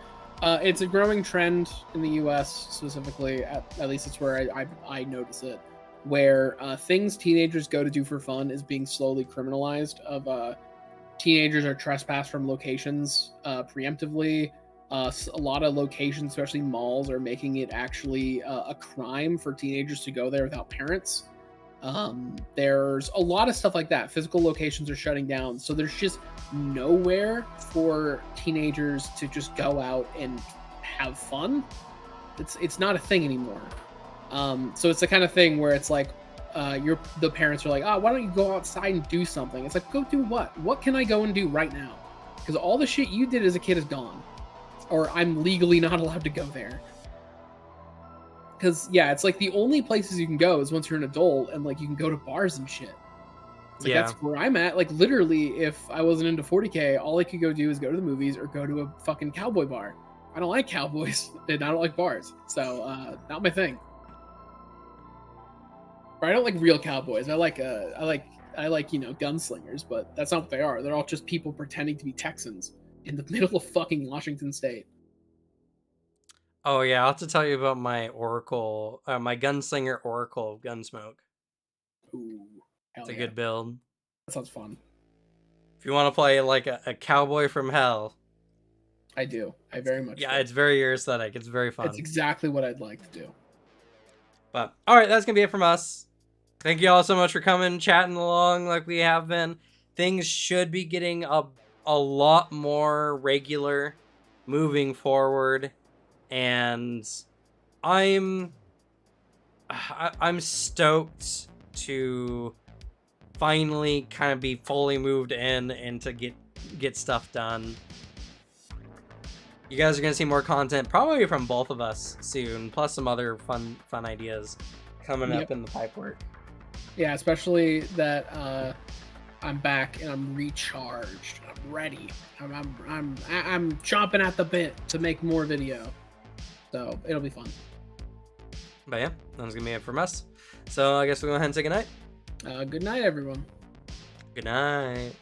It's a growing trend in the U.S. specifically. At least it's where I notice it. Where things teenagers go to do for fun is being slowly criminalized. Teenagers are trespassed from locations preemptively. A lot of locations, especially malls, are making it actually a crime for teenagers to go there without parents. There's a lot of stuff like that. Physical locations are shutting down, so there's just nowhere for teenagers to just go out and have fun. It's not a thing anymore. So it's the kind of thing where it's like the parents are like, why don't you go outside and do something? It's like, go do what? What can I go and do right now? Because all the shit you did as a kid is gone, or I'm legally not allowed to go there. Because yeah, it's like the only places you can go is once you're an adult, and like you can go to bars and shit. It's like, that's where I'm at. Like literally, if I wasn't into 40K, all I could go do is go to the movies or go to a fucking cowboy bar. I don't like cowboys and I don't like bars, so not my thing. Or I don't like real cowboys. I like gunslingers, but that's not what they are. They're all just people pretending to be Texans in the middle of fucking Washington State. Oh yeah, I'll have to tell you about my Oracle, my Gunslinger Oracle of Gunsmoke. Ooh, hell It's a yeah. good build. That sounds fun. If you want to play like a cowboy from hell, I do. I very much yeah, do. it's very your aesthetic. It's very It's fun. exactly what I'd like to do. But all right, that's gonna be it from us. Thank you all so much for coming, chatting along like we have been. Things should be getting a lot more regular moving forward, and I'm I'm stoked to finally kind of be fully moved in and to get stuff done. You guys are gonna see more content probably from both of us soon, plus some other fun ideas coming up in the pipe work. Yeah, especially that I'm back and I'm recharged. I'm ready. I'm chomping at the bit to make more video. So it'll be fun. But yeah, that's gonna be it from us. So I guess we'll go ahead and say goodnight. Good night, everyone. Good night.